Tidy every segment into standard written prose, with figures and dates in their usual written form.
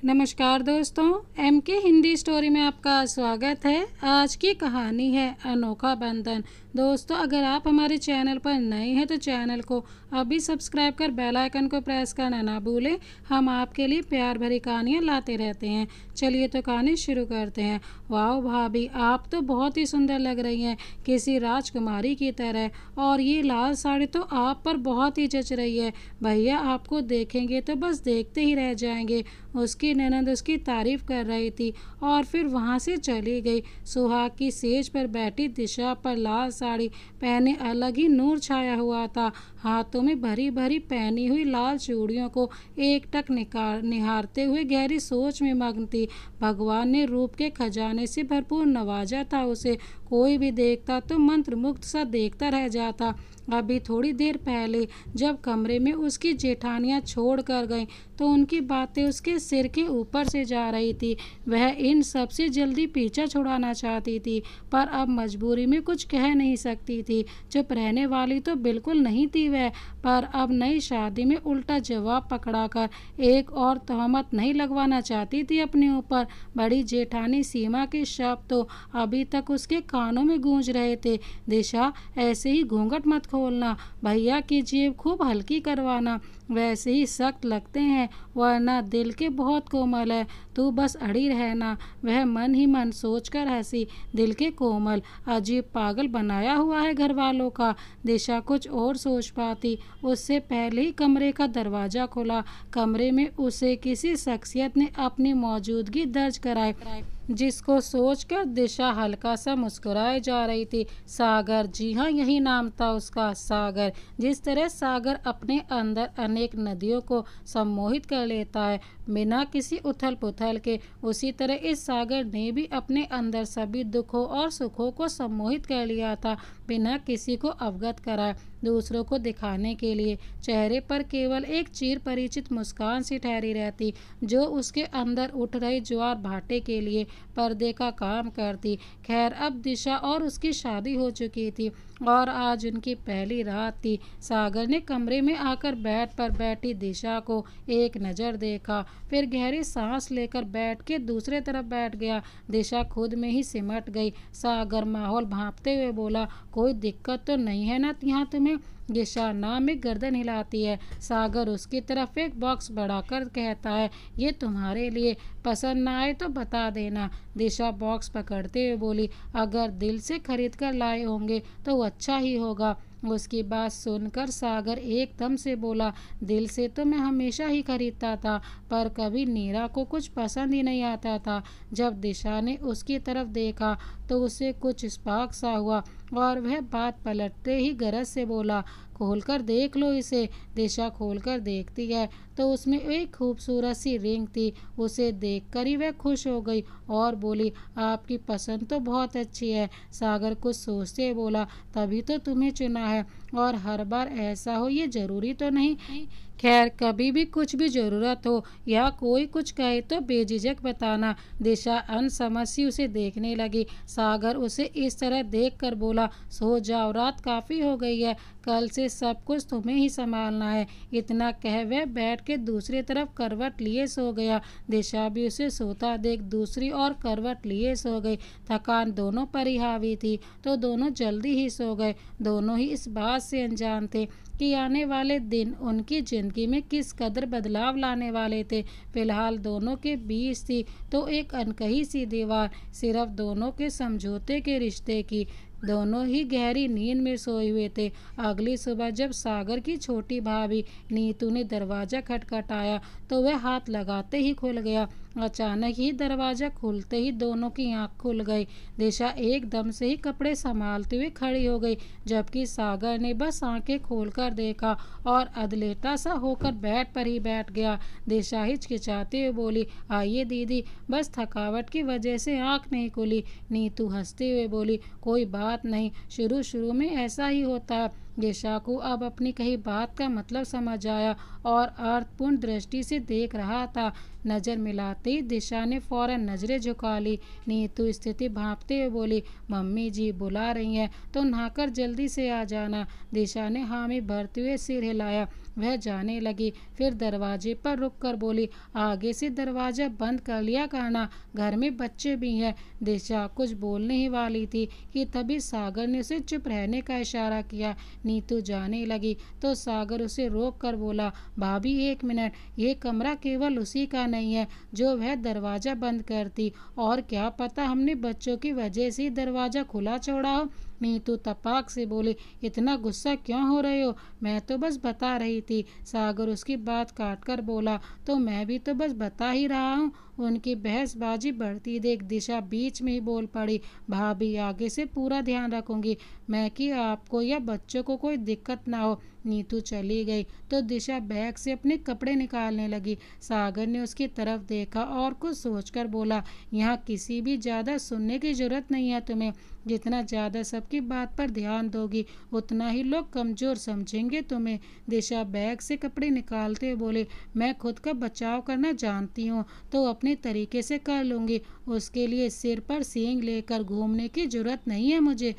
नमस्कार दोस्तों, एम के हिंदी स्टोरी में आपका स्वागत है। आज की कहानी है अनोखा बंधन। दोस्तों, अगर आप हमारे चैनल पर नए हैं तो चैनल को अभी सब्सक्राइब कर बेल आइकन को प्रेस करना ना भूलें। हम आपके लिए प्यार भरी कहानियाँ लाते रहते हैं। चलिए तो कहानी शुरू करते हैं। वाह भाभी, आप तो बहुत ही सुंदर लग रही हैं, किसी राजकुमारी की तरह। और ये लाल साड़ी तो आप पर बहुत ही जच रही है। भैया आपको देखेंगे तो बस देखते ही रह जाएंगे। उसकी ननद उसकी तारीफ कर रही थी और फिर वहाँ से चली गई। सुहाग की सेज पर बैठी दिशा पर लाल साड़ी पहने अलग ही नूर छाया हुआ था। हाथों में भरी भरी पहनी हुई लाल चूड़ियों को एकटक निहारते हुए गहरी सोच में मग्न थी। भगवान ने रूप के खजाने से भरपूर नवाजा था उसे। कोई भी देखता तो मंत्रमुग्ध सा देखता रह जाता। अभी थोड़ी देर पहले जब कमरे में उसकी जेठानियां छोड़ कर गईं तो उनकी बातें उसके सिर के ऊपर से जा रही थी। वह इन सब से जल्दी पीछा छुड़ाना चाहती थी, पर अब मजबूरी में कुछ कह नहीं सकती थी। चुप रहने वाली तो बिल्कुल नहीं थी वह, पर अब नई शादी में उल्टा जवाब पकड़ाकर एक और तहमत नहीं लगवाना चाहती थी अपने ऊपर। बड़ी जेठानी सीमा के शब्द तो अभी तक उसके कानों में गूंज रहे थे। दिशा, ऐसे ही घूंघट मत खोलना, भैया की जेब खूब हल्की करवाना, वैसे ही सख्त लगते हैं, वरना दिल के बहुत कोमल है। तू बस अड़ी रहना। वह मन ही मन सोचकर हंसी। दिल के कोमल, अजीब पागल बनाया हुआ है घर वालों का। दिशा कुछ और सोच पाती उससे पहले ही कमरे का दरवाजा खुला। कमरे में उसे किसी शख्सियत ने अपनी मौजूदगी दर्ज कराई, जिसको सोचकर दिशा हल्का सा मुस्कुराए जा रही थी। सागर, जी हाँ, यही नाम था उसका, सागर। जिस तरह सागर अपने अंदर अनेक नदियों को सम्मोहित कर लेता है बिना किसी उथल पुथल के, उसी तरह इस सागर ने भी अपने अंदर सभी दुखों और सुखों को सम्मोहित कर लिया था बिना किसी को अवगत कराए, दूसरों को दिखाने के लिए। चेहरे पर केवल एक चिर परिचित मुस्कान सी ठहरी रहती, जो उसके अंदर उठ रहे ज्वार भाटे के लिए पर्दे का काम करती। खैर, अब दिशा और उसकी शादी हो चुकी थी और आज उनकी पहली रात थी। सागर ने कमरे में आकर बेड पर बैठी दिशा को एक नज़र देखा, फिर गहरी सांस लेकर बैठ के दूसरे तरफ बैठ गया। दिशा खुद में ही सिमट गई। सागर माहौल भांपते हुए बोला, कोई दिक्कत तो नहीं है ना यहाँ तुम्हें? दिशा नाम में गर्दन हिलाती है। सागर उसकी तरफ एक बॉक्स बढ़ाकर कहता है, ये तुम्हारे लिए, पसंद ना आए तो बता देना। दिशा बॉक्स पकड़ते हुए बोली, अगर दिल से खरीद कर लाए होंगे तो अच्छा ही होगा। उसकी बात सुनकर सागर एकदम से बोला, दिल से तो मैं हमेशा ही खरीदता था, पर कभी नीरा को कुछ पसंद ही नहीं आता था। जब दिशा ने उसकी तरफ देखा तो उसे कुछ स्पार्क सा हुआ और वह बात पलटते ही गरज से बोला, खोलकर देख लो इसे। दिशा खोलकर देखती है तो उसमें एक खूबसूरत सी रिंग थी। उसे देखकर ही वह खुश हो गई और बोली, आपकी पसंद तो बहुत अच्छी है। सागर कुछ सोचते हुए बोला, तभी तो तुम्हें चुना है, और हर बार ऐसा हो ये जरूरी तो नहीं। खैर, कभी भी कुछ भी ज़रूरत हो या कोई कुछ कहे तो बेझिझक बताना। दिशा अनसमझ सी उसे देखने लगी। सागर उसे इस तरह देखकर बोला, सो जाओ, रात काफ़ी हो गई है, कल से सब कुछ तुम्हें ही संभालना है। इतना कह वह बैठ के दूसरी तरफ करवट लिए सो गया। दिशा भी उसे सोता देख दूसरी और करवट लिए सो गई। थकान दोनों पर ही हावी थी तो दोनों जल्दी ही सो गए। दोनों ही इस बात से अनजान थे कि आने वाले दिन उनकी जिंदगी में किस कदर बदलाव लाने वाले थे। फिलहाल दोनों के बीच थी तो एक अनकही सी दीवार, सिर्फ दोनों के समझौते के रिश्ते की। दोनों ही गहरी नींद में सोए हुए थे। अगली सुबह जब सागर की छोटी भाभी नीतू ने दरवाज़ा खटखटाया तो वह हाथ लगाते ही खुल गया। अचानक ही दरवाज़ा खुलते ही दोनों की आंख खुल गई। दिशा एकदम से ही कपड़े संभालते हुए खड़ी हो गई, जबकि सागर ने बस आंखें खोलकर देखा और अधलेटा सा होकर बेड पर ही बैठ गया। दिशा हिचकिचाते हुए बोली, आइए दीदी, बस थकावट की वजह से आंख नहीं खुली। नीतू हंसते हुए बोली, कोई बात नहीं, शुरू शुरू में ऐसा ही होता है, दिशा को अब अपनी कही बात का मतलब समझ आया और अर्थपूर्ण दृष्टि से देख रहा था। नज़र मिलाते ही दिशा ने फौरन नज़रें झुका ली। नीतू स्थिति भांपते हुए बोली, मम्मी जी बुला रही हैं तो नहाकर जल्दी से आ जाना। दिशा ने हामी भरते हुए सिर हिलाया। वह जाने लगी, फिर दरवाजे पर रुककर बोली, आगे से दरवाज़ा बंद कर लिया करना, घर में बच्चे भी हैं। दिशा कुछ बोलने ही वाली थी कि तभी सागर ने उसे चुप रहने का इशारा किया। नीतू जाने लगी तो सागर उसे रोक कर बोला, भाभी एक मिनट, ये कमरा केवल उसी का नहीं है जो वह दरवाज़ा बंद करती, और क्या पता हमने बच्चों की वजह से दरवाज़ा खुला छोड़ा हो। नीतू तपाक से बोली, इतना गुस्सा क्यों हो रहे हो, मैं तो बस बता रही थी। सागर उसकी बात काट कर बोला, तो मैं भी तो बस बता ही रहा हूँ। उनकी बहसबाजी बढ़ती देख दिशा बीच में ही बोल पड़ी, भाभी आगे से पूरा ध्यान रखूंगी मैं कि आपको या बच्चों को कोई दिक्कत ना हो। नीतू चली गई तो दिशा बैग से अपने कपड़े निकालने लगी। सागर ने उसकी तरफ देखा और कुछ सोचकर बोला, यहाँ किसी भी ज़्यादा सुनने की जरूरत नहीं है तुम्हें। जितना ज़्यादा सबकी बात पर ध्यान दोगी उतना ही लोग कमज़ोर समझेंगे तुम्हें। दिशा बैग से कपड़े निकालते हुए बोले, मैं खुद का बचाव करना जानती हूँ तो अपने तरीके से कर लूँगी, उसके लिए सिर पर सींग लेकर घूमने की जरूरत नहीं है मुझे।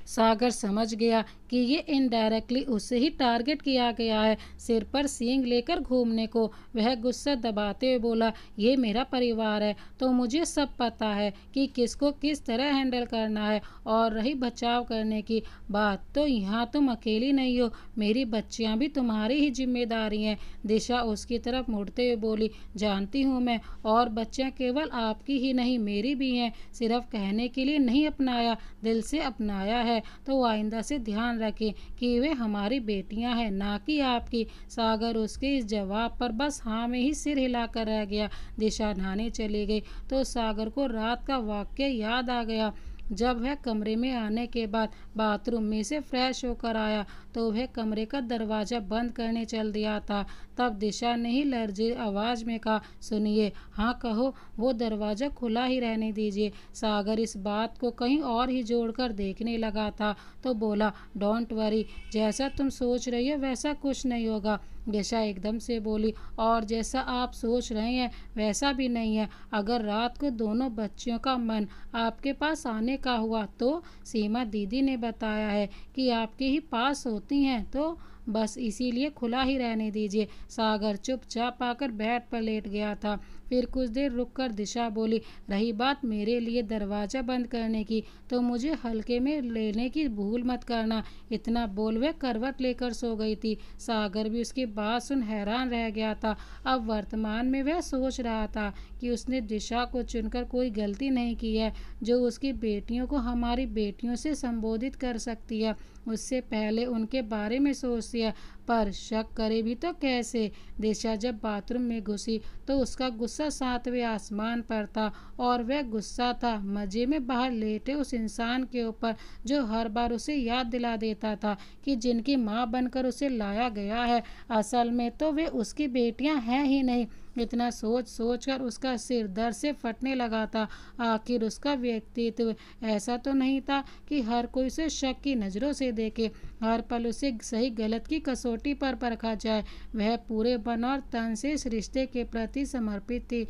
सागर समझ गया कि ये इनडायरेक्टली उससे ही टारगेट किया गया है, सिर पर सींग लेकर घूमने को। वह गुस्सा दबाते हुए बोला, ये मेरा परिवार है तो मुझे सब पता है कि किसको किस तरह हैंडल करना है। और रही बचाव करने की बात, तो यहाँ तुम अकेली नहीं हो, मेरी बच्चियाँ भी तुम्हारी ही जिम्मेदारी हैं। दिशा उसकी तरफ मुड़ते हुए बोली, जानती हूँ मैं, और बच्चियाँ केवल आपकी ही नहीं मेरी भी हैं। सिर्फ कहने के लिए नहीं अपनाया, दिल से अपनाया है। तो आइंदा से ध्यान रखें कि वे हमारी बेटियां हैं, ना कि आपकी। सागर उसके इस जवाब पर बस हाँ में ही सिर हिलाकर रह गया। दिशा नहाने चली गई तो सागर को रात का वाक्य याद आ गया। जब वह कमरे में आने के बाद बाथरूम में से फ्रेश होकर आया तो वह कमरे का दरवाज़ा बंद करने चल दिया था। तब दिशा ने ही लर्जी आवाज़ में कहा, सुनिए, हाँ कहो, वो दरवाज़ा खुला ही रहने दीजिए। सागर इस बात को कहीं और ही जोड़कर देखने लगा था तो बोला, डोंट वरी, जैसा तुम सोच रही हो वैसा कुछ नहीं होगा। दिशा एकदम से बोली, और जैसा आप सोच रहे हैं वैसा भी नहीं है। अगर रात को दोनों बच्चियों का मन आपके पास आने का हुआ तो सीमा दीदी ने बताया है कि आपके ही पास होती हैं, तो बस इसीलिए खुला ही रहने दीजिए। सागर चुपचाप आकर बेड पर लेट गया था। फिर कुछ देर रुककर दिशा बोली, रही बात मेरे लिए दरवाज़ा बंद करने की तो मुझे हल्के में लेने की भूल मत करना। इतना बोल वह करवट लेकर सो गई थी। सागर भी उसकी बात सुन हैरान रह गया था। अब वर्तमान में वह सोच रहा था कि उसने दिशा को चुनकर कोई गलती नहीं की है जो उसकी बेटियों को हमारी बेटियों से संबोधित कर सकती है। उससे पहले उनके बारे में सोचती है, पर शक करे भी तो कैसे। दिशा जब बाथरूम में घुसी तो उसका गुस्सा 7वें आसमान पर था, और वह गुस्सा था मजे में बाहर लेटे उस इंसान के ऊपर जो हर बार उसे याद दिला देता था कि जिनकी माँ बनकर उसे लाया गया है असल में तो वे उसकी बेटियां हैं ही नहीं। इतना सोच सोच कर उसका सिर दर्द से फटने लगा था। आखिर उसका व्यक्तित्व ऐसा तो नहीं था कि हर कोई उसे शक की नज़रों से देखे, हर पल उसे सही गलत की कसौटी पर परखा जाए। वह पूरे मन और तन से इस रिश्ते के प्रति समर्पित थी।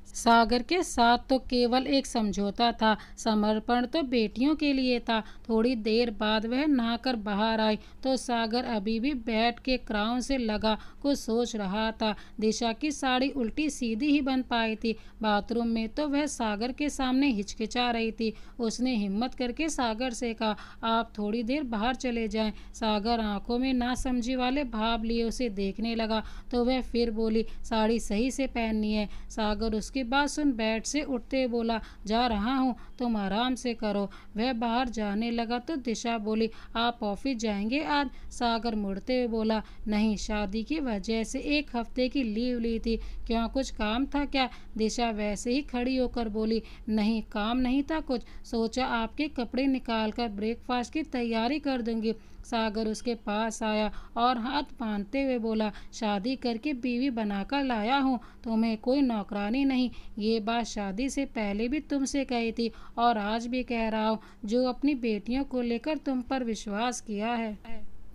सागर के साथ तो केवल एक समझौता था, समर्पण तो बेटियों के लिए था। थोड़ी देर बाद वह नहाकर बाहर आई तो सागर अभी भी बेड के क्राउन से लगा कुछ सोच रहा था। दिशा की साड़ी उल्टी सीधी ही बन पाई थी। बाथरूम में तो वह सागर के सामने हिचकिचा रही थी। उसने हिम्मत करके सागर से कहा, आप थोड़ी देर बाहर चले जाएं। सागर आंखों में नासमझी वाले भाव लिए उसे देखने लगा तो वह फिर बोली, साड़ी सही से पहननी है। सागर उसकी बात सुन बेड से उठते बोला, जा रहा हूँ, तुम आराम से करो। वह बाहर जाने लगा तो दिशा बोली, आप ऑफिस जाएंगे आज? सागर मुड़ते हुए बोला, नहीं, शादी की वजह से 1 हफ्ते की लीव ली थी। क्यों, कुछ काम था क्या? दिशा वैसे ही खड़ी होकर बोली, नहीं, काम नहीं था कुछ, सोचा आपके कपड़े निकाल कर ब्रेकफास्ट की तैयारी कर दूंगी। सागर उसके पास आया और हाथ बांधते हुए बोला, शादी करके बीवी बनाकर लाया हूँ, तुम्हें कोई नौकरानी नहीं। ये बात शादी से पहले भी तुमसे कही थी और आज भी कह रहा हूँ, जो अपनी बेटियों को लेकर तुम पर विश्वास किया है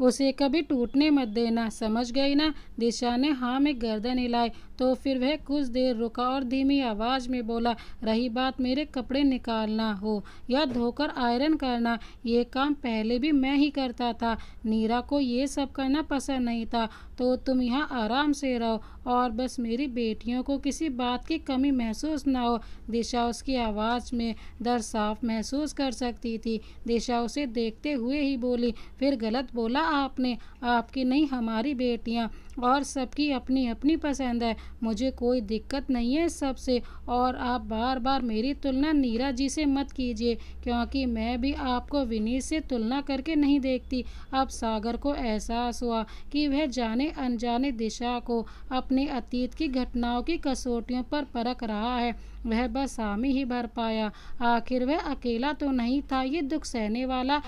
उसे कभी टूटने मत देना, समझ गई ना? दिशा ने हाँ में गर्दन हिलाई। तो फिर वह कुछ देर रुका और धीमी आवाज में बोला, रही बात मेरे कपड़े निकालना हो या धोकर आयरन करना, ये काम पहले भी मैं ही करता था। नीरा को ये सब करना पसंद नहीं था। तो तुम यहाँ आराम से रहो और बस मेरी बेटियों को किसी बात की कमी महसूस ना हो। दिशा उसकी आवाज़ में दर्द साफ महसूस कर सकती थी। दिशा उसे देखते हुए ही बोली, फिर गलत बोला आपने, आपकी नहीं हमारी बेटियाँ, और सबकी अपनी अपनी पसंद है। मुझे कोई दिक्कत नहीं है सबसे, और आप बार बार मेरी तुलना नीरा जी से मत कीजिए, क्योंकि मैं भी आपको विनीत से तुलना करके नहीं देखती। अब सागर को एहसास हुआ कि वह जाने अनजाने दिशा को अपने अतीत की घटनाओं की कसौटियों पर परख रहा है। वह बस हामी ही भर पाया। आखिर वह अकेला तो नहीं था ये दुख सहने वाला।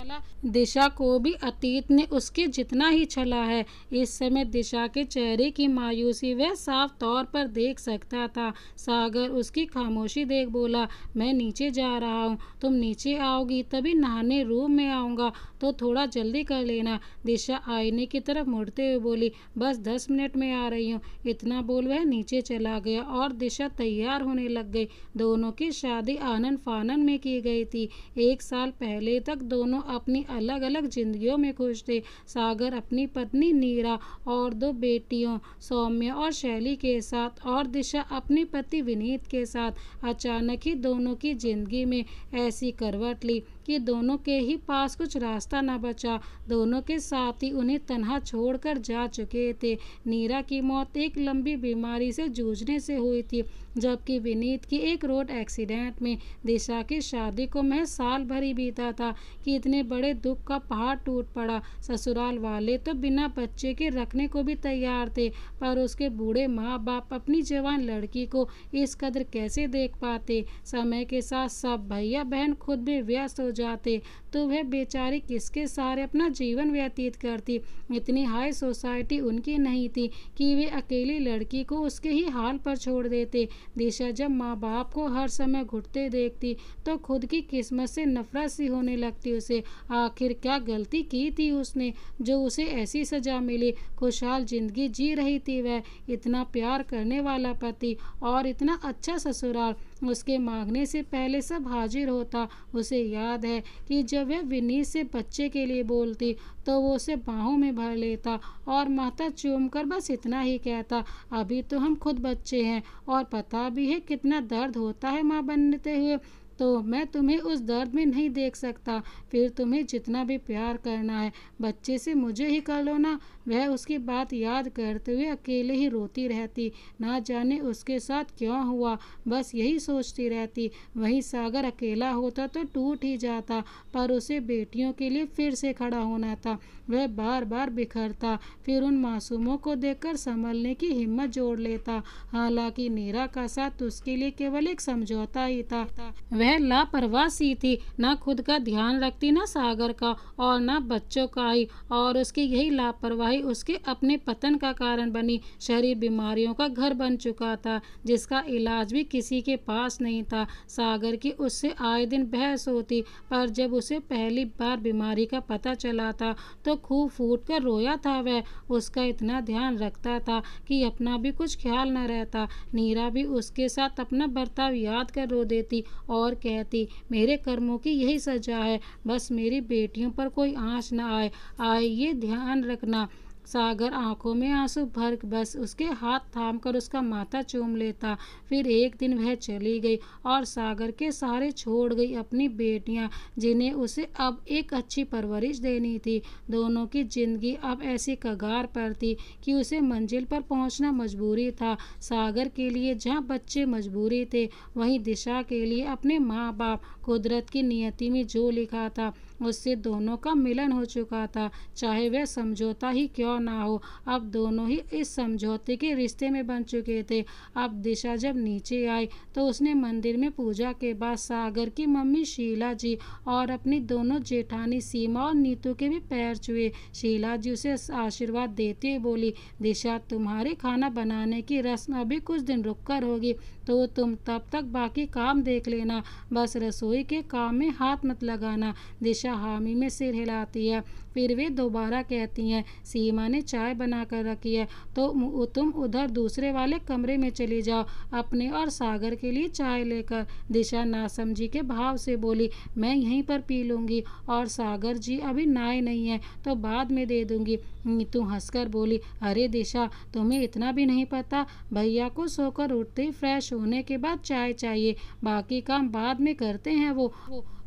दिशा को भी अतीत ने उसके जितना ही छला है। इस समय दिशा के चेहरे की मायूसी वह साफ तौर पर देख सकता था। सागर उसकी खामोशी देख बोला, मैं नीचे जा रहा हूँ, तुम नीचे आओगी तभी नहाने रूम में आऊँगा, तो थोड़ा जल्दी कर लेना। दिशा आईने की तरफ मुड़ते हुए बोली, बस 10 मिनट में आ रही हूँ। इतना बोल वह नीचे चला गया और दिशा तैयार होने लग गई। दोनों की शादी आनन फानन में की गई थी। 1 साल पहले तक दोनों अपनी अलग अलग जिंदगियों में खुश थे। सागर अपनी पत्नी नीरा और 2 बेटियों सौम्या और शैली के साथ, और दिशा अपने पति विनीत के साथ। अचानक ही दोनों की जिंदगी में ऐसी करवट ली कि दोनों के ही पास कुछ रास्ता न बचा। दोनों के साथ ही उन्हें तन्हा छोड़कर जा चुके थे। नीरा की मौत एक लंबी बीमारी से जूझने से हुई थी, जबकि विनीत की एक रोड एक्सीडेंट में। दिशा की शादी को महज साल भर ही बीता था कि इतने बड़े दुख का पहाड़ टूट पड़ा। ससुराल वाले तो बिना बच्चे के रखने को भी तैयार थे, पर उसके बूढ़े माँ बाप अपनी जवान लड़की को इस कदर कैसे देख पाते। समय के साथ सब भैया बहन खुद भी व्यस्त हो जाते, तो वह बेचारी किसके सहारे अपना जीवन व्यतीत करती। इतनी हाई सोसाइटी उनकी नहीं थी कि वे अकेली लड़की को उसके ही हाल पर छोड़ देते। दिशा जब माँ बाप को हर समय घुटते देखती तो खुद की किस्मत से नफरत सी होने लगती उसे। आखिर क्या गलती की थी उसने जो उसे ऐसी सजा मिली। खुशहाल जिंदगी जी रही थी वह, इतना प्यार करने वाला पति और इतना अच्छा ससुराल, उसके मांगने से पहले सब हाजिर होता। उसे याद है कि जब वह विनीत से बच्चे के लिए बोलती तो वो उसे बाहों में भर लेता और माथा चूम कर बस इतना ही कहता, अभी तो हम खुद बच्चे हैं और पता भी है कितना दर्द होता है माँ बनते हुए, तो मैं तुम्हें उस दर्द में नहीं देख सकता। फिर तुम्हें जितना भी प्यार करना है बच्चे से मुझे ही कर लो ना। वह उसकी बात याद करते हुए अकेले ही रोती रहती। ना जाने उसके साथ क्यों हुआ, बस यही सोचती रहती। वहीं सागर अकेला होता तो टूट ही जाता, पर उसे बेटियों के लिए फिर से खड़ा होना था। वह बार बार बिखरता, फिर उन मासूमों को देखकर संभलने की हिम्मत जोड़ लेता। हालांकि नीरा का साथ उसके लिए केवल एक समझौता ही था। वह लापरवाह सी थी, ना खुद का ध्यान रखती, ना सागर का और ना बच्चों का ही, और उसकी यही लापरवाही उसके अपने पतन का कारण बनी। शरीर बीमारियों का घर बन चुका था, जिसका इलाज भी किसी के पास नहीं था। सागर की उससे आए दिन बहस होती, पर जब उसे पहली बार बीमारी का पता चला था तो खूब फूट कर रोया था वह। उसका इतना ध्यान रखता था कि अपना भी कुछ ख्याल न रहता। नीरा भी उसके साथ अपना बर्ताव याद कर रो देती और कहती, मेरे कर्मों की यही सजा है, बस मेरी बेटियों पर कोई आँच न आए ये ध्यान रखना। सागर आंखों में आंसू भर बस उसके हाथ थामकर उसका माथा चूम लेता। फिर एक दिन वह चली गई और सागर के सहारे छोड़ गई अपनी बेटियां, जिन्हें उसे अब एक अच्छी परवरिश देनी थी। दोनों की जिंदगी अब ऐसी कगार पर थी कि उसे मंजिल पर पहुंचना मजबूरी था। सागर के लिए जहां बच्चे मजबूरी थे, वहीं दिशा के लिए अपने माँ बाप। कुदरत की नियति में जो लिखा था उससे दोनों का मिलन हो चुका था, चाहे वह समझौता ही क्यों ना हो। अब दोनों ही इस समझौते के रिश्ते में बन चुके थे। अब दिशा जब नीचे आई तो उसने मंदिर में पूजा के बाद सागर की मम्मी शीला जी और अपनी दोनों जेठानी सीमा और नीतू के भी पैर छुए। शीला जी उसे आशीर्वाद देते हुए बोली, दिशा तुम्हारे खाना बनाने की रस्म अभी कुछ दिन रुक कर होगी, तो तुम तब तक बाकी काम देख लेना, बस रसोई के काम में हाथ मत लगाना। दिशा दिशा हामी में सिर हिलाती है। फिर वे दोबारा कहती हैं, सीमा ने चाय बना कर रखी है तो तुम उधर दूसरे वाले कमरे में चली जाओ अपने और सागर के लिए चाय लेकर। दिशा नासमझी के भाव से बोली, मैं यहीं पर पी लूँगी और सागर जी अभी नहाए नहीं है तो बाद में दे दूँगी। नीतू हंसकर बोली, अरे दिशा, तुम्हें इतना भी नहीं पता? भैया को सोकर उठते ही फ्रेश होने के बाद चाय चाहिए, बाकी काम बाद में करते हैं वो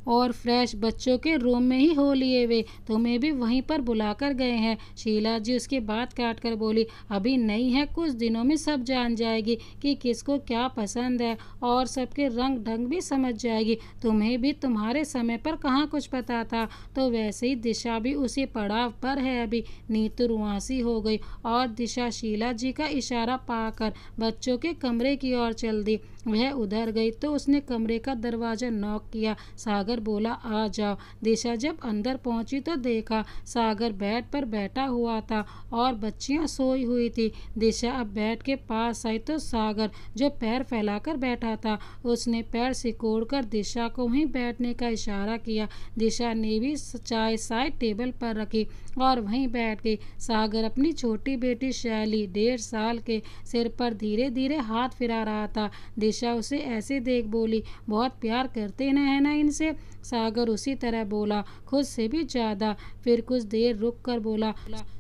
और फ्रेश बच्चों के रूम में ही हो लिए वे, तुम्हें भी वहीं पर बुलाकर गए हैं। शीला जी उसकी बात काट कर बोली, अभी नहीं है, कुछ दिनों में सब जान जाएगी कि किसको क्या पसंद है और सबके रंग ढंग भी समझ जाएगी। तुम्हें भी तुम्हारे समय पर कहाँ कुछ पता था। तो वैसे ही दिशा भी उसी पड़ाव पर है अभी। नीतू रुआंसी हो गई और दिशा शीला जी का इशारा पाकर बच्चों के कमरे की ओर चल दी। वह उधर गई तो उसने कमरे का दरवाजा नॉक किया। सागर बोला, आ जाओ। दिशा जब अंदर पहुंची तो देखा सागर बेड पर बैठा हुआ था और बच्चियां सोई हुई थी। दिशा अब बेड के पास आई तो सागर जो पैर फैलाकर बैठा था उसने पैर सिकोड़कर दिशा को वहीं बैठने का इशारा किया। दिशा ने भी चाय साइड टेबल पर रखी और वहीं बैठ गई। सागर अपनी छोटी बेटी शैली 1.5 साल के सिर पर धीरे धीरे हाथ फिरा रहा था। दिशा उसे ऐसे देख बोली, बहुत प्यार करते न है ना इनसे? सागर उसी तरह बोला, खुद से भी ज्यादा। फिर कुछ देर रुक कर बोला,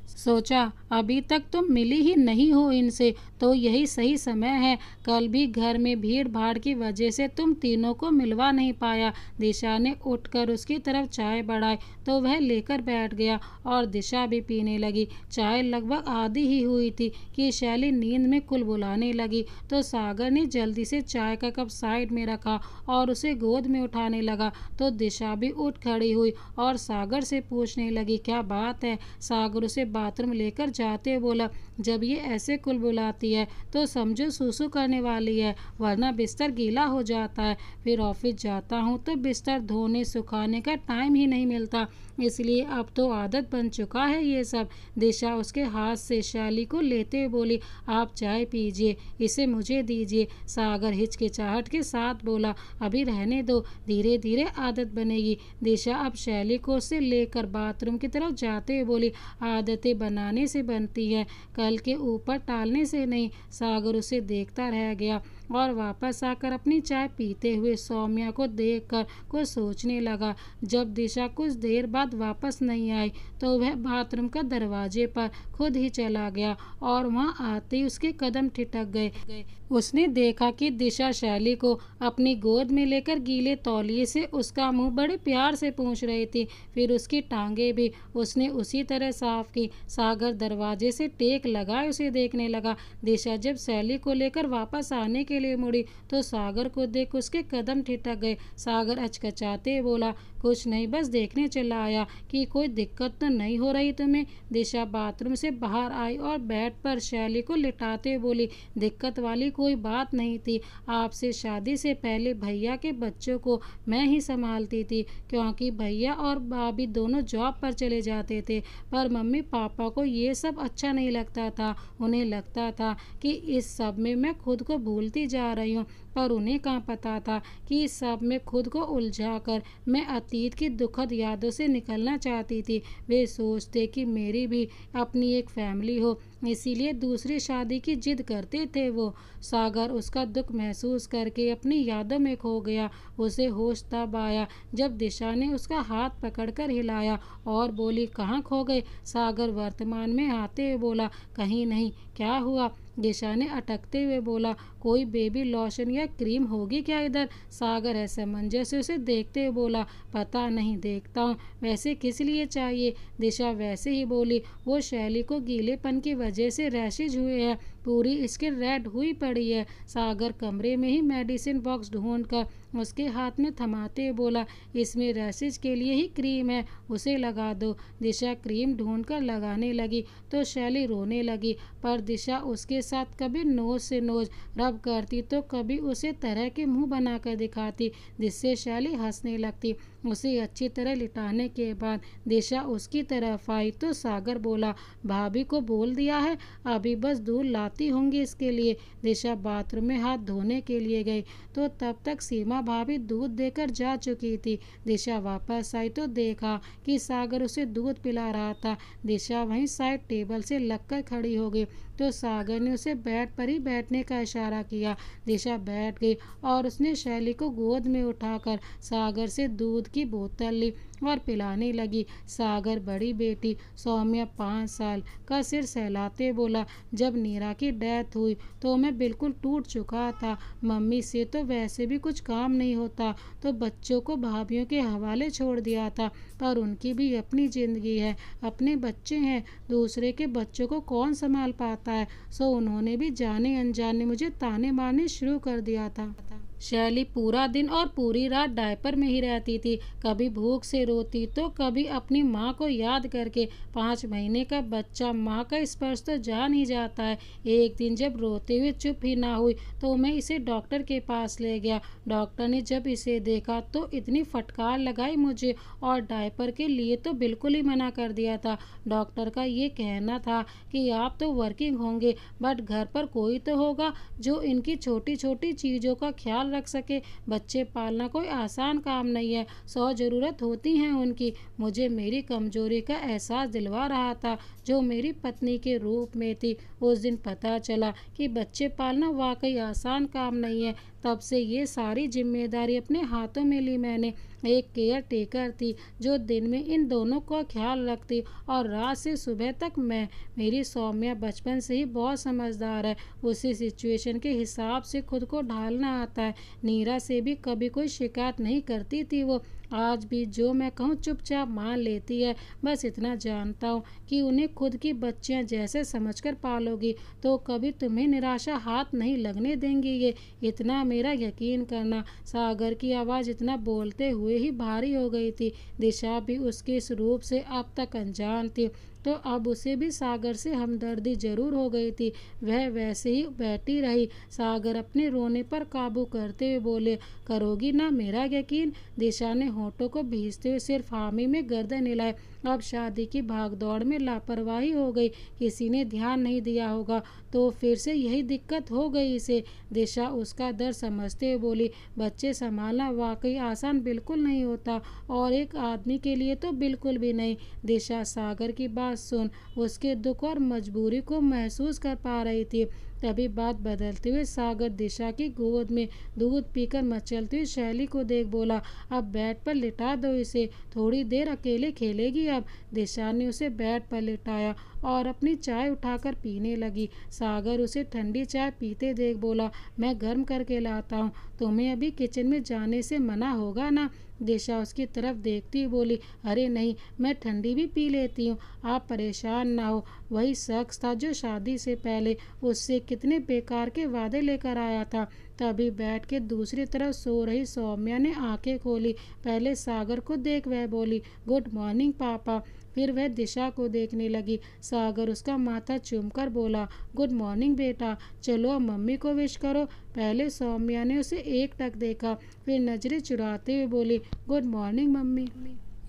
सोचा अभी तक तुम मिली ही नहीं हो इनसे तो यही सही समय है। कल भी घर में भीड़ भाड़ की वजह से तुम तीनों को मिलवा नहीं पाया। दिशा ने उठकर उसकी तरफ चाय बढ़ाई तो वह लेकर बैठ गया और दिशा भी पीने लगी। चाय लगभग आधी ही हुई थी कि शैली नींद में कुलबुलाने लगी तो सागर ने जल्दी से चाय का कप साइड में रखा और उसे गोद में उठाने लगा तो दिशा भी उठ खड़ी हुई और सागर से पूछने लगी, क्या बात है? सागर उसे बाथरूम लेकर जाते हुए बोला, जब ये ऐसे कुलबुलाती है तो समझो सूसू करने वाली है, वरना बिस्तर गीला हो जाता है। फिर ऑफिस जाता हूँ तो बिस्तर धोने सुखाने का टाइम ही नहीं मिलता, इसलिए अब तो आदत बन चुका है ये सब। दिशा उसके हाथ से शैली को लेते हुए बोली, आप चाय पीजिए, इसे मुझे दीजिए। सागर हिचकिचाहट के साथ बोला, अभी रहने दो, धीरे धीरे आदत बनेगी। दिशा अब शैली को उसे लेकर बाथरूम की तरफ जाते हुए बोली, आदतें बनाने से बनती है, कल के ऊपर टालने से नहीं। सागर उसे देखता रह गया और वापस आकर अपनी चाय पीते हुए सौम्या को देखकर कुछ सोचने लगा। जब दिशा कुछ देर बाद वापस नहीं आई तो वह बाथरूम का दरवाजे पर खुद ही चला गया और वहां आते ही उसके कदम ठिठक गए। उसने देखा कि दिशा शैली को अपनी गोद में लेकर गीले तौलिए से उसका मुंह बड़े प्यार से पूछ रही थी, फिर उसकी टांगे भी उसने उसी तरह साफ की। सागर दरवाजे से टेक लगाए उसे देखने लगा। दिशा जब शैली को लेकर वापस आने के लिए मुड़ी तो सागर को देख उसके कदम ठिठक गए। सागर अचकचाते बोला, कुछ नहीं, बस देखने चला आया कि कोई दिक्कत तो नहीं हो रही तुम्हें। दिशा बाथरूम से बाहर आई और बेड पर शैली को लिटाते बोली, दिक्कत वाली कोई बात नहीं थी। आपसे शादी से पहले भैया के बच्चों को मैं ही संभालती थी क्योंकि भैया और भाभी दोनों जॉब पर चले जाते थे, पर मम्मी पापा को ये सब अच्छा नहीं लगता था। उन्हें लगता था कि इस सब में मैं खुद को भूलती जा रही हूँ, पर उन्हें कहाँ पता था कि इस सब में खुद को उलझाकर मैं अतीत की दुखद यादों से निकलना चाहती थी। वे सोचते कि मेरी भी अपनी एक फैमिली हो, इसीलिए दूसरी शादी की जिद करते थे वो। सागर उसका दुख महसूस करके अपनी यादों में खो गया। उसे होश तब आया जब दिशा ने उसका हाथ पकड़कर हिलाया और बोली, कहाँ खो गए? सागर वर्तमान में आते हुए बोला, कहीं नहीं, क्या हुआ? दिशा ने अटकते हुए बोला, कोई बेबी लोशन या क्रीम होगी क्या इधर? सागर असमंजस से उसे देखते हुए बोला, पता नहीं, देखता हूँ। वैसे किस लिए चाहिए? दिशा वैसे ही बोली, वो शैली को गीलेपन की वजह से रैशेज हुए हैं, पूरी स्किन रेड हुई पड़ी है। सागर कमरे में ही मेडिसिन बॉक्स ढूंढकर उसके हाथ में थमाते हुए बोला, इसमें रैशेज के लिए ही क्रीम है, उसे लगा दो। दिशा क्रीम ढूंढकर लगाने लगी तो शैली रोने लगी, पर दिशा उसके साथ कभी नोज से नोज रब करती तो कभी उसे तरह के मुंह बनाकर दिखाती जिससे शैली हंसने लगती। उसे अच्छी तरह लिटाने के बाद दिशा उसकी तरफ आई तो सागर बोला, भाभी को बोल दिया है, अभी बस दूध लाती होंगी इसके लिए। दिशा बाथरूम में हाथ धोने के लिए गई तो तब तक सीमा भाभी दूध देकर जा चुकी थी। दिशा वापस आई तो देखा कि सागर उसे दूध पिला रहा था। दिशा वहीं साइड टेबल से लगकर खड़ी हो गई तो सागर ने उसे बेड पर ही बैठने का इशारा किया। दिशा बैठ गई और उसने शैली को गोद में उठाकर सागर से दूध की बोतल ली और पिलाने लगी। सागर बड़ी बेटी सौम्या 5 साल का सिर सहलाते बोला, जब नीरा की डेथ हुई तो मैं बिल्कुल टूट चुका था। मम्मी से तो वैसे भी कुछ काम नहीं होता तो बच्चों को भाभीियों के हवाले छोड़ दिया था, पर उनकी भी अपनी जिंदगी है, अपने बच्चे हैं, दूसरे के बच्चों को कौन संभाल पाता है। सो उन्होंने भी जाने अनजाने मुझे ताने मारने शुरू कर दिया था। शैली पूरा दिन और पूरी रात डायपर में ही रहती थी, कभी भूख से रोती तो कभी अपनी माँ को याद करके। 5 महीने का बच्चा माँ का स्पर्श तो जान ही जाता है। एक दिन जब रोते हुए चुप ही ना हुई तो मैं इसे डॉक्टर के पास ले गया। डॉक्टर ने जब इसे देखा तो इतनी फटकार लगाई मुझे और डायपर के लिए तो बिल्कुल ही मना कर दिया था। डॉक्टर का ये कहना था कि आप तो वर्किंग होंगे बट घर पर कोई तो होगा जो इनकी छोटी छोटी चीज़ों का ख्याल रख सके। बच्चे पालना कोई आसान काम नहीं है, 100 ज़रूरत होती हैं उनकी। मुझे मेरी कमजोरी का एहसास दिलवा रहा था जो मेरी पत्नी के रूप में थी। उस दिन पता चला कि बच्चे पालना वाकई आसान काम नहीं है। तब से ये सारी जिम्मेदारी अपने हाथों में ली मैंने। एक केयर टेकर थी जो दिन में इन दोनों का ख्याल रखती और रात से सुबह तक मैं। मेरी सौम्या बचपन से ही बहुत समझदार है, उसी सिचुएशन के हिसाब से खुद को ढालना आता है। नीरा से भी कभी कोई शिकायत नहीं करती थी वो, आज भी जो मैं कहूँ चुपचाप मान लेती है। बस इतना जानता हूँ कि उन्हें खुद की बच्चियाँ जैसे समझकर पालोगी तो कभी तुम्हें निराशा हाथ नहीं लगने देंगी। ये इतना मेरा यकीन करना। सागर की आवाज़ इतना बोलते हुए ही भारी हो गई थी। दिशा भी उसके इस रूप से अब तक अनजान थी तो अब उसे भी सागर से हमदर्दी जरूर हो गई थी। वह वैसे ही बैठी रही। सागर अपने रोने पर काबू करते हुए बोले, करोगी ना मेरा यकीन। दिशा ने होठों को भींचते हुए सिर्फ हामी में गर्दन हिलाए। अब शादी की भागदौड़ में लापरवाही हो गई, किसी ने ध्यान नहीं दिया होगा तो फिर से यही दिक्कत हो गई इसे। दिशा उसका दर्द समझते हुए बोली, बच्चे संभालना वाकई आसान बिल्कुल नहीं होता और एक आदमी के लिए तो बिल्कुल भी नहीं। दिशा सागर की बात सुन उसके दुख और मजबूरी को महसूस कर पा रही थी। तभी बात बदलते हुए सागर दिशा की गोद में दूध पीकर मचलती हुई शैली को देख बोला, अब बेड पर लिटा दो इसे, थोड़ी देर अकेले खेलेगी अब। दिशा ने उसे बेड पर लिटाया और अपनी चाय उठाकर पीने लगी। सागर उसे ठंडी चाय पीते देख बोला, मैं गर्म करके लाता हूँ, तुम्हें अभी किचन में जाने से मना होगा ना। दिशा उसकी तरफ देखती हुई बोली, अरे नहीं, मैं ठंडी भी पी लेती हूँ, आप परेशान ना हो। वही शख्स था जो शादी से पहले उससे कितने बेकार के वादे लेकर आया था। तभी बैठ के दूसरी तरफ सो रही सौम्या ने आंखें खोली। पहले सागर को देख वह बोली, गुड मॉर्निंग पापा। फिर वह दिशा को देखने लगी। सागर उसका माथा चूमकर बोला, गुड मॉर्निंग बेटा, चलो अब मम्मी को विश करो। पहले सौम्या ने उसे एकटक देखा, फिर नजरें चुराते हुए बोली, गुड मॉर्निंग मम्मी।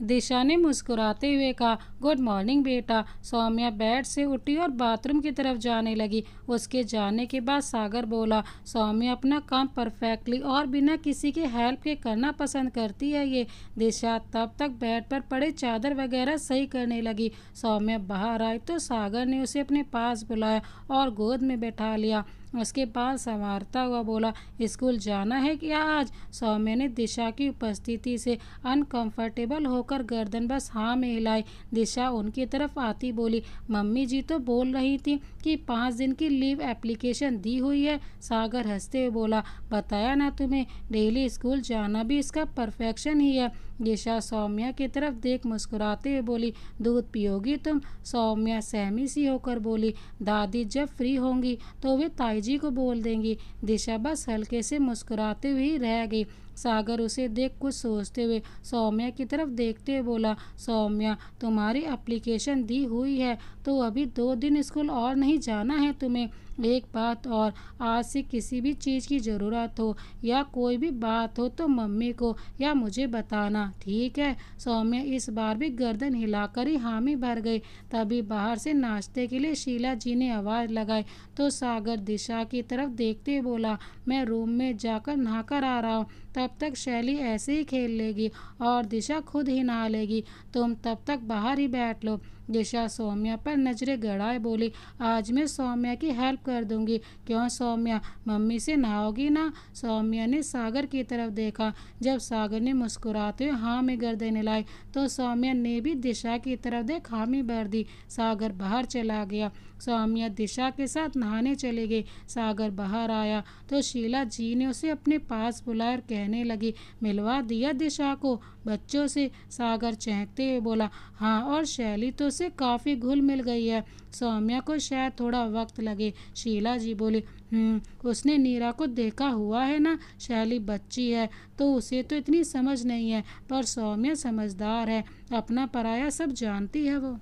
दिशा ने मुस्कुराते हुए कहा, गुड मॉर्निंग बेटा। सौम्या बेड से उठी और बाथरूम की तरफ जाने लगी। उसके जाने के बाद सागर बोला, सौम्या अपना काम परफेक्टली और बिना किसी के हेल्प के करना पसंद करती है ये। दिशा तब तक बेड पर पड़े चादर वगैरह सही करने लगी। सौम्या बाहर आई तो सागर ने उसे अपने पास बुलाया और गोद में बैठा लिया। उसके बाल संवारता हुआ बोला, स्कूल जाना है क्या आज। सौम्या ने दिशा की उपस्थिति से अनकंफर्टेबल होकर गर्दन बस हाँ में हिलाई। दिशा उनकी तरफ आती बोली, मम्मी जी तो बोल रही थी कि 5 दिन की लीव एप्लीकेशन दी हुई है। सागर हंसते हुए बोला, बताया ना तुम्हें, डेली स्कूल जाना भी इसका परफेक्शन ही है। दिशा सौम्या की तरफ देख मुस्कुराते हुए बोली, दूध पियोगी तुम। सौम्या सहमी सी होकर बोली, दादी जब फ्री होंगी तो वे ताई जी को बोल देंगी। दिशा बस हल्के से मुस्कुराते हुए ही रह गई। सागर उसे देख कुछ सोचते हुए सौम्या की तरफ देखते हुए बोला, सौम्या तुम्हारी एप्लीकेशन दी हुई है तो अभी 2 दिन स्कूल और नहीं जाना है तुम्हें। एक बात और, आज से किसी भी चीज़ की ज़रूरत हो या कोई भी बात हो तो मम्मी को या मुझे बताना, ठीक है। सौम्या इस बार भी गर्दन हिलाकर ही हामी भर गई। तभी बाहर से नाश्ते के लिए शीला जी ने आवाज़ लगाई तो सागर दिशा की तरफ देखते हुए बोला, मैं रूम में जाकर नहाकर आ रहा हूँ, तब तक शैली ऐसे ही खेल लेगी और दिशा खुद ही नहा लेगी, तुम तब तक बाहर ही बैठ लो। दिशा सौम्या पर नजरें गड़ाए बोली, आज मैं सौम्या की हेल्प कर दूंगी। क्यों सौम्या, मम्मी से नहाओगी ना? सौम्या ने सागर की तरफ देखा। जब सागर ने मुस्कुराते हुए हाँ में गर्दन हिलाई तो सौम्या ने भी दिशा की तरफ देख हामी भर दी। सागर बाहर चला गया। सौम्या दिशा के साथ नहाने चली गई। सागर बाहर आया तो शीला जी ने उसे अपने पास बुलाया और कहने लगी, मिलवा दिया दिशा को बच्चों से? सागर चहकते हुए बोला, हाँ, और शैली तो उसे काफ़ी घुल मिल गई है, सौम्या को शायद थोड़ा वक्त लगे। शीला जी बोली, उसने नीरा को देखा हुआ है ना, शैली बच्ची है तो उसे तो इतनी समझ नहीं है, पर सौम्या समझदार है, अपना पराया सब जानती है वो।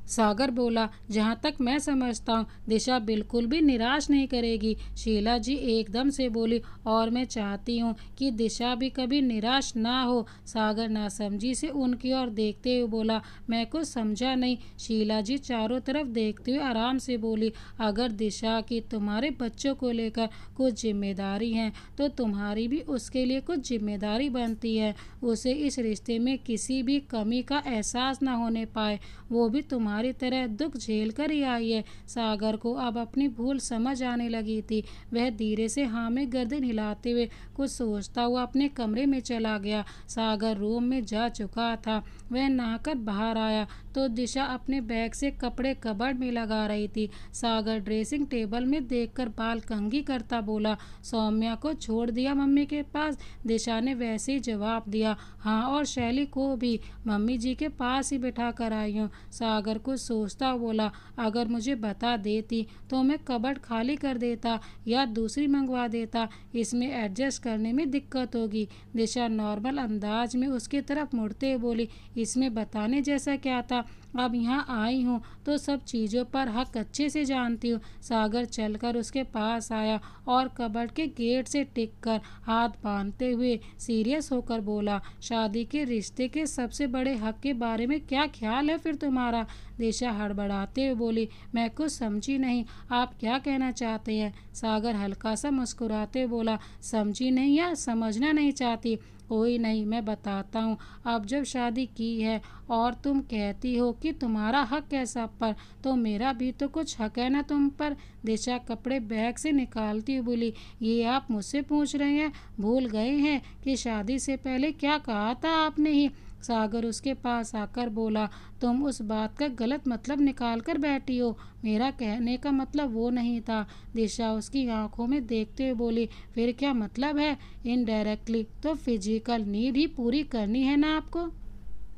सागर बोला, जहाँ तक मैं समझता हूँ दिशा बिल्कुल भी निराश नहीं करेगी। शीला जी एकदम से बोली, और मैं चाहती हूँ कि दिशा भी कभी निराश ना हो। सागर नासमझी से उनकी ओर देखते हुए बोला, मैं कुछ समझा नहीं। शीला जी चारों तरफ देखते हुए आराम से बोली, अगर दिशा की तुम्हारे बच्चों को लेकर कुछ जिम्मेदारी है तो तुम्हारी भी उसके लिए कुछ जिम्मेदारी बनती है। उसे इस रिश्ते में किसी भी कमी का एहसास ना होने पाए, वो भी तुम्हारी तरह दुख झेल कर ही आई है। सागर को अब अपनी भूल समझ आने लगी थी। वह धीरे से हाँ में गर्दन हिलाते हुए कुछ सोचता हुआ अपने कमरे में चला गया। सागर रूम में जा चुका था। वह नहाकर बाहर आया तो दिशा अपने बैग से कपड़े कबर्ड में लगा रही थी। सागर ड्रेसिंग टेबल में देखकर बाल कंघी करता बोला, सौम्या को छोड़ दिया मम्मी के पास? दिशा ने वैसे ही जवाब दिया, हाँ, और शैली को भी मम्मी जी के पास ही बिठा कर आई हूँ। सागर कुछ सोचता बोला, अगर मुझे बता देती तो मैं कबर्ड खाली कर देता या दूसरी मंगवा देता, इसमें एडजस्ट करने में दिक्कत होगी। दिशा नॉर्मल अंदाज में उसकी तरफ मुड़ते बोली, इसमें बताने जैसा क्या था, अब यहाँ आई हूँ तो सब चीज़ों पर हक अच्छे से जानती हूँ। सागर चलकर उसके पास आया और कबर्ड के गेट से टिक कर हाथ बांधते हुए सीरियस होकर बोला, शादी के रिश्ते के सबसे बड़े हक के बारे में क्या ख्याल है फिर तुम्हारा? दिशा हड़बड़ाते हुए बोली, मैं कुछ समझी नहीं, आप क्या कहना चाहते हैं? सागर हल्का सा मुस्कुराते बोला, समझी नहीं या समझना नहीं चाहती? कोई नहीं, मैं बताता हूँ। अब जब शादी की है और तुम कहती हो कि तुम्हारा हक है सब पर, तो मेरा भी तो कुछ हक है ना तुम पर। दिशा कपड़े बैग से निकालती हुई बोली, ये आप मुझसे पूछ रहे हैं? भूल गए हैं कि शादी से पहले क्या कहा था आपने ही? सागर उसके पास आकर बोला, तुम उस बात का गलत मतलब निकाल कर बैठी हो, मेरा कहने का मतलब वो नहीं था। दिशा उसकी आंखों में देखते हुए बोली, फिर क्या मतलब है? इनडायरेक्टली तो फिजिकल नीड ही पूरी करनी है ना आपको?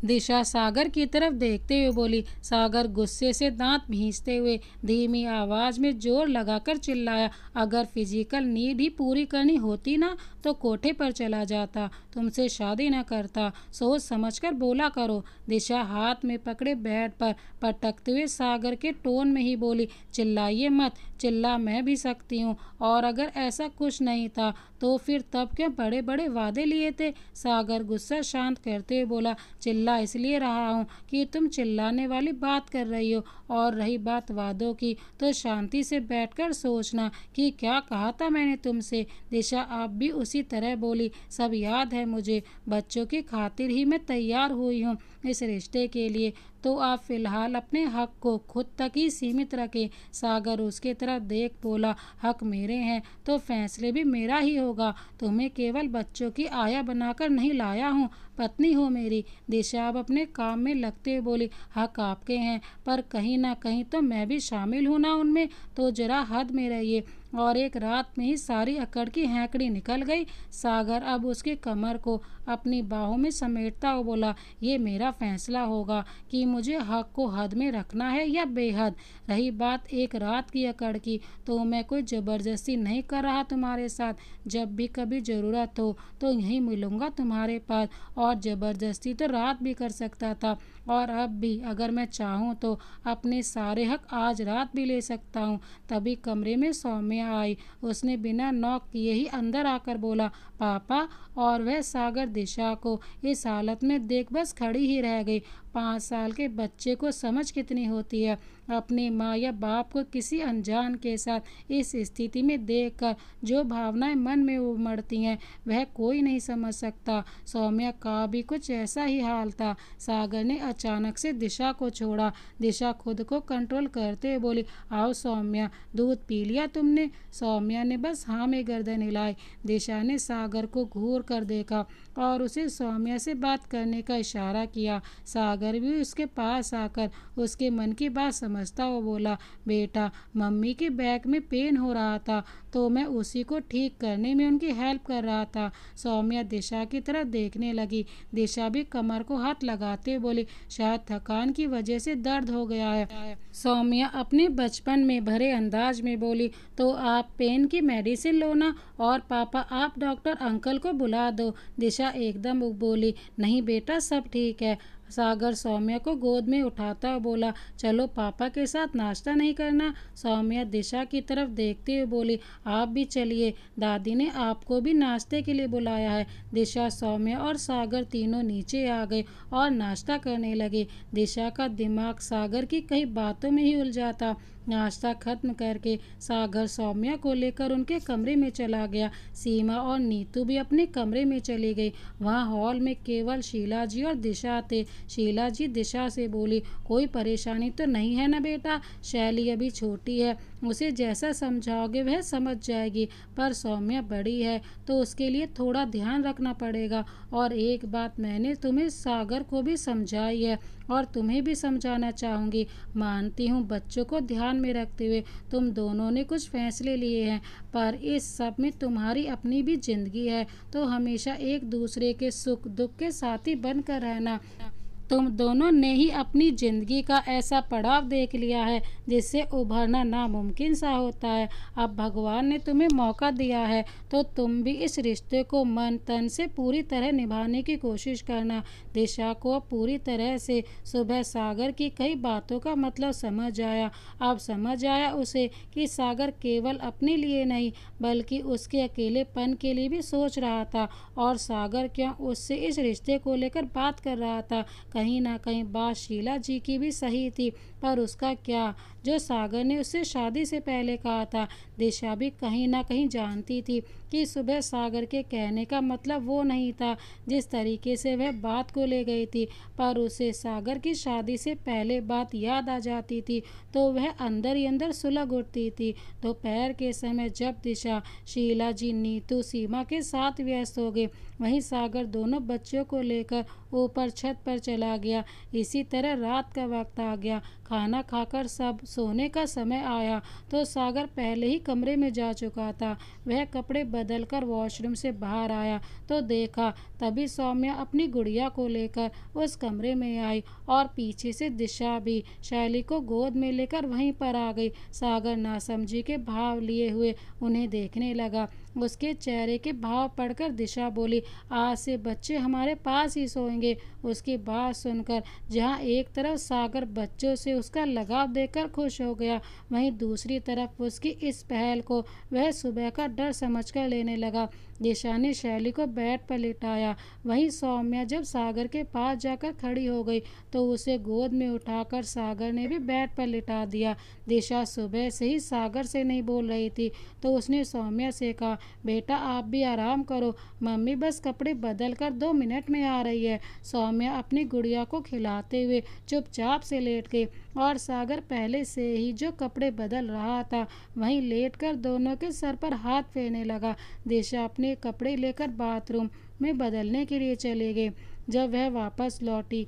दिशा सागर की तरफ देखते हुए बोली। सागर गुस्से से दांत भींचते हुए धीमी आवाज में जोर लगाकर चिल्लाया, अगर फिजिकल नीड ही पूरी करनी होती ना तो कोठे पर चला जाता, तुमसे शादी न करता, सोच समझकर बोला करो। दिशा हाथ में पकड़े बेड पर पटकते हुए सागर के टोन में ही बोली, चिल्लाइए मत, चिल्ला मैं भी सकती हूँ, और अगर ऐसा कुछ नहीं था तो फिर तब क्यों बड़े बड़े वादे लिए थे? सागर गुस्सा शांत करते हुए बोला, चिल्ला इसलिए रहा हूँ कि तुम चिल्लाने वाली बात कर रही हो, और रही बात वादों की तो शांति से बैठकर सोचना कि क्या कहा था मैंने तुमसे। दिशा आप भी उसी तरह बोली, सब याद है मुझे, बच्चों की खातिर ही मैं तैयार हुई हूँ इस रिश्ते के लिए, तो आप फिलहाल अपने हक को खुद तक ही सीमित रखें। सागर उसके तरफ देख बोला, हक मेरे हैं तो फैसले भी मेरा ही होगा, तुम्हें केवल बच्चों की आया बनाकर नहीं लाया हूँ, पत्नी हो मेरी। दिशा अब अपने काम में लगते हुए बोली, हक आपके हैं पर कहीं ना कहीं तो मैं भी शामिल हूँ ना उनमें, तो जरा हद में रहिए। और एक रात में ही सारी अकड़ की हैंकड़ी निकल गई। सागर अब उसकी कमर को अपनी बाहों में समेटता हुआ बोला, ये मेरा फैसला होगा कि मुझे हक को हद में रखना है या बेहद। रही बात एक रात की अकड़ की, तो मैं कोई ज़बरदस्ती नहीं कर रहा तुम्हारे साथ। जब भी कभी ज़रूरत हो तो यहीं मिलूँगा तुम्हारे पास, और ज़बरदस्ती तो रात भी कर सकता था, और अब भी अगर मैं चाहूँ तो अपने सारे हक आज रात भी ले सकता हूँ। तभी कमरे में सौम्या आई। उसने बिना नॉक किए ही अंदर आकर बोला, पापा। और वह सागर दिशा को इस हालत में देख बस खड़ी ही रह गई। 5 साल के बच्चे को समझ कितनी होती है। अपनी माँ या बाप को किसी अनजान के साथ इस स्थिति में देखकर जो भावनाएं मन में उमड़ती हैं वह कोई नहीं समझ सकता। सौम्या का भी कुछ ऐसा ही हाल था। सागर ने अचानक से दिशा को छोड़ा। दिशा खुद को कंट्रोल करते हुए बोली, आओ सौम्या, दूध पी लिया तुमने? सौम्या ने बस हाँ में गर्दन हिलाई। दिशा ने सागर को घूर कर देखा और उसे सौम्या से बात करने का इशारा किया। सागर भी उसके पास आकर उसके मन की बात समझता हुआ बोला, बेटा, मम्मी के बैक में पेन हो रहा था तो मैं उसी को ठीक करने में उनकी हेल्प कर रहा था। सौम्या दिशा की तरफ देखने लगी। दिशा भी कमर को हाथ लगाते बोली, शायद थकान की वजह से दर्द हो गया है। सौम्या अपने बचपन में भरे अंदाज में बोली, तो आप पेन की मेडिसिन लो ना, और पापा आप डॉक्टर अंकल को बुला दो। दिशा एकदम बोली, नहीं बेटा, सब ठीक है। सागर सौम्या को गोद में उठाता हुआ बोला, चलो पापा के साथ नाश्ता नहीं करना? सौम्या दिशा की तरफ देखते हुए बोली, आप भी चलिए, दादी ने आपको भी नाश्ते के लिए बुलाया है। दिशा, सौम्या और सागर तीनों नीचे आ गए और नाश्ता करने लगे। दिशा का दिमाग सागर की कई बातों में ही उलझा था। नाश्ता खत्म करके सागर सौम्या को लेकर उनके कमरे में चला गया। सीमा और नीतू भी अपने कमरे में चली गई। वहाँ हॉल में केवल शीला जी और दिशा थे। शीला जी दिशा से बोली, कोई परेशानी तो नहीं है ना बेटा? शैली अभी छोटी है, उसे जैसा समझाओगे वह समझ जाएगी, पर सौम्या बड़ी है तो उसके लिए थोड़ा ध्यान रखना पड़ेगा। और एक बात मैंने तुम्हें सागर को भी समझाई है और तुम्हें भी समझाना चाहूँगी। मानती हूँ बच्चों को ध्यान में रखते हुए तुम दोनों ने कुछ फैसले लिए हैं, पर इस सब में तुम्हारी अपनी भी जिंदगी है, तो हमेशा एक दूसरे के सुख दुख के साथी बनकर रहना। तुम दोनों ने ही अपनी जिंदगी का ऐसा पड़ाव देख लिया है जिससे उभरना नामुमकिन सा होता है। अब भगवान ने तुम्हें मौका दिया है तो तुम भी इस रिश्ते को मन तन से पूरी तरह निभाने की कोशिश करना। दिशा को पूरी तरह से सुबह सागर की कई बातों का मतलब समझ आया। अब समझ आया उसे कि सागर केवल अपने लिए नहीं बल्कि उसके अकेलेपन के लिए भी सोच रहा था, और सागर क्यों उससे इस रिश्ते को लेकर बात कर रहा था। कहीं ना कहीं बात शीला जी की भी सही थी, पर उसका क्या जो सागर ने उससे शादी से पहले कहा था। दिशा भी कहीं ना कहीं जानती थी कि सुबह सागर के कहने का मतलब वो नहीं था जिस तरीके से वह बात को ले गई थी, पर उसे सागर की शादी से पहले बात याद आ जाती थी तो वह अंदर ही अंदर सुलग उठती थी। दोपहर के समय जब दिशा, शीला जी, नीतू, सीमा के साथ व्यस्त हो गए, वहीं सागर दोनों बच्चों को लेकर ऊपर छत पर चला गया। इसी तरह रात का वक्त आ गया। खाना खाकर सब सोने का समय आया तो सागर पहले ही कमरे में जा चुका था। वह कपड़े बदलकर वॉशरूम से बाहर आया तो देखा तभी सौम्या अपनी गुड़िया को लेकर उस कमरे में आई, और पीछे से दिशा भी शैली को गोद में लेकर वहीं पर आ गई। सागर नासमझी के भाव लिए हुए उन्हें देखने लगा। उसके चेहरे के भाव पढ़कर दिशा बोली, आज से बच्चे हमारे पास ही सोएंगे। उसकी बात सुनकर जहाँ एक तरफ सागर बच्चों से उसका लगाव देखकर खुश हो गया, वहीं दूसरी तरफ उसकी इस पहल को वह सुबह का डर समझकर लेने लगा। दिशा ने शैली को बेड पर लिटाया। वहीं सौम्या जब सागर के पास जाकर खड़ी हो गई तो उसे गोद में उठाकर सागर ने भी बेड पर लिटा दिया। दिशा सुबह से ही सागर से नहीं बोल रही थी तो उसने सौम्या से कहा, बेटा आप भी आराम करो, मम्मी बस कपड़े बदल कर 2 मिनट में आ रही है। सौम्या अपनी गुड़िया को खिलाते हुए चुपचाप से लेट गई और सागर पहले से ही जो कपड़े बदल रहा था वहीं लेटकर दोनों के सर पर हाथ फेरने लगा। दिशा अपने कपड़े लेकर बाथरूम में बदलने के लिए चले गए। जब वह वापस लौटी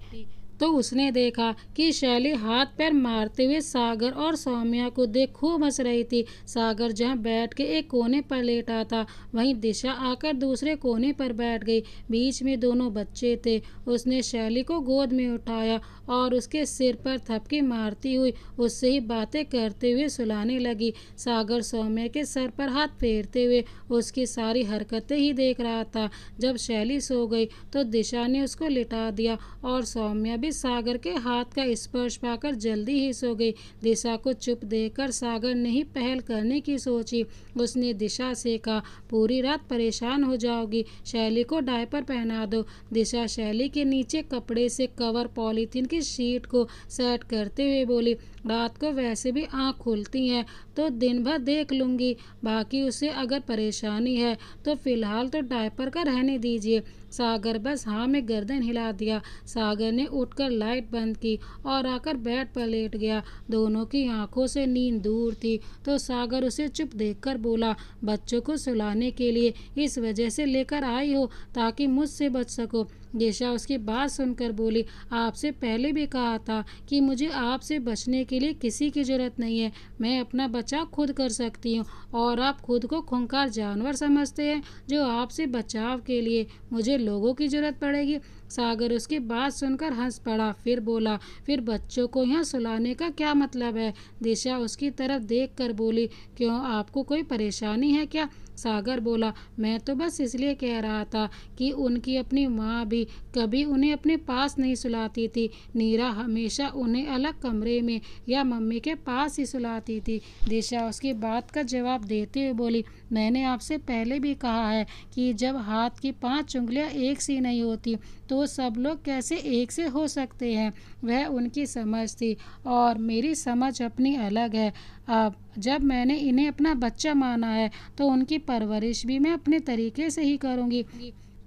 तो उसने देखा कि शैली हाथ पैर मारते हुए सागर और सौम्या को देख खूब हंस रही थी। सागर जहाँ बैठ के एक कोने पर लेटा था, वहीं दिशा आकर दूसरे कोने पर बैठ गई। बीच में दोनों बच्चे थे। उसने शैली को गोद में उठाया और उसके सिर पर थपकी मारती हुई उससे ही बातें करते हुए सुलाने लगी। सागर सौम्या के सर पर हाथ फेरते हुए उसकी सारी हरकतें ही देख रहा था। जब शैली सो गई तो दिशा ने उसको लिटा दिया और सौम्या भी सागर के हाथ का स्पर्श पाकर जल्दी ही सो गई। दिशा को चुप देखकर सागर ने ही पहल करने की सोची। उसने दिशा से कहा, पूरी रात परेशान हो जाओगी, शैली को डायपर पहना दो। दिशा शैली के नीचे कपड़े से कवर पॉलीथीन की शीट को सेट करते हुए बोली, रात को वैसे भी आँख खुलती हैं तो दिन भर देख लूँगी, बाकी उसे अगर परेशानी है तो फिलहाल तो डायपर का रहने दीजिए। सागर बस हाँ में गर्दन हिला दिया। सागर ने उठकर लाइट बंद की और आकर बेड पर लेट गया। दोनों की आंखों से नींद दूर थी तो सागर उसे चुप देखकर बोला, बच्चों को सुलाने के लिए इस वजह से लेकर आई हो ताकि मुझसे बच सको। दिशा उसकी बात सुनकर बोली, आपसे पहले भी कहा था कि मुझे आपसे बचने के लिए किसी की जरूरत नहीं है, मैं अपना बचाव खुद कर सकती हूँ और आप खुद को खूंखार जानवर समझते हैं जो आपसे बचाव के लिए मुझे लोगों की जरूरत पड़ेगी। सागर उसकी बात सुनकर हंस पड़ा, फिर बोला, फिर बच्चों को यहाँ सुलाने का क्या मतलब है? दिशा उसकी तरफ देख कर बोली, क्यों आपको कोई परेशानी है क्या? सागर बोला, मैं तो बस इसलिए कह रहा था कि उनकी अपनी माँ भी कभी उन्हें अपने पास नहीं सुलाती थी। नीरा हमेशा उन्हें अलग कमरे में या मम्मी के पास ही सुलाती थी। दिशा उसकी बात का जवाब देते हुए बोली, मैंने आपसे पहले भी कहा है कि जब हाथ की 5 उंगलियां एक सी नहीं होती तो सब लोग कैसे एक से हो सकते हैं। वह उनकी समझ थी और मेरी समझ अपनी अलग है। अब जब मैंने इन्हें अपना बच्चा माना है तो उनकी परवरिश भी मैं अपने तरीके से ही करूँगी।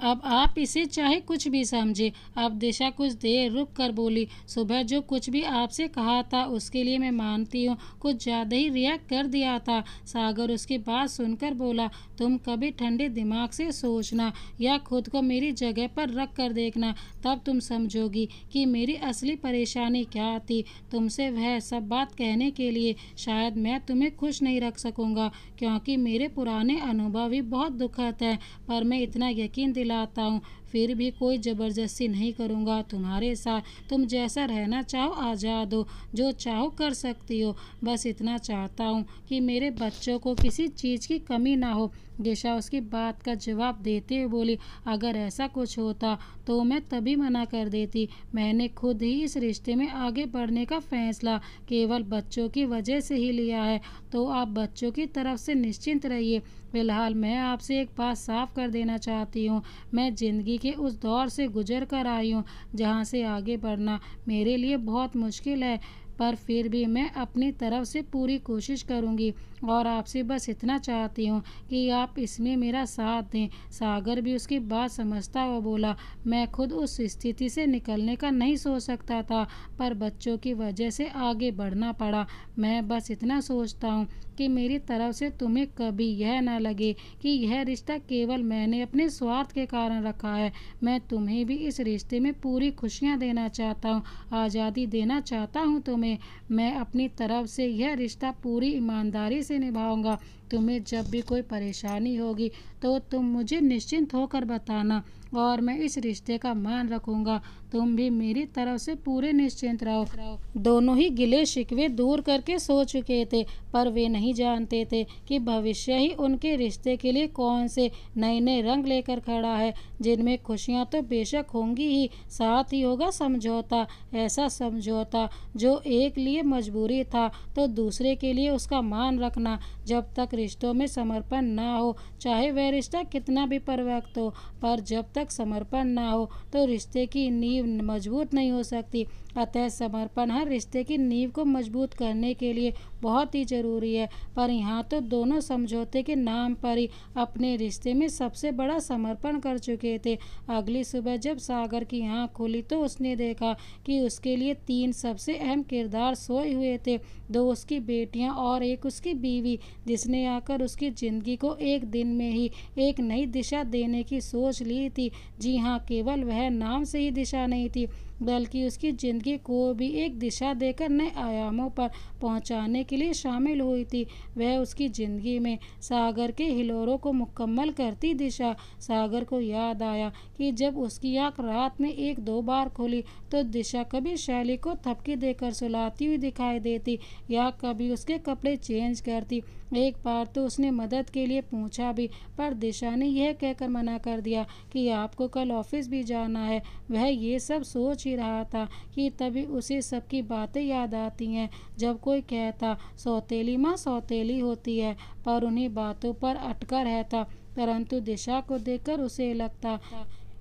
अब आप इसे चाहे कुछ भी समझे। अब दिशा कुछ देर रुक कर बोली, सुबह जो कुछ भी आपसे कहा था उसके लिए मैं मानती हूँ कुछ ज़्यादा ही रिएक्ट कर दिया था। सागर उसकी बात सुनकर बोला, तुम कभी ठंडे दिमाग से सोचना या खुद को मेरी जगह पर रख कर देखना, तब तुम समझोगी कि मेरी असली परेशानी क्या थी। तुमसे वह सब बात कहने के लिए शायद मैं तुम्हें खुश नहीं रख सकूँगा क्योंकि मेरे पुराने अनुभव ही बहुत दुखद हैं, पर मैं इतना यकीन दिलाता हूँ फिर भी कोई ज़बरदस्ती नहीं करूँगा तुम्हारे साथ। तुम जैसा रहना चाहो आज़ाद हो, जो चाहो कर सकती हो। बस इतना चाहता हूँ कि मेरे बच्चों को किसी चीज़ की कमी ना हो। दिशा उसकी बात का जवाब देते हुए बोली, अगर ऐसा कुछ होता तो मैं तभी मना कर देती। मैंने खुद ही इस रिश्ते में आगे बढ़ने का फैसला केवल बच्चों की वजह से ही लिया है, तो आप बच्चों की तरफ से निश्चिंत रहिए। फिलहाल मैं आपसे एक बात साफ कर देना चाहती हूँ, मैं ज़िंदगी के उस दौर से गुजर कर आई हूँ जहाँ से आगे बढ़ना मेरे लिए बहुत मुश्किल है, पर फिर भी मैं अपनी तरफ से पूरी कोशिश करूँगी और आपसे बस इतना चाहती हूँ कि आप इसमें मेरा साथ दें। सागर भी उसकी बात समझता हुआ बोला, मैं खुद उस स्थिति से निकलने का नहीं सोच सकता था, पर बच्चों की वजह से आगे बढ़ना पड़ा। मैं बस इतना सोचता हूँ कि मेरी तरफ से तुम्हें कभी यह ना लगे कि यह रिश्ता केवल मैंने अपने स्वार्थ के कारण रखा है। मैं तुम्हें भी इस रिश्ते में पूरी खुशियाँ देना चाहता हूँ, आज़ादी देना चाहता हूँ तुम्हें। मैं अपनी तरफ से यह रिश्ता पूरी ईमानदारी से निभाऊंगा। तुम्हें जब भी कोई परेशानी होगी तो तुम मुझे निश्चिंत होकर बताना और मैं इस रिश्ते का मान रखूंगा। तुम भी मेरी तरफ से पूरे निश्चिंत रहो। दोनों ही गिले शिकवे दूर करके सो चुके थे, पर वे नहीं जानते थे कि भविष्य ही उनके रिश्ते के लिए कौन से नए नए रंग लेकर खड़ा है, जिनमें खुशियां तो बेशक होंगी ही, साथ ही होगा समझौता। ऐसा समझौता जो एक लिए मजबूरी था तो दूसरे के लिए उसका मान रखना। जब तक रिश्तों में समर्पण ना हो, चाहे वह रिश्ता कितना भी परफेक्ट हो, पर जब तक समर्पण ना हो तो रिश्ते की नींव मजबूत नहीं हो सकती। अतः समर्पण हर रिश्ते की नींव को मजबूत करने के लिए बहुत ही ज़रूरी है। पर यहाँ तो दोनों समझौते के नाम पर ही अपने रिश्ते में सबसे बड़ा समर्पण कर चुके थे। अगली सुबह जब सागर की आँख खुली तो उसने देखा कि उसके लिए 3 सबसे अहम किरदार सोए हुए थे, 2 उसकी बेटियाँ और एक उसकी बीवी, जिसने आकर उसकी ज़िंदगी को एक दिन में ही एक नई दिशा देने की सोच ली थी। जी हाँ, केवल वह नाम से ही दिशा नहीं थी, बल्कि उसकी ज़िंदगी को भी एक दिशा देकर नए आयामों पर पहुंचाने के लिए शामिल हुई थी। वह उसकी ज़िंदगी में सागर के हिलोरों को मुकम्मल करती दिशा। सागर को याद आया कि जब उसकी आँख रात में एक दो बार खुली तो दिशा कभी शैली को थपकी देकर सुलाती हुई दिखाई देती या कभी उसके कपड़े चेंज करती। एक बार तो उसने मदद के लिए पूछा भी, पर दिशा ने यह कहकर मना कर दिया कि आपको कल ऑफिस भी जाना है। वह ये सब सोच ही रहा था कि तभी उसे सबकी बातें याद आती हैं। जब कोई कहता सौतेली माँ सौतेली होती है, पर उन्हीं बातों पर अटका रहता, परंतु दिशा को देखकर उसे लगता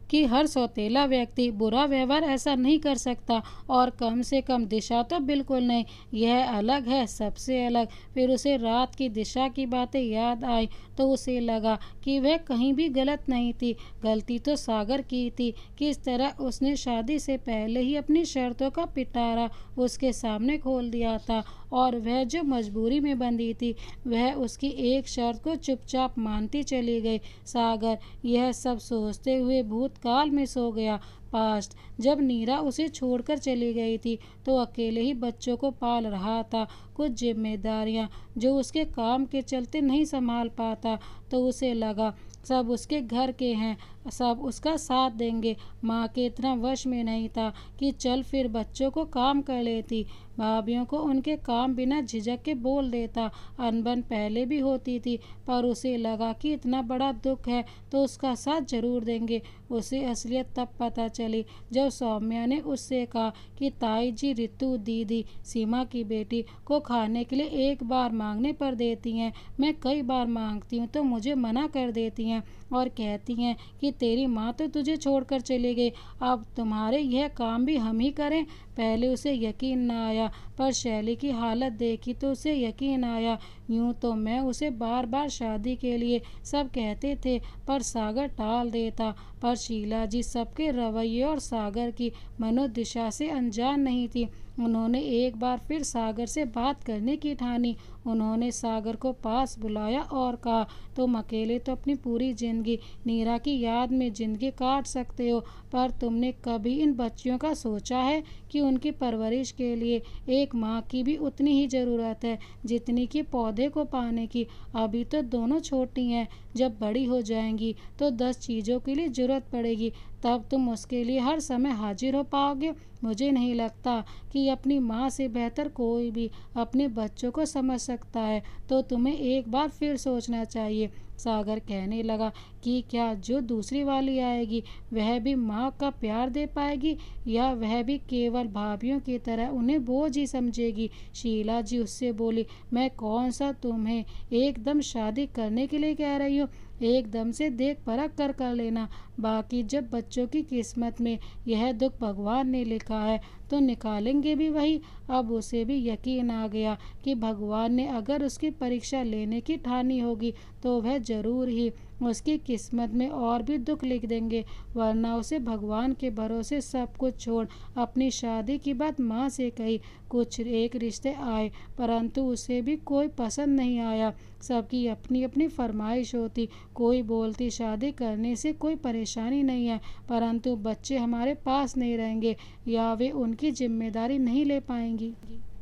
कि हर सौतेला व्यक्ति बुरा व्यवहार ऐसा नहीं कर सकता, और कम से कम दिशा तो बिल्कुल नहीं। यह अलग है, सबसे अलग। फिर उसे रात की दिशा की बातें याद आई तो उसे लगा कि वह कहीं भी गलत नहीं थी। गलती तो सागर की थी। किस तरह उसने शादी से पहले ही अपनी शर्तों का पिटारा उसके सामने खोल दिया था, और वह जो मजबूरी में बंधी थी वह उसकी एक शर्त को चुपचाप मानती चली गई। सागर यह सब सोचते हुए भूतकाल में सो गया। पास्ट, जब नीरा उसे छोड़कर चली गई थी तो अकेले ही बच्चों को पाल रहा था। कुछ जिम्मेदारियां जो उसके काम के चलते नहीं संभाल पाता, तो उसे लगा सब उसके घर के हैं, सब उसका साथ देंगे। माँ के इतना वश में नहीं था कि चल फिर बच्चों को काम कर लेती। भाभीियों को उनके काम बिना झिझक के बोल देता। अनबन पहले भी होती थी, पर उसे लगा कि इतना बड़ा दुख है तो उसका साथ जरूर देंगे। उसे असलियत तब पता चली जब सौम्या ने उससे कहा कि ताई जी रितु दीदी सीमा की बेटी को खाने के लिए एक बार मांगने पर देती हैं। मैं कई बार मांगती हूँ तो मुझे मना कर देती हैं और कहती हैं कि तेरी माँ तो तुझे छोड़कर चली गई, अब तुम्हारे यह काम भी हम ही करें। पहले उसे यकीन न आया, पर शैली की हालत देखी तो उसे यकीन आया। यूं तो मैं उसे बार बार शादी के लिए सब कहते थे, पर सागर टाल देता। पर शीला जी सबके रवैये और सागर की मनोदिशा से अनजान नहीं थी। उन्होंने एक बार फिर सागर से बात करने की ठानी। उन्होंने सागर को पास बुलाया और कहा, तुम अकेले तो अपनी पूरी जिंदगी नीरा की याद में जिंदगी काट सकते हो, पर तुमने कभी इन बच्चियों का सोचा है कि उनकी परवरिश के लिए एक माँ की भी उतनी ही ज़रूरत है जितनी कि पौधे को पाने की। अभी तो दोनों छोटी हैं, जब बड़ी हो जाएंगी तो 10 चीज़ों के लिए ज़रूरत पड़ेगी, तब तुम उसके लिए हर समय हाजिर हो पाओगे। मुझे नहीं लगता कि अपनी माँ से बेहतर कोई भी अपने बच्चों को समझ सकता है, तो तुम्हें एक बार फिर सोचना चाहिए। सागर कहने लगा कि क्या जो दूसरी वाली आएगी वह भी माँ का प्यार दे पाएगी, या वह भी केवल भाभीियों की तरह उन्हें बोझ ही समझेगी। शीला जी उससे बोली, मैं कौन सा तुम्हें एकदम शादी करने के लिए कह रही हूँ, एकदम से देख परख कर लेना। बाकी जब बच्चों की किस्मत में यह दुख भगवान ने लिखा है तो निकालेंगे भी वही। अब उसे भी यकीन आ गया कि भगवान ने अगर उसकी परीक्षा लेने की ठानी होगी तो वह जरूर ही उसकी किस्मत में और भी दुख लिख देंगे, वरना उसे भगवान के भरोसे सब कुछ छोड़ अपनी शादी की बात माँ से कही। कुछ एक रिश्ते आए, परंतु उसे भी कोई पसंद नहीं आया। सबकी अपनी अपनी फरमाइश होती। कोई बोलती शादी करने से कोई परेशानी नहीं है, परंतु बच्चे हमारे पास नहीं रहेंगे या वे उनकी जिम्मेदारी नहीं ले पाएंगी।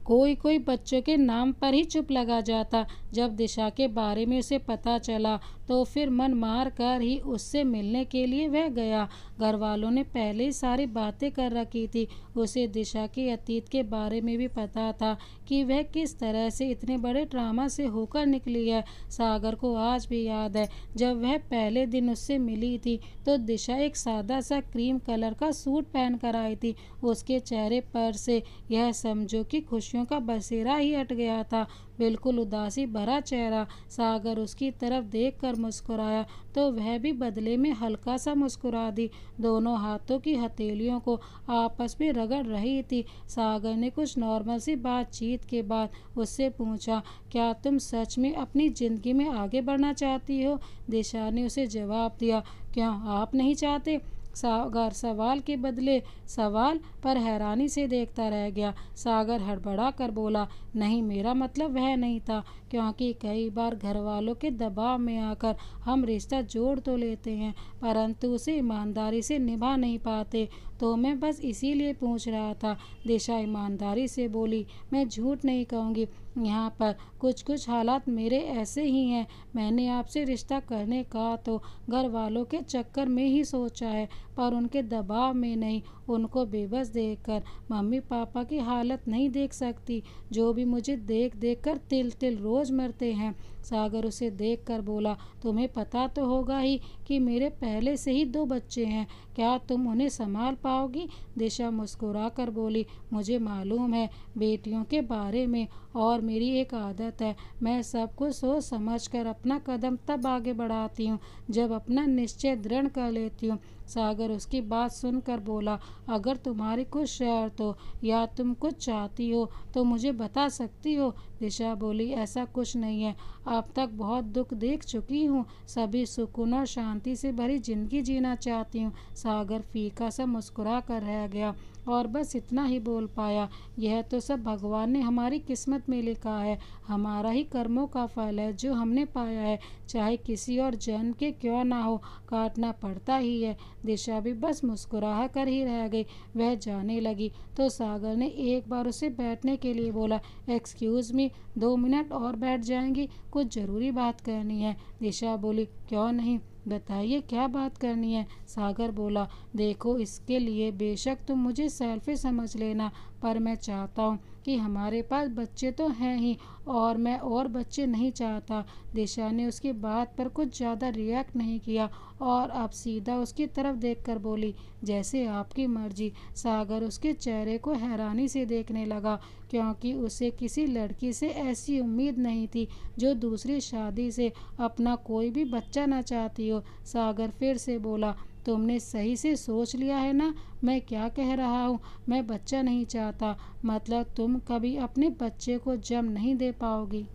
कोई कोई बच्चों के नाम पर ही चुप लगा जाता। जब दिशा के बारे में उसे पता चला तो फिर मन मार कर ही उससे मिलने के लिए वह गया। घर वालों ने पहले ही सारी बातें कर रखी थी। उसे दिशा के अतीत के बारे में भी पता था कि वह किस तरह से इतने बड़े ड्रामा से होकर निकली है। सागर को आज भी याद है जब वह पहले दिन उससे मिली थी तो दिशा एक सादा सा क्रीम कलर का सूट पहन कर आई थी। उसके चेहरे पर से यह समझो कि खुशियों का बसेरा ही हट गया था। बिल्कुल उदासी भरा चेहरा। सागर उसकी तरफ देखकर मुस्कुराया तो वह भी बदले में हल्का सा मुस्कुरा दी। दोनों हाथों की हथेलियों को आपस में रगड़ रही थी। सागर ने कुछ नॉर्मल सी बातचीत के बाद उससे पूछा, क्या तुम सच में अपनी जिंदगी में आगे बढ़ना चाहती हो? दिशा ने उसे जवाब दिया, क्या आप नहीं चाहते? सागर सवाल के बदले सवाल पर हैरानी से देखता रह गया। सागर हड़बड़ा कर बोला, नहीं, मेरा मतलब वह नहीं था, क्योंकि कई बार घर वालों के दबाव में आकर हम रिश्ता जोड़ तो लेते हैं, परंतु उसे ईमानदारी से निभा नहीं पाते। तो मैं बस इसीलिए पूछ रहा था। दिशा ईमानदारी से बोली, मैं झूठ नहीं कहूँगी, यहाँ पर कुछ कुछ हालात मेरे ऐसे ही हैं। मैंने आपसे रिश्ता करने का तो घर वालों के चक्कर में ही सोचा है, पर उनके दबाव में नहीं। उनको बेबस देखकर मम्मी पापा की हालत नहीं देख सकती, जो भी मुझे देख देख कर तिल तिल रोज मरते हैं। सागर उसे देख कर बोला, तुम्हें पता तो होगा ही कि मेरे पहले से ही 2 बच्चे हैं, क्या तुम उन्हें संभाल पाओगी? दिशा मुस्कुरा कर बोली, मुझे मालूम है बेटियों के बारे में, और मेरी एक आदत है, मैं सब कुछ सोच समझ कर अपना कदम तब आगे बढ़ाती हूँ जब अपना निश्चय दृढ़ कर लेती हूँ। सागर उसकी बात सुनकर बोला, अगर तुम्हारी कुछ शर्त हो या तुम कुछ चाहती हो तो मुझे बता सकती हो। दिशा बोली, ऐसा कुछ नहीं है, अब तक बहुत दुख देख चुकी हूँ, सभी सुकून और शांति से भरी जिंदगी जीना चाहती हूँ। सागर फीका सा मुस्कुरा कर रह गया और बस इतना ही बोल पाया, यह तो सब भगवान ने हमारी किस्मत में लिखा है, हमारा ही कर्मों का फल है जो हमने पाया है, चाहे किसी और जन्म के क्यों ना हो, काटना पड़ता ही है। दिशा भी बस मुस्कुरा कर ही रह गई। वह जाने लगी तो सागर ने एक बार उसे बैठने के लिए बोला, एक्सक्यूज़ मी, 2 मिनट और बैठ जाएंगी, कुछ ज़रूरी बात करनी है। दिशा बोली, क्यों नहीं, बताइए क्या बात करनी है। सागर बोला, देखो, इसके लिए बेशक तुम मुझे सेल्फिश समझ लेना, पर मैं चाहता हूँ कि हमारे पास बच्चे तो हैं ही, और मैं और बच्चे नहीं चाहता। दिशा ने उसकी बात पर कुछ ज़्यादा रिएक्ट नहीं किया और अब सीधा उसकी तरफ देखकर बोली, जैसे आपकी मर्जी। सागर उसके चेहरे को हैरानी से देखने लगा, क्योंकि उसे किसी लड़की से ऐसी उम्मीद नहीं थी जो दूसरी शादी से अपना कोई भी बच्चा न चाहती हो। सागर फिर से बोला, तुमने सही से सोच लिया है ना मैं क्या कह रहा हूँ? मैं बच्चा नहीं चाहता, मतलब तुम कभी अपने बच्चे को जन्म नहीं दे पाओगी।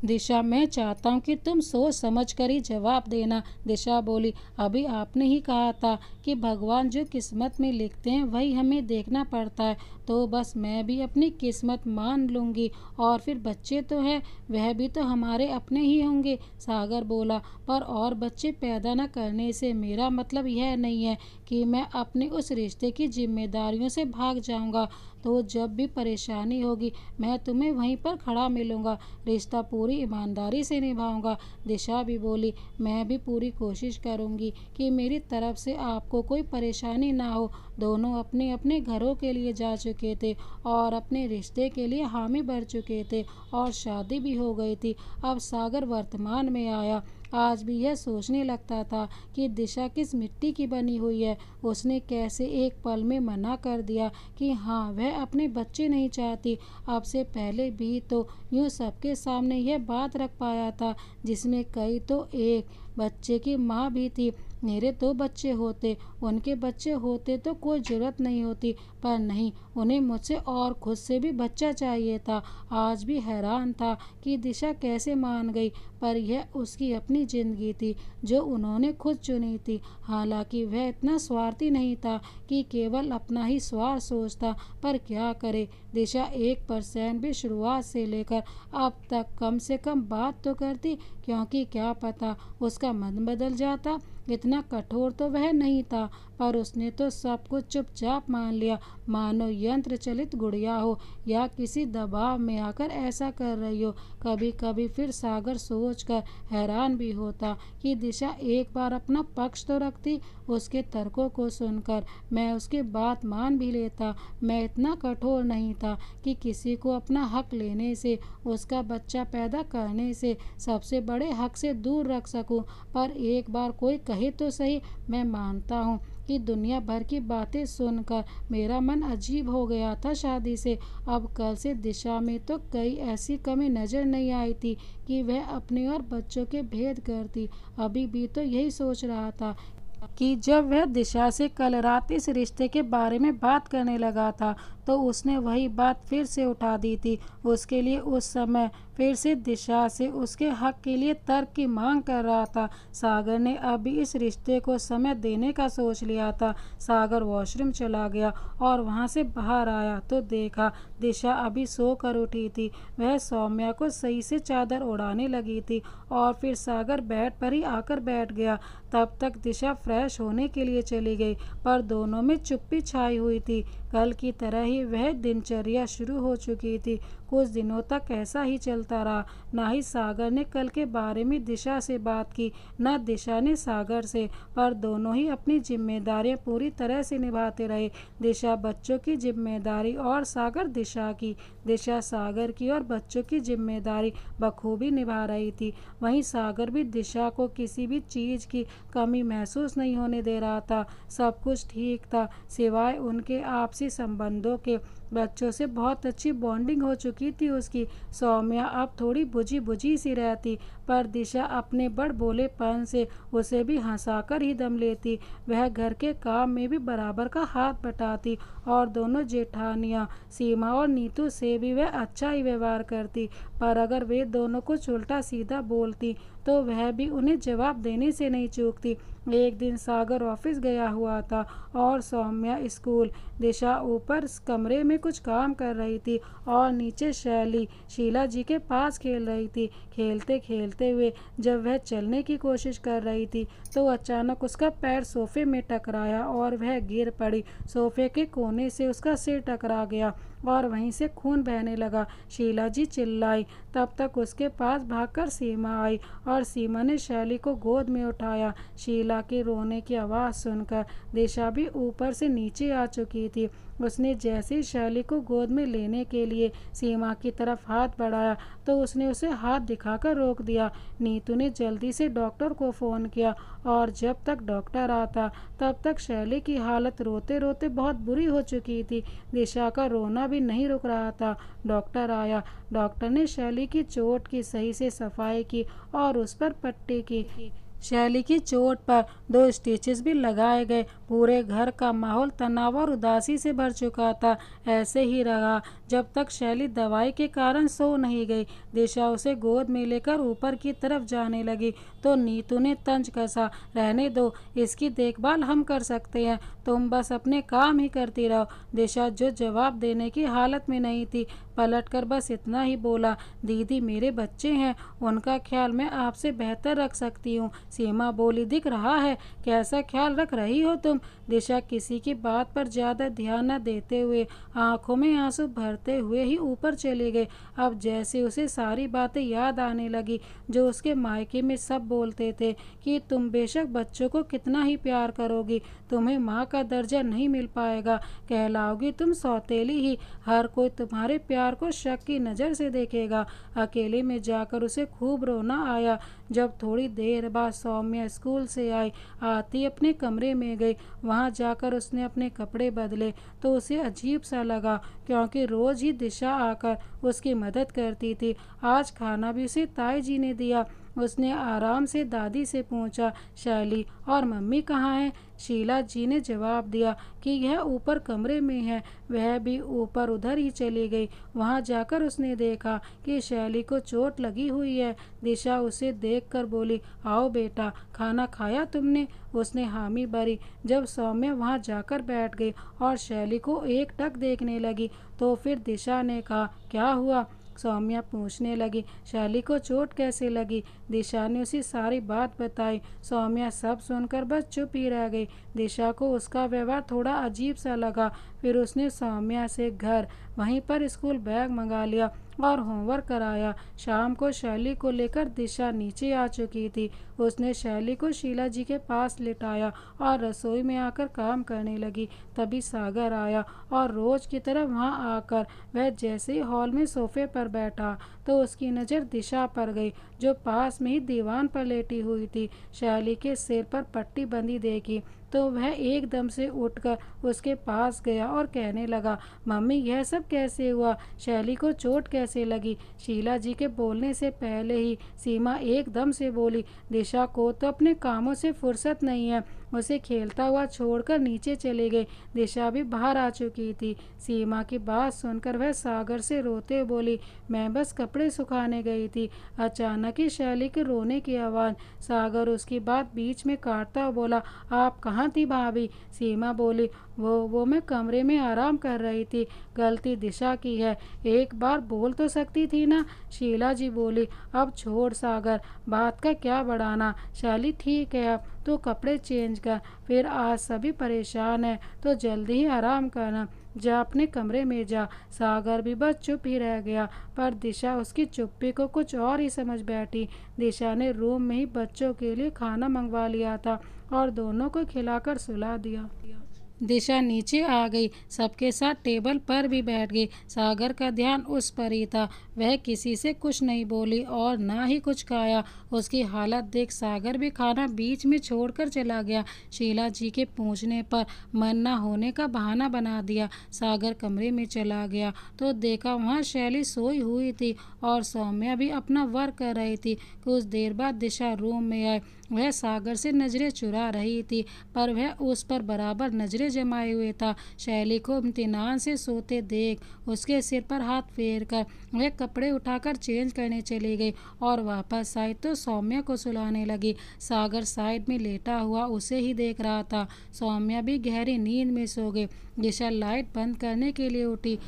दिशा, मैं चाहता हूँ कि तुम सोच समझ कर ही जवाब देना। दिशा बोली, अभी आपने ही कहा था कि भगवान जो किस्मत में लिखते हैं वही हमें देखना पड़ता है, तो बस मैं भी अपनी किस्मत मान लूँगी, और फिर बच्चे तो हैं, वह भी तो हमारे अपने ही होंगे। सागर बोला, पर और बच्चे पैदा न करने से मेरा मतलब यह नहीं है कि मैं अपने उस रिश्ते की जिम्मेदारियों से भाग जाऊंगा, तो जब भी परेशानी होगी मैं तुम्हें वहीं पर खड़ा मिलूंगा, रिश्ता पूरी ईमानदारी से निभाऊंगा। दिशा भी बोली, मैं भी पूरी कोशिश करूंगी कि मेरी तरफ से आपको कोई परेशानी ना हो। दोनों अपने अपने घरों के लिए जा चुके थे और अपने रिश्ते के लिए हामी भर चुके थे और शादी भी हो गई थी। अब सागर वर्तमान में आया। आज भी यह सोचने लगता था कि दिशा किस मिट्टी की बनी हुई है। उसने कैसे एक पल में मना कर दिया कि हाँ, वह अपने बच्चे नहीं चाहती। अब से पहले भी तो यूँ सबके सामने यह बात रख पाया था, जिसमें कई तो एक बच्चे की माँ भी थी। मेरे 2 बच्चे होते, उनके बच्चे होते तो कोई ज़रूरत नहीं होती, पर नहीं, उन्हें मुझसे और खुद से भी बच्चा चाहिए था। आज भी हैरान था कि दिशा कैसे मान गई, पर यह उसकी अपनी ज़िंदगी थी जो उन्होंने खुद चुनी थी। हालांकि वह इतना स्वार्थी नहीं था कि केवल अपना ही स्वार्थ सोचता, पर क्या करे, दिशा 1% भी शुरुआत से लेकर अब तक कम से कम बात तो करती, क्योंकि क्या पता उसका मन बदल जाता। इतना कठोर तो वह नहीं था, पर उसने तो सब कुछ चुपचाप मान लिया, मानो यंत्र चलित गुड़िया हो या किसी दबाव में आकर ऐसा कर रही हो। कभी कभी फिर सागर सोचकर हैरान भी होता कि दिशा एक बार अपना पक्ष तो रखती। उसके तर्कों को सुनकर मैं उसकी बात मान भी लेता। मैं इतना कठोर नहीं था कि किसी को अपना हक लेने से, उसका बच्चा पैदा करने से, सबसे बड़े हक से दूर रख सकूं। पर एक बार कोई कहे तो सही, मैं मानता हूँ कि दुनिया भर की बातें सुनकर मेरा मन अजीब हो गया था शादी से। अब कल से दिशा में तो कई ऐसी कमी नज़र नहीं आई थी कि वह अपने और बच्चों के भेद करती। अभी भी तो यही सोच रहा था कि जब वह दिशा से कल रात इस रिश्ते के बारे में बात करने लगा था तो उसने वही बात फिर से उठा दी थी। उसके लिए उस समय फिर से दिशा से उसके हक के लिए तर्क की मांग कर रहा था। सागर ने अभी इस रिश्ते को समय देने का सोच लिया था। सागर वॉशरूम चला गया और वहां से बाहर आया तो देखा दिशा अभी सोकर उठी थी। वह सौम्या को सही से चादर उड़ाने लगी थी और फिर सागर बेड पर ही आकर बैठ गया। तब तक दिशा फ्रेश होने के लिए चली गई, पर दोनों में चुप्पी छाई हुई थी। कल की तरह ही वह दिनचर्या शुरू हो चुकी थी। कुछ दिनों तक ऐसा ही चलता रहा। ना ही सागर ने कल के बारे में दिशा से बात की, न दिशा ने सागर से, पर दोनों ही अपनी जिम्मेदारियां पूरी तरह से निभाते रहे। दिशा बच्चों की जिम्मेदारी और सागर दिशा की। दिशा सागर की और बच्चों की जिम्मेदारी बखूबी निभा रही थी। वहीं सागर भी दिशा को किसी भी चीज़ की कमी महसूस नहीं होने दे रहा था। सब कुछ ठीक था, सिवाय उनके आपसी संबंधों के। बच्चों से बहुत अच्छी बॉन्डिंग हो चुकी थी उसकी। सौम्या अब थोड़ी बुझी बुझी सी रहती, पर दिशा अपने बड़ भोलेपन से उसे भी हंसाकर ही दम लेती। वह घर के काम में भी बराबर का हाथ बटाती और दोनों जेठानियाँ सीमा और नीतू से भी वह अच्छा ही व्यवहार करती। पर अगर वे दोनों कुछ उल्टा सीधा बोलती तो वह भी उन्हें जवाब देने से नहीं चूकती। एक दिन सागर ऑफिस गया हुआ था और सौम्या स्कूल। दिशा ऊपर कमरे में कुछ काम कर रही थी और नीचे शैली शीला जी के पास खेल रही थी। खेलते खेलते हुए जब वह चलने की कोशिश कर रही थी तो अचानक उसका पैर सोफे में टकराया और वह गिर पड़ी। सोफे के कोने से उसका सिर टकरा गया और वहीं से खून बहने लगा। शीला जी चिल्लाई। तब तक उसके पास भागकर सीमा आई और सीमा ने शैली को गोद में उठाया। शीला के रोने की आवाज़ सुनकर दिशा भी ऊपर से नीचे आ चुकी थी। उसने जैसे ही शैली को गोद में लेने के लिए सीमा की तरफ हाथ बढ़ाया तो उसने उसे हाथ दिखाकर रोक दिया। नीतू ने जल्दी से डॉक्टर को फ़ोन किया और जब तक डॉक्टर आता तब तक शैली की हालत रोते रोते बहुत बुरी हो चुकी थी। दिशा का रोना भी नहीं रुक रहा था। डॉक्टर आया। डॉक्टर ने शैली की चोट की सही से सफाई की और उस पर पट्टी की। शैली की चोट पर 2 स्टिचेस भी लगाए गए। पूरे घर का माहौल तनाव और उदासी से भर चुका था। ऐसे ही रहा जब तक शैली दवाई के कारण सो नहीं गई। दिशा उसे गोद में लेकर ऊपर की तरफ जाने लगी तो नीतू ने तंज कसा, रहने दो, इसकी देखभाल हम कर सकते हैं, तुम बस अपने काम ही करती रहो। दिशा जो जवाब देने की हालत में नहीं थी, पलटकर बस इतना ही बोला, दीदी मेरे बच्चे हैं, उनका ख्याल मैं आपसे बेहतर रख सकती हूँ। सीमा बोली, दिख रहा है कैसा ख्याल रख रही हो तुम। दिशा किसी की बात पर ज्यादा ध्यान न देते हुए आंखों में आंसू भरते हुए ही ऊपर चले गए। अब जैसे उसे सारी बातें याद आने लगी जो उसके मायके में सब बोलते थे कि तुम बेशक बच्चों को कितना ही प्यार करोगी, तुम्हें माँ का दर्जा नहीं मिल पाएगा, कहलाओगी तुम सौतेली ही, हर कोई तुम्हारे प्यार को शक की नज़र से देखेगा। अकेले में जाकर उसे खूब रोना आया। जब थोड़ी देर बाद सौम्या स्कूल से आई, आती अपने कमरे में गई। वहां जाकर उसने अपने कपड़े बदले तो उसे अजीब सा लगा, क्योंकि रोज ही दिशा आकर उसकी मदद करती थी। आज खाना भी उसे ताई जी ने दिया। उसने आराम से दादी से पूछा, शैली और मम्मी कहाँ हैं? शीला जी ने जवाब दिया कि यह ऊपर कमरे में है। वह भी ऊपर उधर ही चली गई। वहां जाकर उसने देखा कि शैली को चोट लगी हुई है। दिशा उसे देखकर बोली, आओ बेटा, खाना खाया तुमने? उसने हामी भरी। जब सौम्या वहां जाकर बैठ गई और शैली को एकटक देखने लगी तो फिर दिशा ने कहा, क्या हुआ? सौम्या पूछने लगी, शैली को चोट कैसे लगी? दिशा ने उसे सारी बात बताई। सौम्या सब सुनकर बस चुप ही रह गई। दिशा को उसका व्यवहार थोड़ा अजीब सा लगा। फिर उसने सौम्या से घर, वहीं पर स्कूल बैग मंगा लिया और होमवर्क कराया। शाम को शैली को लेकर दिशा नीचे आ चुकी थी। उसने शैली को शीला जी के पास लिटाया और रसोई में आकर काम करने लगी। तभी सागर आया और रोज की तरह वहां आकर वह जैसे ही हॉल में सोफे पर बैठा तो उसकी नज़र दिशा पर गई, जो पास में ही दीवान पर लेटी हुई थी। शैली के सिर पर पट्टी बंधी देखी तो वह एकदम से उठकर उसके पास गया और कहने लगा, मम्मी यह सब कैसे हुआ? शैली को चोट कैसे लगी? शीला जी के बोलने से पहले ही सीमा एकदम से बोली, दिशा को तो अपने कामों से फुर्सत नहीं है, उसे खेलता हुआ छोड़कर नीचे चले गए। दिशा भी बाहर आ चुकी थी। सीमा की बात सुनकर वह सागर से रोते हुए बोली, मैं बस कपड़े सुखाने गई थी। अचानक ही शैली के रोने की आवाज़। सागर उसकी बात बीच में काटता हुआ बोला, आप कहाँ थी भाभी? सीमा बोली, वो मैं कमरे में आराम कर रही थी। गलती दिशा की है, एक बार बोल तो सकती थी ना। शीला जी बोली, अब छोड़ सागर, बात का क्या बढ़ाना। शैली ठीक है, अब तो कपड़े चेंज कर, फिर आज सभी परेशान हैं तो जल्दी ही आराम करना। जा अपने कमरे में जा। सागर भी बस चुप ही रह गया, पर दिशा उसकी चुप्पी को कुछ और ही समझ बैठी। दिशा ने रूम में ही बच्चों के लिए खाना मंगवा लिया था और दोनों को खिलाकर सुला दिया। दिशा नीचे आ गई, सबके साथ टेबल पर भी बैठ गई। सागर का ध्यान उस पर ही था। वह किसी से कुछ नहीं बोली और ना ही कुछ खाया। उसकी हालत देख सागर भी खाना बीच में छोड़कर चला गया। शीला जी के पूछने पर मन न होने का बहाना बना दिया। सागर कमरे में चला गया तो देखा वहाँ शैली सोई हुई थी और सौम्या भी अपना वर्क कर रही थी। कुछ देर बाद दिशा रूम में आए। वह सागर से नजरें चुरा रही थी, पर वह उस पर बराबर नजरें जमाए हुए था। शैली को इम्तिनान से सोते देख उसके सिर पर हाथ फेर कर वह कपड़े उठाकर चेंज करने चली गई और वापस आई तो सौम्या को सुलाने लगी। सागर साइड में लेटा हुआ उसे ही देख रहा था। सौम्या भी गहरी नींद में सो गई। दिशा लाइट बंद करने के लिए उठी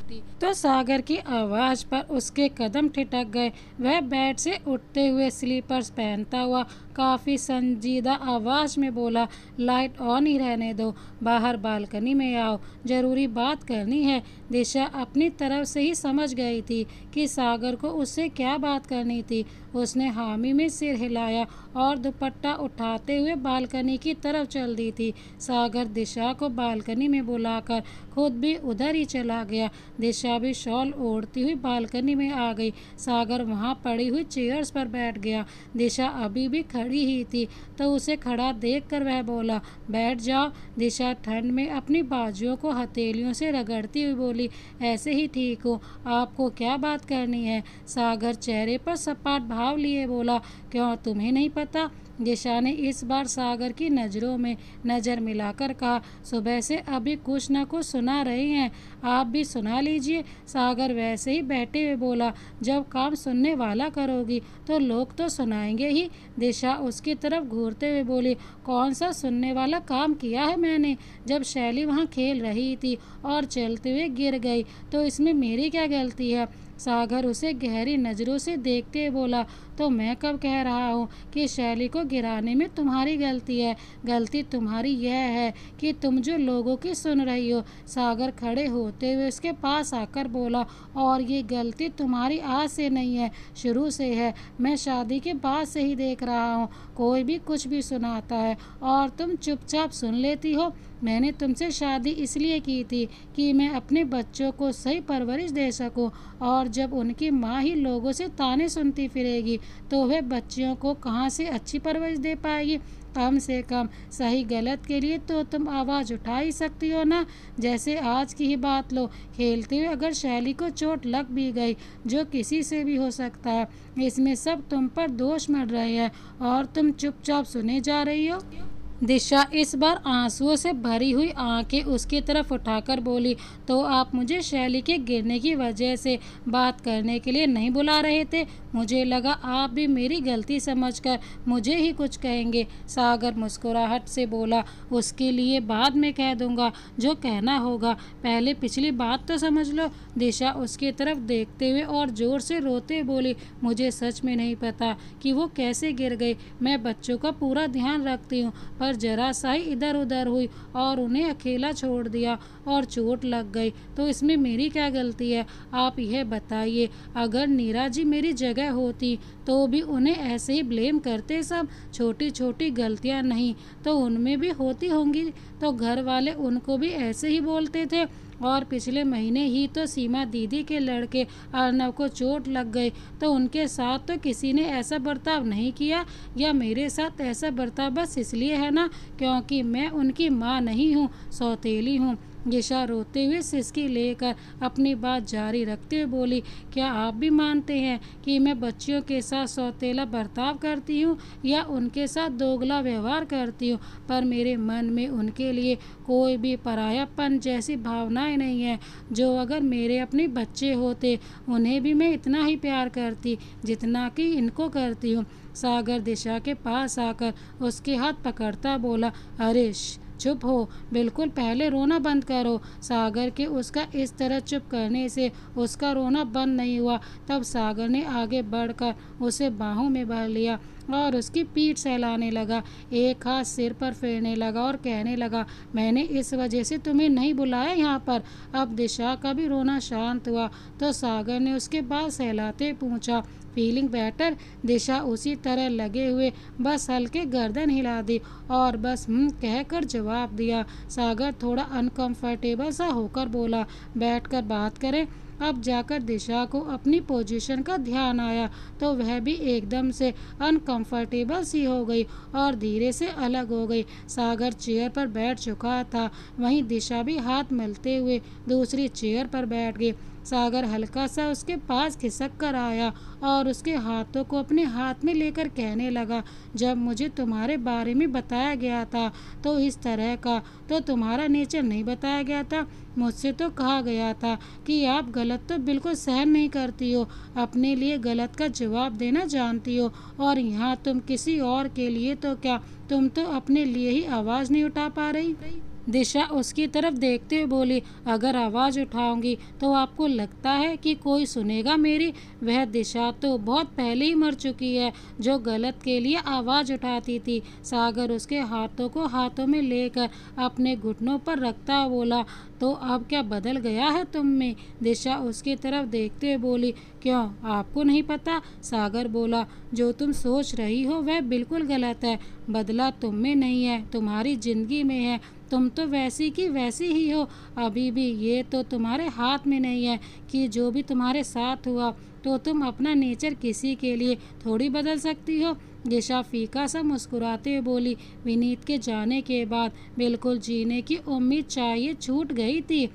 तो सागर की आवाज़ पर उसके कदम ठिठक गए। वह बेड से उठते हुए स्लीपर्स पहनता हुआ काफ़ी संजीदा आवाज़ में बोला, लाइट ऑन ही रहने दो, बाहर बालकनी में आओ, ज़रूरी बात करनी है। दिशा अपनी तरफ से ही समझ गई थी कि सागर को उससे क्या बात करनी थी। उसने हामी में सिर हिलाया और दुपट्टा उठाते हुए बालकनी की तरफ चल दी थी। सागर दिशा को बालकनी में बुलाकर खुद भी उधर ही चला गया। दिशा भी शॉल ओढ़ती हुई बालकनी में आ गई। सागर वहाँ पड़ी हुई चेयर्स पर बैठ गया। दिशा अभी भी खड़ी ही थी तो उसे खड़ा देखकर वह बोला, बैठ जाओ। दिशा ठंड में अपनी बाजुओं को हथेलियों से रगड़ती हुई बोली, ऐसे ही ठीक हो, आपको क्या बात करनी है? सागर चेहरे पर सपाट भाव लिए बोला, क्यों तुम्हें नहीं पता? दिशा ने इस बार सागर की नज़रों में नज़र मिलाकर कहा, सुबह से अभी कुछ न कुछ सुना रही हैं, आप भी सुना लीजिए। सागर वैसे ही बैठे हुए बोला, जब काम सुनने वाला करोगी तो लोग तो सुनाएंगे ही। दिशा उसकी तरफ घूरते हुए बोली, कौन सा सुनने वाला काम किया है मैंने? जब शैली वहाँ खेल रही थी और चलते हुए गिर गई तो इसमें मेरी क्या गलती है? सागर उसे गहरी नज़रों से देखते हुए बोला, तो मैं कब कह रहा हूँ कि शैली को गिराने में तुम्हारी गलती है? गलती तुम्हारी यह है कि तुम जो लोगों की सुन रही हो। सागर खड़े होते हुए उसके पास आकर बोला, और ये गलती तुम्हारी आज से नहीं है, शुरू से है। मैं शादी के बाद से ही देख रहा हूँ, कोई भी कुछ भी सुनाता है और तुम चुपचाप सुन लेती हो। मैंने तुमसे शादी इसलिए की थी कि मैं अपने बच्चों को सही परवरिश दे सकूं, और जब उनकी माँ ही लोगों से ताने सुनती फिरेगी तो वह बच्चियों को कहाँ से अच्छी परवरिश दे पाएगी? कम से कम सही गलत के लिए तो तुम आवाज़ उठा ही सकती हो ना। जैसे आज की ही बात लो, खेलते हुए अगर शैली को चोट लग भी गई, जो किसी से भी हो सकता है, इसमें सब तुम पर दोष मढ़ रहे हैं और तुम चुपचाप सुने जा रही हो। दिशा इस बार आंसुओं से भरी हुई आंखें उसकी तरफ उठाकर बोली, तो आप मुझे शैली के गिरने की वजह से बात करने के लिए नहीं बुला रहे थे? मुझे लगा आप भी मेरी गलती समझकर मुझे ही कुछ कहेंगे। सागर मुस्कुराहट से बोला, उसके लिए बाद में कह दूंगा जो कहना होगा, पहले पिछली बात तो समझ लो। दिशा उसकी तरफ देखते हुए और जोर से रोते बोली, मुझे सच में नहीं पता कि वो कैसे गिर गई। मैं बच्चों का पूरा ध्यान रखती हूँ, पर जरा सा ही इधर उधर हुई और उन्हें अकेला छोड़ दिया और चोट लग गई, तो इसमें मेरी क्या गलती है? आप यह बताइए, अगर नीरा जी मेरी जगह होती तो भी उन्हें ऐसे ही ब्लेम करते सब? छोटी छोटी गलतियां नहीं तो उनमें भी होती होंगी, तो घर वाले उनको भी ऐसे ही बोलते थे। और पिछले महीने ही तो सीमा दीदी के लड़के अर्नव को चोट लग गई, तो उनके साथ तो किसी ने ऐसा बर्ताव नहीं किया, या मेरे साथ ऐसा बर्ताव बस इसलिए है ना क्योंकि मैं उनकी माँ नहीं हूँ, सौतेली हूँ। दिशा रोते हुए सिसकी लेकर अपनी बात जारी रखते हुए बोली, क्या आप भी मानते हैं कि मैं बच्चियों के साथ सौतेला बर्ताव करती हूँ या उनके साथ दोगला व्यवहार करती हूँ, पर मेरे मन में उनके लिए कोई भी परायापन जैसी भावनाएं नहीं है। जो अगर मेरे अपने बच्चे होते उन्हें भी मैं इतना ही प्यार करती जितना कि इनको करती हूँ। सागर दिशा के पास आकर उसके हाथ पकड़ता बोला, अरे चुप हो, बिल्कुल पहले रोना बंद करो। सागर के उसका इस तरह चुप करने से उसका रोना बंद नहीं हुआ। तब सागर ने आगे बढ़कर उसे बाहों में भर लिया और उसकी पीठ सहलाने लगा। एक हाथ सिर पर फेरने लगा और कहने लगा, मैंने इस वजह से तुम्हें नहीं बुलाया यहाँ पर। अब दिशा का भी रोना शांत हुआ तो सागर ने उसके बाल सहलाते पूछा, फीलिंग बेटर? दिशा उसी तरह लगे हुए बस हल्के गर्दन हिला दी और बस कहकर जवाब दिया। सागर थोड़ा अनकंफर्टेबल सा होकर बोला, बैठकर बात करें। अब जाकर दिशा को अपनी पोजीशन का ध्यान आया तो वह भी एकदम से अनकंफर्टेबल सी हो गई और धीरे से अलग हो गई। सागर चेयर पर बैठ चुका था, वहीं दिशा भी हाथ मलते हुए दूसरी चेयर पर बैठ गई। सागर हल्का सा उसके पास खिसक कर आया और उसके हाथों को अपने हाथ में लेकर कहने लगा, जब मुझे तुम्हारे बारे में बताया गया था तो इस तरह का तो तुम्हारा नेचर नहीं बताया गया था। मुझसे तो कहा गया था कि आप गलत तो बिल्कुल सहन नहीं करती हो, अपने लिए गलत का जवाब देना जानती हो, और यहाँ तुम किसी और के लिए तो क्या, तुम तो अपने लिए ही आवाज़ नहीं उठा पा रही। दिशा उसकी तरफ देखते हुए बोली, अगर आवाज़ उठाऊंगी तो आपको लगता है कि कोई सुनेगा मेरी? वह दिशा तो बहुत पहले ही मर चुकी है जो गलत के लिए आवाज़ उठाती थी। सागर उसके हाथों को हाथों में लेकर अपने घुटनों पर रखता हुआ बोला, तो अब क्या बदल गया है तुम में? दिशा उसकी तरफ देखते हुए बोली, क्यों, आपको नहीं पता? सागर बोला, जो तुम सोच रही हो वह बिल्कुल गलत है। बदला तुम में नहीं है, तुम्हारी जिंदगी में है। तुम तो वैसी की वैसी ही हो अभी भी। ये तो तुम्हारे हाथ में नहीं है कि जो भी तुम्हारे साथ हुआ तो तुम अपना नेचर किसी के लिए थोड़ी बदल सकती हो। दिशा फीका सा मुस्कुराते हुए बोली, विनीत के जाने के बाद बिल्कुल जीने की उम्मीद चाहिए छूट गई थी।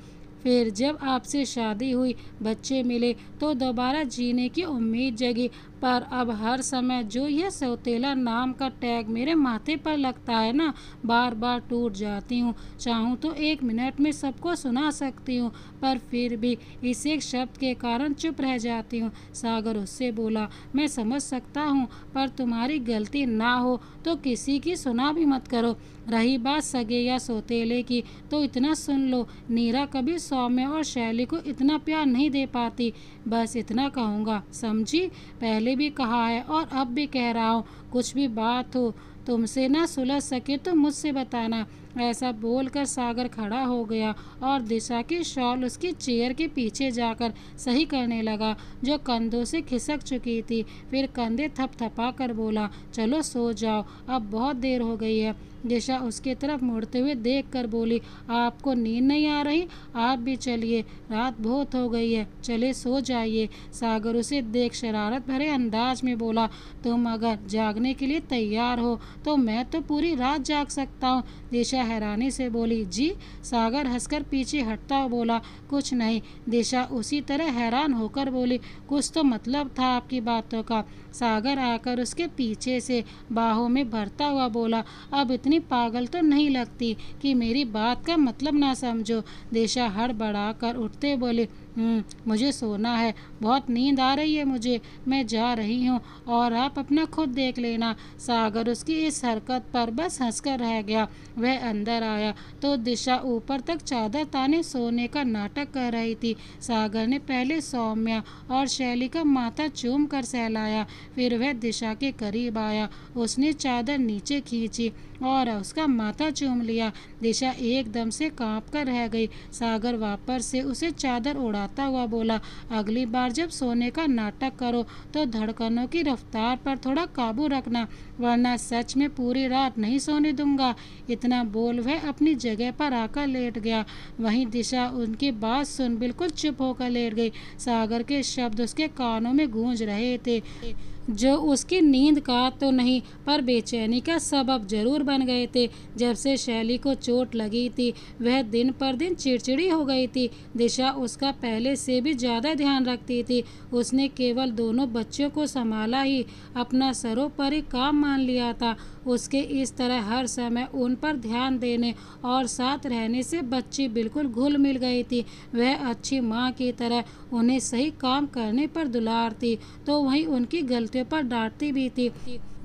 फिर जब आपसे शादी हुई, बच्चे मिले तो दोबारा जीने की उम्मीद जगी, पर अब हर समय जो यह सौतेला नाम का टैग मेरे माथे पर लगता है ना, बार बार टूट जाती हूँ। चाहूँ तो 1 मिनट में सबको सुना सकती हूँ, पर फिर भी इस एक शब्द के कारण चुप रह जाती हूँ। सागर उससे बोला, मैं समझ सकता हूँ, पर तुम्हारी गलती ना हो तो किसी की सुना भी मत करो। रही बात सगे या सौतेले की, तो इतना सुन लो, नीरा कभी सौम्य और शैली को इतना प्यार नहीं दे पाती। बस इतना कहूँगा, समझी? पहले भी कहा है और अब भी कह रहा हूँ, कुछ भी बात हो तुमसे ना सुलझ सके तो मुझसे बताना। ऐसा बोलकर सागर खड़ा हो गया और दिशा की शॉल उसकी चेयर के पीछे जाकर सही करने लगा जो कंधों से खिसक चुकी थी। फिर कंधे थपथपा कर बोला, चलो सो जाओ, अब बहुत देर हो गई है। दिशा उसकी तरफ मुड़ते हुए देख कर बोली, आपको नींद नहीं आ रही? आप भी चलिए, रात बहुत हो गई है, चले सो जाइए। सागर उसे देख शरारत भरे अंदाज में बोला, तुम अगर जागने के लिए तैयार हो तो मैं तो पूरी रात जाग सकता हूँ। दिशा हैरानी से बोली, जी? सागर हंसकर पीछे हटता हुआ बोला, कुछ नहीं। दिशा उसी तरह हैरान होकर बोली, कुछ तो मतलब था आपकी बातों का। सागर आकर उसके पीछे से बाहों में भरता हुआ बोला, अब इतनी पागल तो नहीं लगती कि मेरी बात का मतलब ना समझो। दिशा हड़बड़ाकर उठते बोले, मुझे सोना है, बहुत नींद आ रही है मुझे, मैं जा रही हूँ और आप अपना खुद देख लेना। सागर उसकी इस हरकत पर बस हंसकर रह गया। वह अंदर आया तो दिशा ऊपर तक चादर ताने सोने का नाटक कर रही थी। सागर ने पहले सौम्या और शैली का माथा चूम कर सहलाया, फिर वह दिशा के करीब आया, उसने चादर नीचे खींची और उसका माथा चूम लिया। दिशा एकदम से कांप कर रह गई। सागर वापस से उसे चादर उड़ाता हुआ बोला, अगली बार जब सोने का नाटक करो तो धड़कनों की रफ्तार पर थोड़ा काबू रखना, वरना सच में पूरी रात नहीं सोने दूंगा। इतना बोल वह अपनी जगह पर आकर लेट गया। वहीं दिशा उनकी बात सुन बिल्कुल चुप होकर लेट गई। सागर के शब्द उसके कानों में गूंज रहे थे, जो उसकी नींद का तो नहीं पर बेचैनी का सबब जरूर बन गए थे। जब से शैली को चोट लगी थी वह दिन पर दिन चिड़चिड़ी हो गई थी। दिशा उसका पहले से भी ज़्यादा ध्यान रखती थी। उसने केवल दोनों बच्चों को संभाला ही अपना सरोपरि काम मान लिया था। उसके इस तरह हर समय उन पर ध्यान देने और साथ रहने से बच्ची बिल्कुल घुल मिल गई थी। वह अच्छी माँ की तरह उन्हें सही काम करने पर दुलारती तो वहीं उनकी गलतियों पर डांटती भी थी,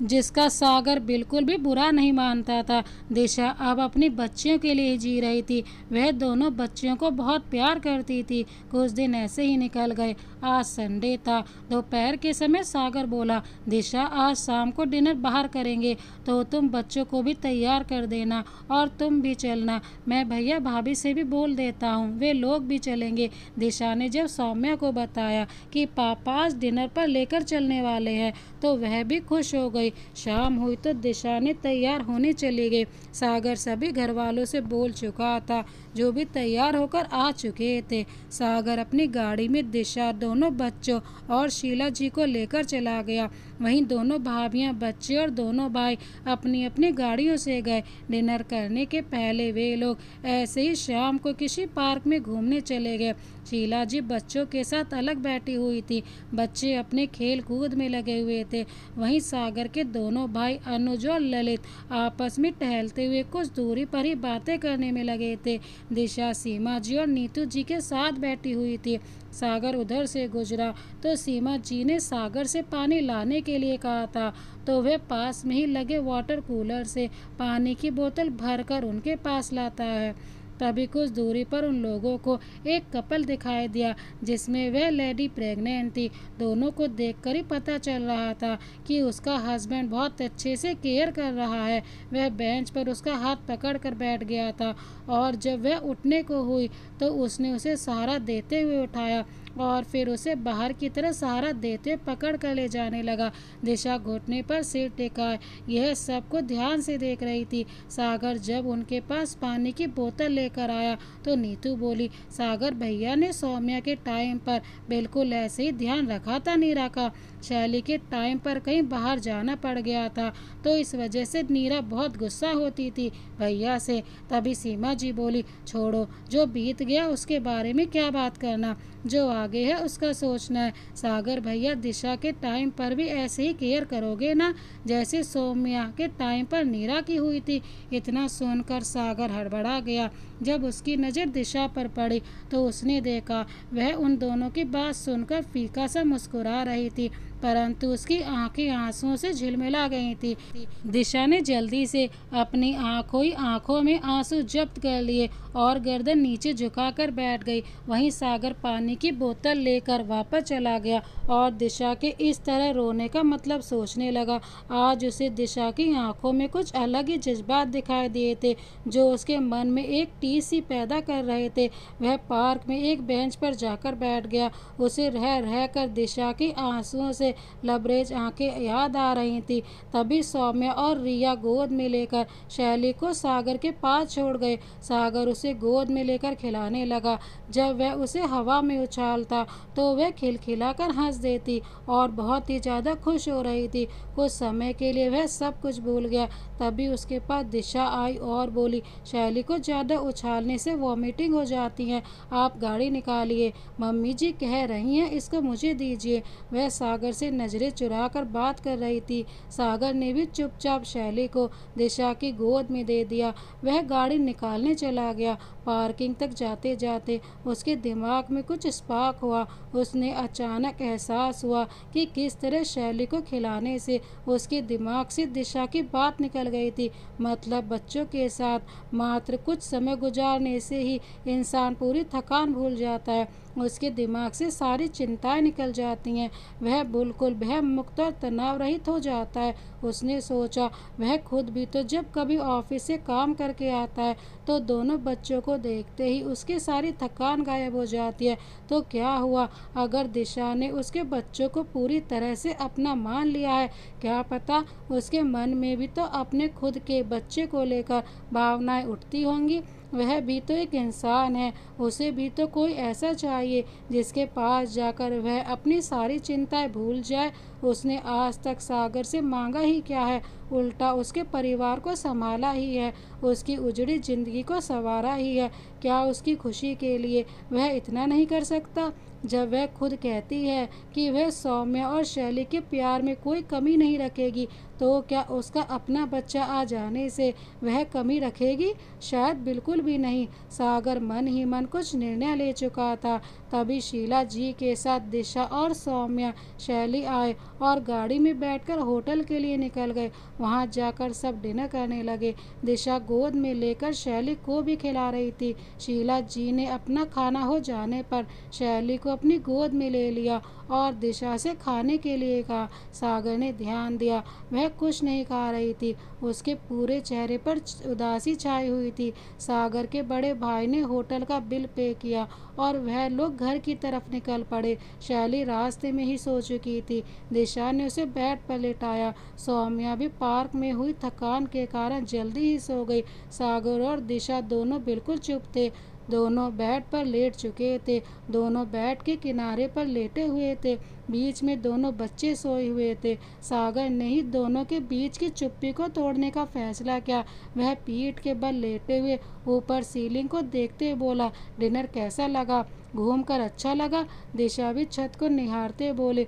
जिसका सागर बिल्कुल भी बुरा नहीं मानता था। दिशा अब अपनी बच्चियों के लिए जी रही थी। वह दोनों बच्चियों को बहुत प्यार करती थी। कुछ दिन ऐसे ही निकल गए। आज संडे था। दोपहर के समय सागर बोला, दिशा आज शाम को डिनर बाहर करेंगे तो तुम बच्चों को भी तैयार कर देना और तुम भी चलना। मैं भैया भाभी से भी बोल देता हूँ, वे लोग भी चलेंगे। दिशा ने जब सौम्या को बताया कि पापा आज डिनर पर लेकर चलने वाले हैं तो वह भी खुश हो गई। शाम हुई तो दिशा ने तैयार होने चली गई। सागर सभी घर वालों से बोल चुका था जो भी तैयार होकर आ चुके थे। सागर अपनी गाड़ी में दिशा, दोनों बच्चों और शीला जी को लेकर चला गया। वहीं दोनों भाभियां, बच्चे और दोनों भाई अपनी अपनी गाड़ियों से गए। डिनर करने के पहले वे लोग ऐसे ही शाम को किसी पार्क में घूमने चले गए। शीला जी बच्चों के साथ अलग बैठी हुई थी। बच्चे अपने खेल कूद में लगे हुए थे। वहीं सागर के दोनों भाई अनुज और ललित आपस में टहलते हुए कुछ दूरी पर ही बातें करने में लगे थे। दिशा सीमा जी और नीतू जी के साथ बैठी हुई थी। सागर उधर से गुजरा तो सीमा जी ने सागर से पानी लाने के लिए कहा था तो वह पास में ही लगे वाटर कूलर से पानी की बोतल भरकर उनके पास लाता है। तभी कुछ दूरी पर उन लोगों को एक कपल दिखाई दिया जिसमें वह लेडी प्रेग्नेंट थी। दोनों को देखकर ही पता चल रहा था कि उसका हस्बैंड बहुत अच्छे से केयर कर रहा है। वह बेंच पर उसका हाथ पकड़ कर बैठ गया था और जब वह उठने को हुई तो उसने उसे सहारा देते हुए उठाया और फिर उसे बाहर की तरफ सहारा देते हुए पकड़ कर ले जाने लगा। दिशा घुटने पर सिर टेकाए यह सब को ध्यान से देख रही थी। सागर जब उनके पास पानी की बोतल लेकर आया तो नीतू बोली, सागर भैया ने सौम्या के टाइम पर बिल्कुल ऐसे ही ध्यान रखा था नीरा का। शैली के टाइम पर कहीं बाहर जाना पड़ गया था तो इस वजह से नीरा बहुत गुस्सा होती थी भैया से। तभी सीमा जी बोली, छोड़ो, जो बीत गया उसके बारे में क्या बात करना, जो आगे है उसका सोचना है। सागर भैया दिशा के टाइम पर भी ऐसे ही केयर करोगे ना जैसे सौम्या के टाइम पर नीरा की हुई थी। इतना सुनकर सागर हड़बड़ा गया। जब उसकी नज़र दिशा पर पड़ी तो उसने देखा वह उन दोनों की बात सुनकर फीका सा मुस्कुरा रही थी परंतु उसकी आंखें आंसुओं से झिलमिला गई थी। दिशा ने जल्दी से अपनी आंखों में आंसू जब्त कर लिए और गर्दन नीचे झुकाकर बैठ गई। वहीं सागर पानी की बोतल लेकर वापस चला गया और दिशा के इस तरह रोने का मतलब सोचने लगा। आज उसे दिशा की आंखों में कुछ अलग ही जज्बात दिखाई दिए थे जो उसके मन में एक टीस सी पैदा कर रहे थे। वह पार्क में एक बेंच पर जाकर बैठ गया। उसे रह रह कर दिशा की आंसुओं से लबरेज आंखें याद आ रही थी। तभी सौम्या और रिया गोद में लेकर शैली को सागर के पास छोड़ गए। सागर उसे गोद में लेकर खिलाने लगा। जब वह उसे हवा में उछालता तो वह खिलखिलाकर हंस देती और बहुत ही ज़्यादा खुश हो रही थी। कुछ समय के लिए वह सब कुछ भूल गया। तभी उसके पास दिशा आई और बोली, शैली को ज़्यादा उछालने से वॉमिटिंग हो जाती है, आप गाड़ी निकालिए, मम्मी जी कह रही हैं इसको मुझे दीजिए। वह सागर से नजरें चुरा कर बात कर रही थी। सागर ने भी चुपचाप शैली को दिशा की गोद में दे दिया। वह गाड़ी निकालने चला गया। पार्किंग तक जाते जाते उसके दिमाग में कुछ स्पार्क हुआ। उसने अचानक एहसास हुआ कि किस तरह शैली को खिलाने से उसके दिमाग से दिशा की बात निकल गई थी। मतलब बच्चों के साथ मात्र कुछ समय गुजारने से ही इंसान पूरी थकान भूल जाता है, उसके दिमाग से सारी चिंताएं निकल जाती हैं, वह बिल्कुल भय मुक्त और तनाव रहित हो जाता है। उसने सोचा वह खुद भी तो जब कभी ऑफिस से काम करके आता है तो दोनों बच्चों को देखते ही उसकी सारी थकान गायब हो जाती है। तो क्या हुआ अगर दिशा ने उसके बच्चों को पूरी तरह से अपना मान लिया है? क्या पता उसके मन में भी तो अपने खुद के बच्चे को लेकर भावनाएं उठती होंगी। वह भी तो एक इंसान है, उसे भी तो कोई ऐसा चाहिए जिसके पास जाकर वह अपनी सारी चिंताएं भूल जाए। उसने आज तक सागर से मांगा ही क्या है, उल्टा उसके परिवार को संभाला ही है, उसकी उजड़ी जिंदगी को संवारा ही है। क्या उसकी खुशी के लिए वह इतना नहीं कर सकता? जब वह खुद कहती है कि वह सौम्या और शैली के प्यार में कोई कमी नहीं रखेगी, तो क्या उसका अपना बच्चा आ जाने से वह कमी रखेगी? शायद बिल्कुल भी नहीं। सागर मन ही मन कुछ निर्णय ले चुका था। तभी शीला जी के साथ दिशा और सौम्या शैली आए और गाड़ी में बैठकर होटल के लिए निकल गए। वहां जाकर सब डिनर करने लगे। दिशा गोद में लेकर शैली को भी खिला रही थी। शीला जी ने अपना खाना हो जाने पर शैली को अपनी गोद में ले लिया और दिशा से खाने के लिए कहा। सागर ने ध्यान दिया, वह कुछ नहीं खा रही थी। उसके पूरे चेहरे पर उदासी छाई हुई थी। सागर के बड़े भाई ने होटल का बिल पे किया और वह लोग घर की तरफ निकल पड़े। शैली रास्ते में ही सो चुकी थी। दिशा ने उसे बेड पर लेटाया। सौम्या भी पार्क में हुई थकान के कारण जल्दी ही सो गई। सागर और दिशा दोनों बिल्कुल चुप थे। दोनों बेड पर लेट चुके थे। दोनों बेड के किनारे पर लेटे हुए थे। बीच में दोनों बच्चे सोए हुए थे। सागर ने ही दोनों के बीच की चुप्पी को तोड़ने का फैसला किया। वह पीठ के बल लेटे हुए ऊपर सीलिंग को देखते हुए बोला, डिनर कैसा लगा? घूमकर अच्छा लगा? दिशा भी छत को निहारते बोले,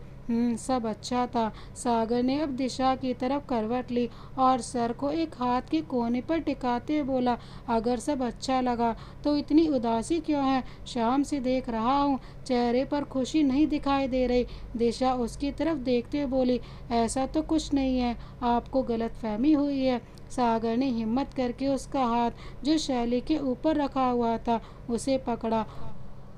सब अच्छा था। सागर ने अब दिशा की तरफ करवट ली और सर को एक हाथ के कोने पर टिकाते हुए बोला, अगर सब अच्छा लगा तो इतनी उदासी क्यों है? शाम से देख रहा हूँ, चेहरे पर खुशी नहीं दिखाई दे रही। दिशा उसकी तरफ देखते हुए बोली, ऐसा तो कुछ नहीं है, आपको गलतफहमी हुई है। सागर ने हिम्मत करके उसका हाथ जो शैली के ऊपर रखा हुआ था उसे पकड़ा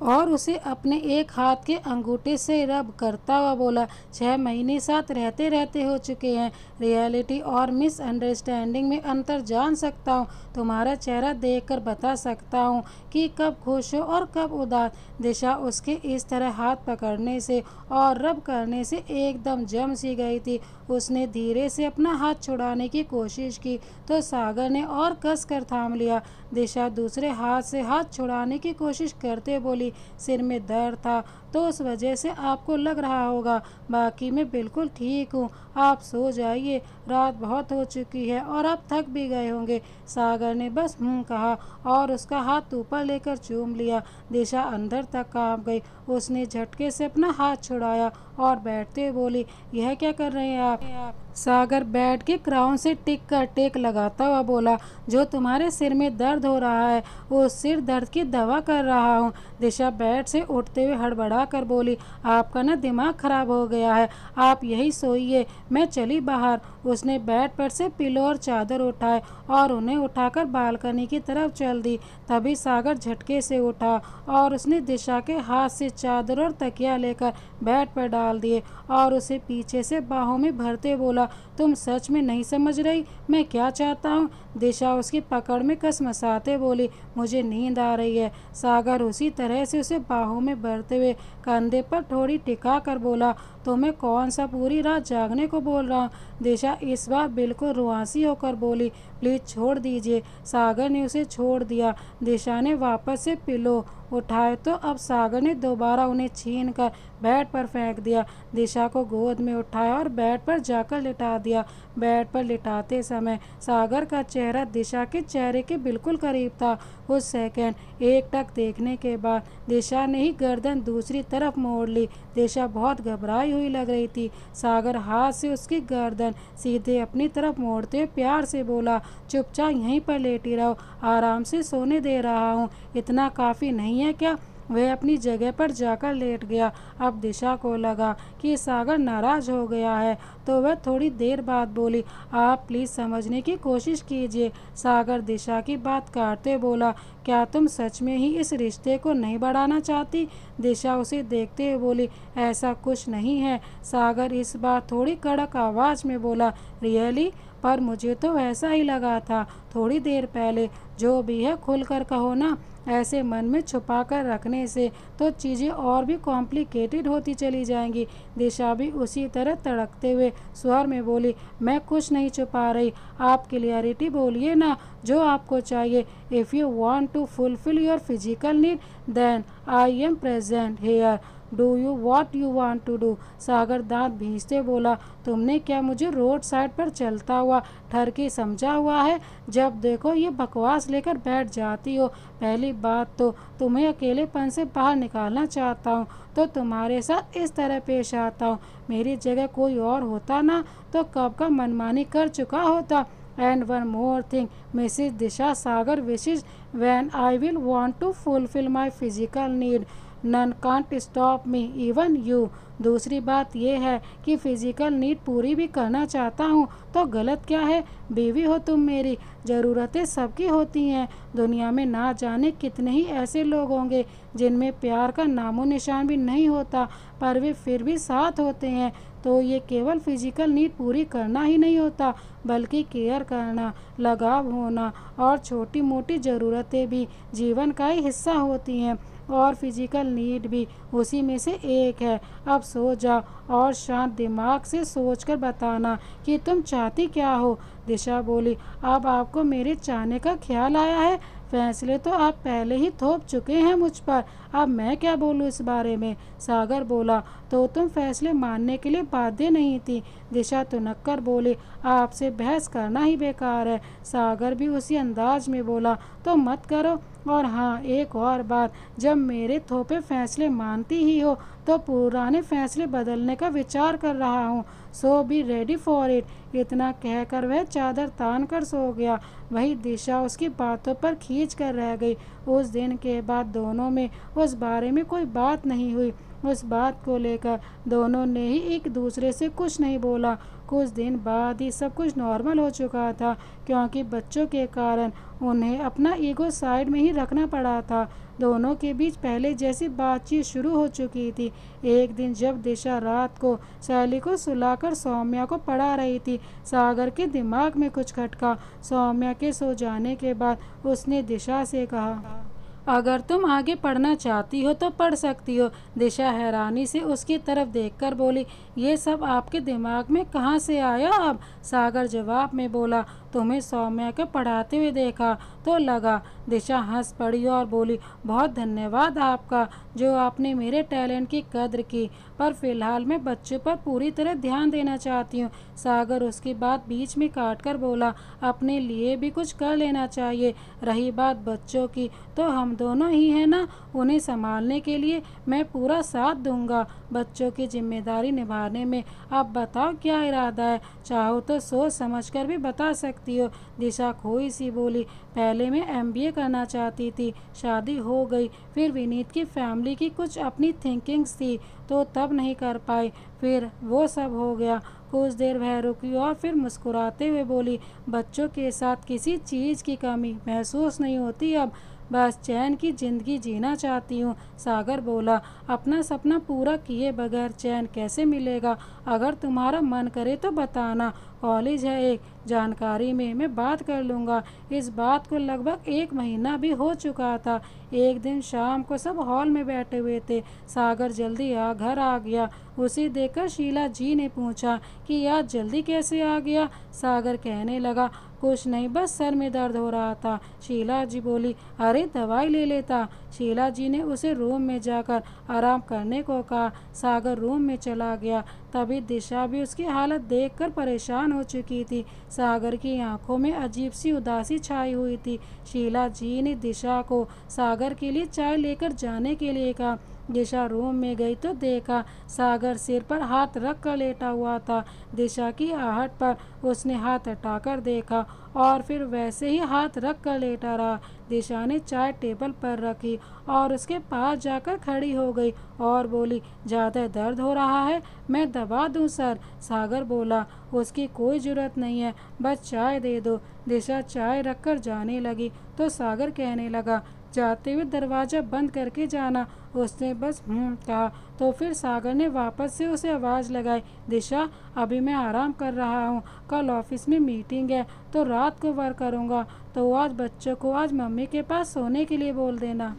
और उसे अपने एक हाथ के अंगूठे से रब करता हुआ बोला, 6 महीने साथ रहते रहते हो चुके हैं। रियलिटी और मिसअंडरस्टैंडिंग में अंतर जान सकता हूँ। तुम्हारा चेहरा देखकर बता सकता हूँ कि कब खुश हो और कब उदास। दिशा उसके इस तरह हाथ पकड़ने से और रब करने से एकदम जम सी गई थी। उसने धीरे से अपना हाथ छुड़ाने की कोशिश की तो सागर ने और कस कर थाम लिया। दिशा दूसरे हाथ से हाथ छुड़ाने की कोशिश करते बोली, सिर में दर्द था तो उस वजह से आपको लग रहा होगा, बाकी मैं बिल्कुल ठीक हूँ। आप सो जाइए, रात बहुत हो चुकी है और आप थक भी गए होंगे। सागर ने बस कहा और उसका हाथ ऊपर लेकर चूम लिया। दिशा अंदर तक कांप गई। उसने झटके से अपना हाथ छुड़ाया और बैठते हुए बोली, यह क्या कर रहे हैं आप? सागर बैठ के क्राउन से टिक कर टेक लगाता हुआ बोला, जो तुम्हारे सिर में दर्द हो रहा है उस सिर दर्द की दवा कर रहा हूँ। दिशा बेड से उठते हुए हड़बड़ा कर बोली, आपका ना दिमाग खराब हो गया है, आप यही सोइए, मैं चली बाहर। उसने बेड पर से पिलो और चादर उठाए और उन्हें उठाकर बालकनी की तरफ चल दी। तभी सागर झटके से उठा और उसने दिशा के हाथ से चादर और तकिया लेकर बेड पर डाल दिए और उसे पीछे से बाहों में भरते बोला, तुम सच में नहीं समझ रही मैं क्या चाहता हूँ? दिशा उसकी पकड़ में कसमसाते बोली, मुझे नींद आ रही है। सागर उसी तरह से उसे बाहों में भरते हुए कंधे पर थोड़ी टिका कर बोला, तो मैं कौन सा पूरी रात जागने को बोल रहा हूँ? दिशा इस बार बिल्कुल रुआसी होकर बोली, प्लीज छोड़ दीजिए। सागर ने उसे छोड़ दिया। दिशा ने वापस से पिलो उठाए तो अब सागर ने दोबारा उन्हें छीन कर बेड पर फेंक दिया। दिशा को गोद में उठाया और बेड पर जाकर लिटा दिया। बेड पर लिटाते समय सागर का चेहरा दिशा के चेहरे के बिल्कुल करीब था। उस सेकंड एकटक देखने के बाद दिशा ने ही गर्दन दूसरी तरफ मोड़ ली। दिशा बहुत घबराई हुई लग रही थी। सागर हाथ से उसकी गर्दन सीधे अपनी तरफ मोड़ते हुए प्यार से बोला, चुपचाप यहीं पर लेटी रहो, आराम से सोने दे रहा हूँ, इतना काफ़ी नहीं है क्या? वह अपनी जगह पर जाकर लेट गया। अब दिशा को लगा कि सागर नाराज हो गया है तो वह थोड़ी देर बाद बोली, आप प्लीज़ समझने की कोशिश कीजिए। सागर दिशा की बात काटते बोला, क्या तुम सच में ही इस रिश्ते को नहीं बढ़ाना चाहती? दिशा उसे देखते हुए बोली, ऐसा कुछ नहीं है। सागर इस बार थोड़ी कड़क आवाज़ में बोला, रियली? पर मुझे तो वैसा ही लगा था थोड़ी देर पहले। जो भी है खुलकर कहो ना, ऐसे मन में छुपा कर रखने से तो चीज़ें और भी कॉम्प्लिकेटेड होती चली जाएंगी। दिशा भी उसी तरह तड़कते हुए स्वर में बोली, मैं कुछ नहीं छुपा रही, आप क्लियरिटी बोलिए ना, जो आपको चाहिए। If you want to fulfil your physical need then I am present here, do you what you want to do. Sagar दांत भींचते बोला, तुमने क्या मुझे रोड साइड पर चलता हुआ ठरकी समझा हुआ है? जब देखो ये बकवास लेकर बैठ जाती हो। पहली बात तो तुम्हें अकेलेपन से बाहर निकालना चाहता हूँ तो तुम्हारे साथ इस तरह पेश आता हूँ। मेरी जगह कोई और होता ना तो कब का मनमानी कर चुका होता। And one more thing Mrs Disha, Sagar wishes when I will want to fulfil my physical need none can't stop me even you. दूसरी बात यह है कि फिजिकल नीड पूरी भी करना चाहता हूँ तो गलत क्या है? बीवी हो तुम मेरी, ज़रूरतें सबकी होती हैं। दुनिया में ना जाने कितने ही ऐसे लोग होंगे जिनमें प्यार का नामो निशान भी नहीं होता, पर वे फिर भी साथ होते हैं। तो ये केवल फिजिकल नीड पूरी करना ही नहीं होता, बल्कि केयर करना, लगाव होना और छोटी मोटी ज़रूरतें भी जीवन का ही हिस्सा होती हैं। और फिजिकल नीड भी उसी में से एक है। अब सो जाओ और शांत दिमाग से सोचकर बताना कि तुम चाहती क्या हो। दिशा बोली, अब आपको मेरे चाहने का ख्याल आया है? फैसले तो आप पहले ही थोप चुके हैं मुझ पर, अब मैं क्या बोलूँ इस बारे में। सागर बोला, तो तुम फैसले मानने के लिए बाध्य नहीं थी। दिशा तुनक कर बोली, आपसे बहस करना ही बेकार है। सागर भी उसी अंदाज में बोला, तो मत करो। और हाँ, एक और बात, जब मेरे थोपे फैसले मानती ही हो तो पुराने फैसले बदलने का विचार कर रहा हूँ, सो बी रेडी फॉर इट। इतना कहकर वह चादर तान कर सो गया। वही दिशा उसकी बातों पर खींच कर रह गई। उस दिन के बाद दोनों में उस बारे में कोई बात नहीं हुई। उस बात को लेकर दोनों ने ही एक दूसरे से कुछ नहीं बोला। कुछ दिन बाद ही सब कुछ नॉर्मल हो चुका था, क्योंकि बच्चों के कारण उन्हें अपना ईगो साइड में ही रखना पड़ा था। दोनों के बीच पहले जैसी बातचीत शुरू हो चुकी थी। एक दिन जब दिशा रात को सैली को सुलाकर सौम्या को पढ़ा रही थी, सागर के दिमाग में कुछ खटका। सौम्या के सो जाने के बाद उसने दिशा से कहा, अगर तुम आगे पढ़ना चाहती हो तो पढ़ सकती हो। दिशा हैरानी से उसकी तरफ देखकर बोली, ये सब आपके दिमाग में कहाँ से आया अब? सागर जवाब में बोला, तुम्हें सौम्या को पढ़ाते हुए देखा तो लगा। दिशा हंस पड़ी और बोली, बहुत धन्यवाद आपका जो आपने मेरे टैलेंट की कद्र की, पर फिलहाल मैं बच्चों पर पूरी तरह ध्यान देना चाहती हूँ। सागर उसकी बात बीच में काट कर बोला, अपने लिए भी कुछ कर लेना चाहिए। रही बात बच्चों की, तो हम दोनों ही हैं ना, उन्हें संभालने के लिए मैं पूरा साथ दूंगा। बच्चों की जिम्मेदारी निभाने में अब बताओ क्या इरादा है? चाहो तो सोच समझ कर भी बता सकती हो। दिशा खोई सी बोली, पहले मैं MBA करना चाहती थी, शादी हो गई, फिर विनीत की फैमिली की कुछ अपनी थिंकिंग्स थी तो तब नहीं कर पाई, फिर वो सब हो गया। कुछ देर वह रुकी और फिर मुस्कुराते हुए बोली, बच्चों के साथ किसी चीज़ की कमी महसूस नहीं होती अब, बस चैन की ज़िंदगी जीना चाहती हूँ। सागर बोला, अपना सपना पूरा किए बगैर चैन कैसे मिलेगा? अगर तुम्हारा मन करे तो बताना, कॉलेज है एक, जानकारी में मैं बात कर लूँगा। इस बात को लगभग 1 महीना भी हो चुका था। एक दिन शाम को सब हॉल में बैठे हुए थे। सागर जल्दी घर आ गया। उसे देखकर शीला जी ने पूछा कि आज जल्दी कैसे आ गया? सागर कहने लगा, कुछ नहीं, बस सर में दर्द हो रहा था। शीला जी बोली, अरे दवाई ले लेता। शीला जी ने उसे रूम में जाकर आराम करने को कहा। सागर रूम में चला गया। तभी दिशा भी उसकी हालत देखकर परेशान हो चुकी थी। सागर की आंखों में अजीब सी उदासी छाई हुई थी। शीला जी ने दिशा को सागर के लिए चाय लेकर जाने के लिए कहा। दिशा रूम में गई तो देखा सागर सिर पर हाथ रख कर लेटा हुआ था। दिशा की आहट पर उसने हाथ हटाकर देखा और फिर वैसे ही हाथ रख कर लेटा रहा। दिशा ने चाय टेबल पर रखी और उसके पास जाकर खड़ी हो गई और बोली, ज़्यादा दर्द हो रहा है, मैं दबा दूं सर? सागर बोला, उसकी कोई ज़रूरत नहीं है, बस चाय दे दो। दिशा चाय रखकर जाने लगी तो सागर कहने लगा, जाते हुए दरवाज़ा बंद करके जाना। उसने बस कहा तो फिर सागर ने वापस से उसे आवाज़ लगाई, दिशा अभी मैं आराम कर रहा हूँ, कल ऑफिस में मीटिंग है तो रात को वर्क करूँगा, तो आज बच्चों को आज मम्मी के पास सोने के लिए बोल देना।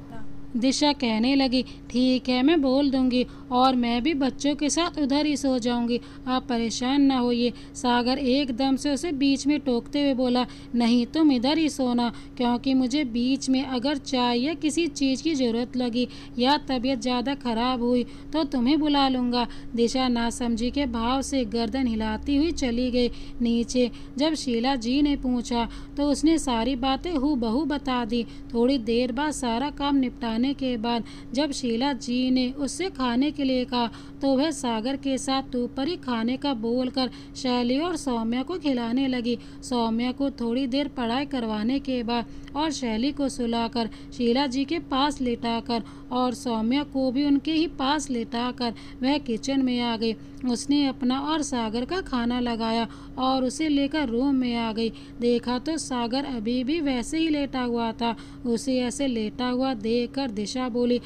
दिशा कहने लगी, ठीक है मैं बोल दूंगी, और मैं भी बच्चों के साथ उधर ही सो जाऊंगी, आप परेशान ना होइए। सागर एकदम से उसे बीच में टोकते हुए बोला, नहीं तुम इधर ही सोना, क्योंकि मुझे बीच में अगर चाय या किसी चीज़ की ज़रूरत लगी या तबीयत ज़्यादा खराब हुई तो तुम्हें बुला लूँगा। दिशा नासमझी के भाव से गर्दन हिलाती हुई चली गई नीचे। जब शीला जी ने पूछा तो उसने सारी बातें हूबहू बता दी। थोड़ी देर बाद सारा काम निपटाने के बाद जब शीला जी ने उससे खाने के लिए कहा तो वह सागर के साथ ऊपर ही खाने का बोलकर शैली और सौम्या को खिलाने लगी। सौम्या को थोड़ी देर पढ़ाई करवाने के बाद और शैली को सुलाकर शीला जी के पास लेटाकर और सौम्या को भी उनके ही पास लेटाकर वह किचन में आ गई। उसने अपना और सागर का खाना लगाया और उसे लेकर रूम में आ गई। देखा तो सागर अभी भी वैसे ही लेटा हुआ था। उसे ऐसे लेटा हुआ देखकर दिशा बोली,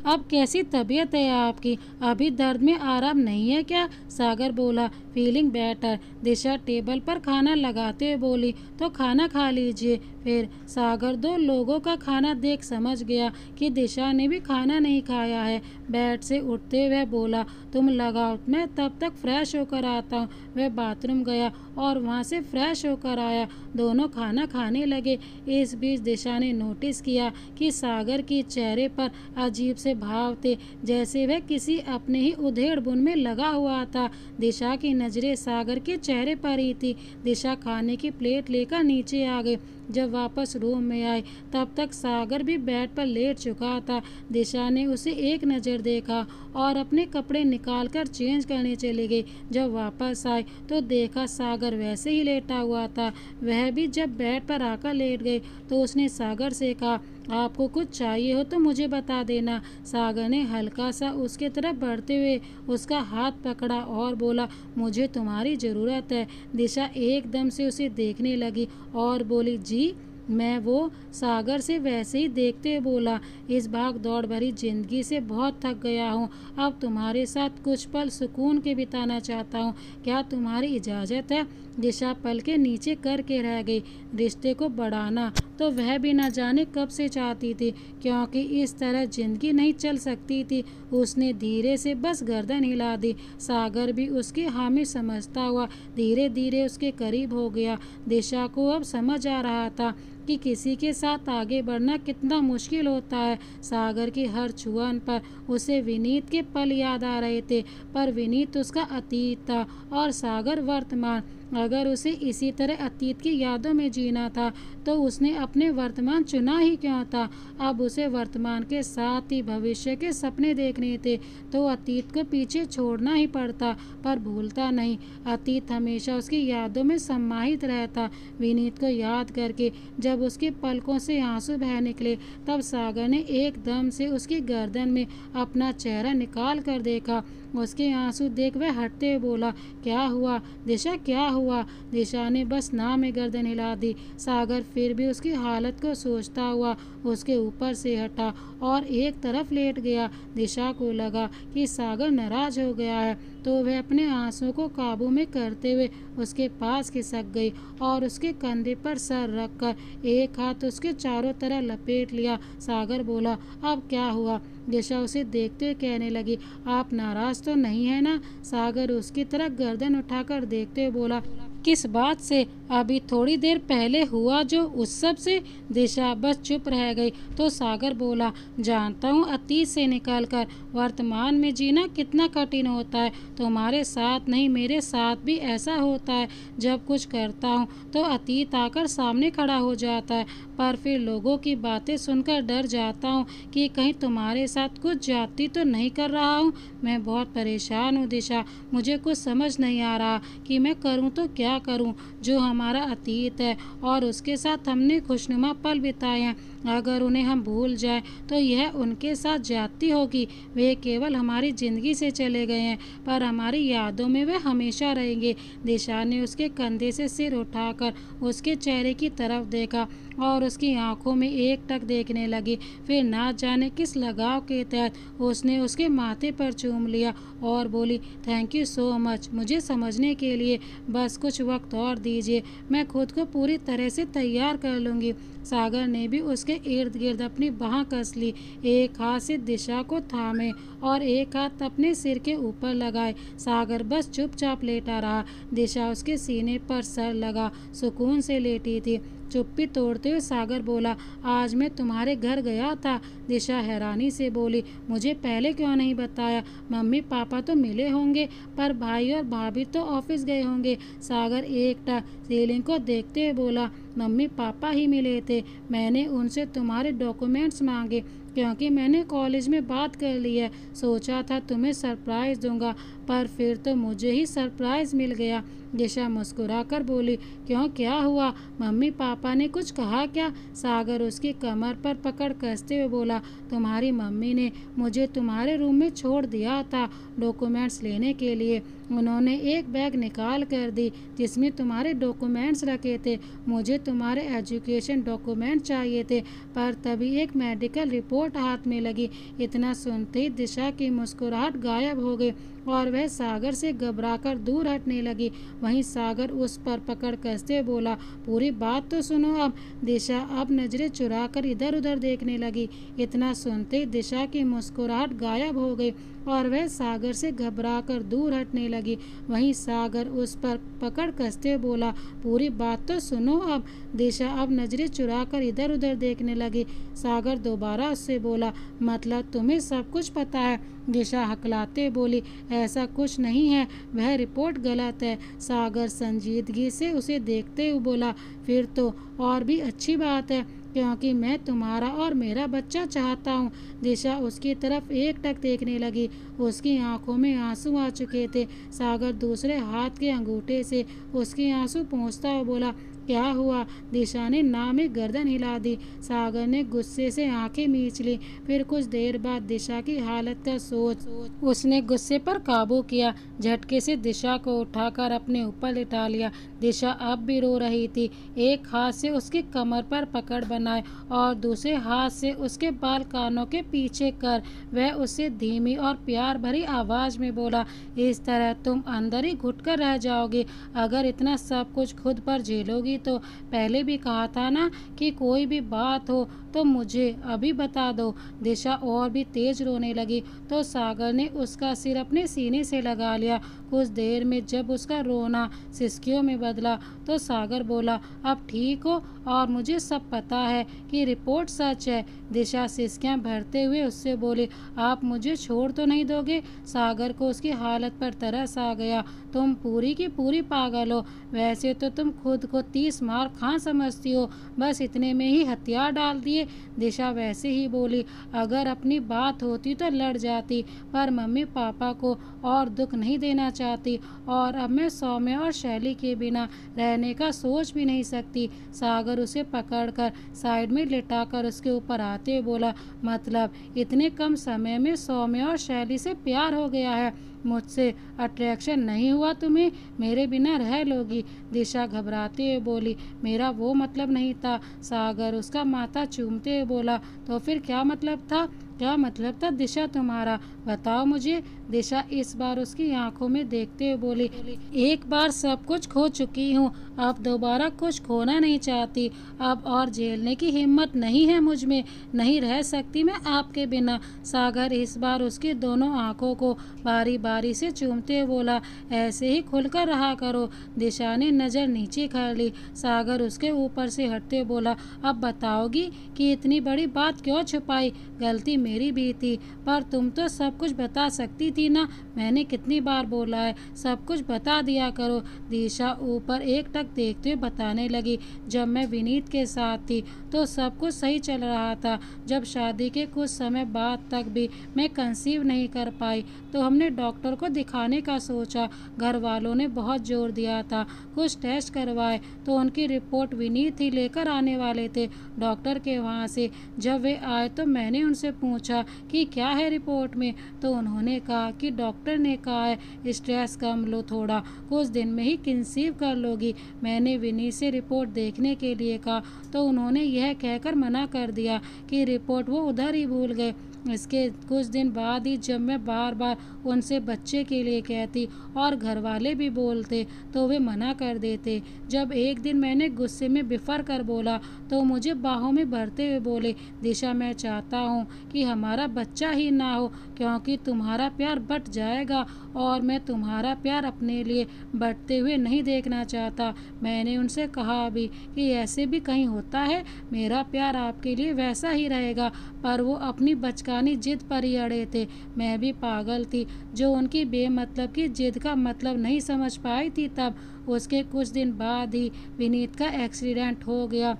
अब कैसी तबीयत है आपकी, अभी दर्द में आराम नहीं है क्या? सागर बोला, फीलिंग बेटर। दिशा टेबल पर खाना लगाते हुए बोली, तो खाना खा लीजिए। फिर सागर दो लोगों का खाना देख समझ गया कि दिशा ने भी खाना नहीं खाया है। बेड से उठते हुए बोला, तुम लगाओ, मैं तब तक फ्रेश होकर आता हूँ। वह बाथरूम गया और वहाँ से फ्रेश होकर आया। दोनों खाना खाने लगे। इस बीच दिशा ने नोटिस किया कि सागर के चेहरे पर अजीब से भाव थे, जैसे वह किसी अपने ही उधेड़ बुन में लगा हुआ था। दिशा की नज़रें सागर के चेहरे पर ही थी। दिशा खाने की प्लेट लेकर नीचे आ गई। जब वापस रूम में आई तब तक सागर भी बेड पर लेट चुका था। दिशा ने उसे एक नज़र देखा और अपने कपड़े निकालकर चेंज करने चली गई। जब वापस आई तो देखा सागर वैसे ही लेटा हुआ था। वह भी जब बेड पर आकर लेट गई तो उसने सागर से कहा, आपको कुछ चाहिए हो तो मुझे बता देना। सागर ने हल्का सा उसके तरफ बढ़ते हुए उसका हाथ पकड़ा और बोला, मुझे तुम्हारी ज़रूरत है। दिशा एकदम से उसे देखने लगी और बोली, जी मैं वो सागर से वैसे ही देखते हुए बोला, इस भाग दौड़ भरी जिंदगी से बहुत थक गया हूँ। अब तुम्हारे साथ कुछ पल सुकून के बिताना चाहता हूँ, क्या तुम्हारी इजाज़त है? दिशा पल के नीचे करके रह गई। रिश्ते को बढ़ाना तो वह भी न जाने कब से चाहती थी, क्योंकि इस तरह जिंदगी नहीं चल सकती थी। उसने धीरे से बस गर्दन हिला दी। सागर भी उसकी हामी समझता हुआ धीरे धीरे उसके करीब हो गया। दिशा को अब समझ आ रहा था कि किसी के साथ आगे बढ़ना कितना मुश्किल होता है। सागर की हर छुअन पर उसे विनीत के पल याद आ रहे थे, पर विनीत उसका अतीत था और सागर वर्तमान। अगर उसे इसी तरह अतीत की यादों में जीना था तो उसने अपने वर्तमान चुना ही क्यों था? अब उसे वर्तमान के साथ ही भविष्य के सपने देखने थे तो अतीत को पीछे छोड़ना ही पड़ता, पर भूलता नहीं। अतीत हमेशा उसकी यादों में सम्माहित रहता। विनीत को याद करके जब उसके पलकों से आंसू बह निकले तब सागर ने एकदम से उसकी गर्दन में अपना चेहरा निकाल कर देखा। उसके आंसू देख वह हटते हुए बोला, क्या हुआ दिशा, क्या हुआ? दिशा ने बस ना में गर्दन हिला दी। सागर फिर भी उसकी हालत को सोचता हुआ उसके ऊपर से हटा और एक तरफ लेट गया। दिशा को लगा कि सागर नाराज हो गया है तो वह अपने आंसू को काबू में करते हुए उसके पास खिसक गई और उसके कंधे पर सर रखकर एक हाथ उसके चारों तरफ लपेट लिया। सागर बोला, अब क्या हुआ? दिशा उसे देखते हुए कहने लगी, आप नाराज तो नहीं है ना? सागर उसकी तरफ गर्दन उठाकर देखते हुए बोला, किस बात से? अभी थोड़ी देर पहले हुआ जो उस सब से? दिशा बस चुप रह गई तो सागर बोला, जानता हूँ अतीत से निकलकर वर्तमान में जीना कितना कठिन होता है। तुम्हारे साथ नहीं मेरे साथ भी ऐसा होता है। जब कुछ करता हूँ तो अतीत आकर सामने खड़ा हो जाता है, पर फिर लोगों की बातें सुनकर डर जाता हूँ कि कहीं तुम्हारे साथ कुछ ज्यादती तो नहीं कर रहा हूँ। मैं बहुत परेशान हूँ दिशा, मुझे कुछ समझ नहीं आ रहा कि मैं करूँ तो क्या करूँ। जो हमारा अतीत है और उसके साथ हमने खुशनुमा पल बिताए हैं। अगर उन्हें हम भूल जाएं तो यह उनके साथ ज्यादती होगी। वे केवल हमारी ज़िंदगी से चले गए हैं, पर हमारी यादों में वे हमेशा रहेंगे। दिशा ने उसके कंधे से सिर उठाकर उसके चेहरे की तरफ देखा और उसकी आंखों में एकटक देखने लगी। फिर ना जाने किस लगाव के तहत उसने उसके माथे पर चूम लिया और बोली, थैंक यू सो मच। मुझे समझने के लिए बस कुछ वक्त और दीजिए, मैं खुद को पूरी तरह से तैयार कर लूँगी। सागर ने भी उसके इर्द गिर्द अपनी बाह कस ली। एक हाथ से दिशा को थामे और एक हाथ अपने सिर के ऊपर लगाए। सागर बस चुपचाप लेटा रहा। दिशा उसके सीने पर सर लगा सुकून से लेटी थी। चुप्पी तोड़ते हुए सागर बोला, आज मैं तुम्हारे घर गया था। दिशा हैरानी से बोली, मुझे पहले क्यों नहीं बताया? मम्मी पापा तो मिले होंगे, पर भाई और भाभी तो ऑफिस गए होंगे। सागर एकटक सीलिंग को देखते हुए बोला, मम्मी पापा ही मिले थे। मैंने उनसे तुम्हारे डॉक्यूमेंट्स मांगे क्योंकि मैंने कॉलेज में बात कर ली है। सोचा था तुम्हें सरप्राइज़ दूंगा, पर फिर तो मुझे ही सरप्राइज़ मिल गया। दिशा मुस्कुराकर बोली, क्यों, क्या हुआ? मम्मी पापा ने कुछ कहा क्या? सागर उसकी कमर पर पकड़ कसते हुए बोला, तुम्हारी मम्मी ने मुझे तुम्हारे रूम में छोड़ दिया था डॉक्यूमेंट्स लेने के लिए। उन्होंने एक बैग निकाल कर दी जिसमें तुम्हारे डॉक्यूमेंट्स रखे थे। मुझे तुम्हारे एजुकेशन डॉक्यूमेंट चाहिए थे, पर तभी एक मेडिकल रिपोर्ट हाथ में लगी। इतना सुनते ही दिशा की मुस्कुराहट गायब हो गई और वह सागर से घबराकर दूर हटने लगी। वहीं सागर उस पर पकड़ कसते बोला, पूरी बात तो सुनो अब। दिशा अब नजरें चुराकर इधर उधर देखने लगी। इतना सुनते दिशा की मुस्कुराहट गायब हो गई और वह सागर से घबराकर दूर हटने लगी। वहीं सागर उस पर पकड़ कसते बोला, पूरी बात तो सुनो अब। दिशा अब नजरें चुराकर इधर उधर देखने लगी। सागर दोबारा उससे बोला, मतलब तुम्हें सब कुछ पता है? दिशा हकलाते बोली, ऐसा कुछ नहीं है, वह रिपोर्ट गलत है। सागर संजीदगी से उसे देखते हुए बोला, फिर तो और भी अच्छी बात है, क्योंकि मैं तुम्हारा और मेरा बच्चा चाहता हूँ। दिशा उसकी तरफ एकटक देखने लगी। उसकी आंखों में आंसू आ चुके थे। सागर दूसरे हाथ के अंगूठे से उसके आंसू पोंछता हुआ बोला, क्या हुआ? दिशा ने ना में गर्दन हिला दी। सागर ने गुस्से से आंखें मींच ली। फिर कुछ देर बाद दिशा की हालत का सोच उसने गुस्से पर काबू किया। झटके से दिशा को उठाकर अपने ऊपर लिटा लिया। दिशा अब भी रो रही थी। एक हाथ से उसकी कमर पर पकड़ बनाए और दूसरे हाथ से उसके बाल कानों के पीछे कर वह उससे धीमी और प्यार भरी आवाज में बोला, इस तरह तुम अंदर ही घुट कर रह जाओगी। अगर इतना सब कुछ खुद पर झेलोगी तो पहले भी कहा था ना कि कोई भी बात हो तो मुझे अभी बता दो। दिशा और भी तेज रोने लगी तो सागर ने उसका सिर अपने सीने से लगा लिया। कुछ देर में जब उसका रोना सिसकियों में बदला तो सागर बोला, अब ठीक हो और मुझे सब पता है कि रिपोर्ट सच है। दिशा सिसकियां भरते हुए उससे बोली, आप मुझे छोड़ तो नहीं दोगे? सागर को उसकी हालत पर तरस आ गया। तुम पूरी की पूरी पागल हो। वैसे तो तुम खुद को 30 मार खां समझती हो, बस इतने में ही हथियार डाल दिए। दिशा वैसे ही बोली, अगर अपनी बात होती तो लड़ जाती, पर मम्मी पापा को और दुख नहीं देना चाहती और अब मैं सौम्य और शैली के बिना रहने का सोच भी नहीं सकती। सागर उसे पकड़कर साइड में लिटाकर उसके ऊपर आते हुए बोला, मतलब इतने कम समय में सौम्य और शैली से प्यार हो गया है? मुझसे अट्रैक्शन नहीं हुआ तुम्हें? मेरे बिना रह लोगी? दिशा घबराते हुए बोली, मेरा वो मतलब नहीं था। सागर उसका माथा चूमते हुए बोला, तो फिर क्या मतलब था? क्या मतलब था दिशा तुम्हारा? बताओ मुझे। दिशा इस बार उसकी आंखों में देखते हुए बोली, एक बार सब कुछ खो चुकी हूँ, अब दोबारा कुछ खोना नहीं चाहती। अब और झेलने की हिम्मत नहीं है मुझ में, नहीं रह सकती मैं आपके बिना। सागर इस बार उसकी दोनों आंखों को बारी बारी से चूमते हुए बोला, ऐसे ही खुलकर रहा करो। दिशा ने नज़र नीचे कर ली। सागर उसके ऊपर से हटते बोला, अब बताओगी कि इतनी बड़ी बात क्यों छुपाई? गलती मेरी भी थी, पर तुम तो सब कुछ बता सकती थी ना। मैंने कितनी बार बोला है सब कुछ बता दिया करो। दिशा ऊपर एकटक देखते हुए बताने लगी, जब मैं विनीत के साथ थी तो सब कुछ सही चल रहा था। जब शादी के कुछ समय बाद तक भी मैं कंसीव नहीं कर पाई तो हमने डॉक्टर को दिखाने का सोचा। घर वालों ने बहुत जोर दिया था, कुछ टेस्ट करवाए तो उनकी रिपोर्ट विनीत ही लेकर आने वाले थे डॉक्टर के वहाँ से। जब वे आए तो मैंने उनसे पूछा कि क्या है रिपोर्ट में, तो उन्होंने कहा कि डॉक्टर ने कहा है स्ट्रेस कम लो थोड़ा, कुछ दिन में ही कंसीव कर लोगी। मैंने विनीत से रिपोर्ट देखने के लिए कहा तो उन्होंने यह कहकर मना कर दिया कि रिपोर्ट वो उधर ही भूल गए। इसके कुछ दिन बाद ही जब मैं बार बार उनसे बच्चे के लिए कहती और घर वाले भी बोलते तो वे मना कर देते। जब एक दिन मैंने गुस्से में बिफर कर बोला तो मुझे बाहों में भरते हुए बोले, दिशा मैं चाहता हूँ कि हमारा बच्चा ही ना हो, क्योंकि तुम्हारा प्यार बट जाएगा और मैं तुम्हारा प्यार अपने लिए बटते हुए नहीं देखना चाहता। मैंने उनसे कहा भी कि ऐसे भी कहीं होता है, मेरा प्यार आपके लिए वैसा ही रहेगा, पर वो अपनी बचकानी जिद पर ही अड़े थे। मैं भी पागल थी जो उनकी बेमतलब की जिद का मतलब नहीं समझ पाई थी। तब उसके कुछ दिन बाद ही विनीत का एक्सीडेंट हो गया।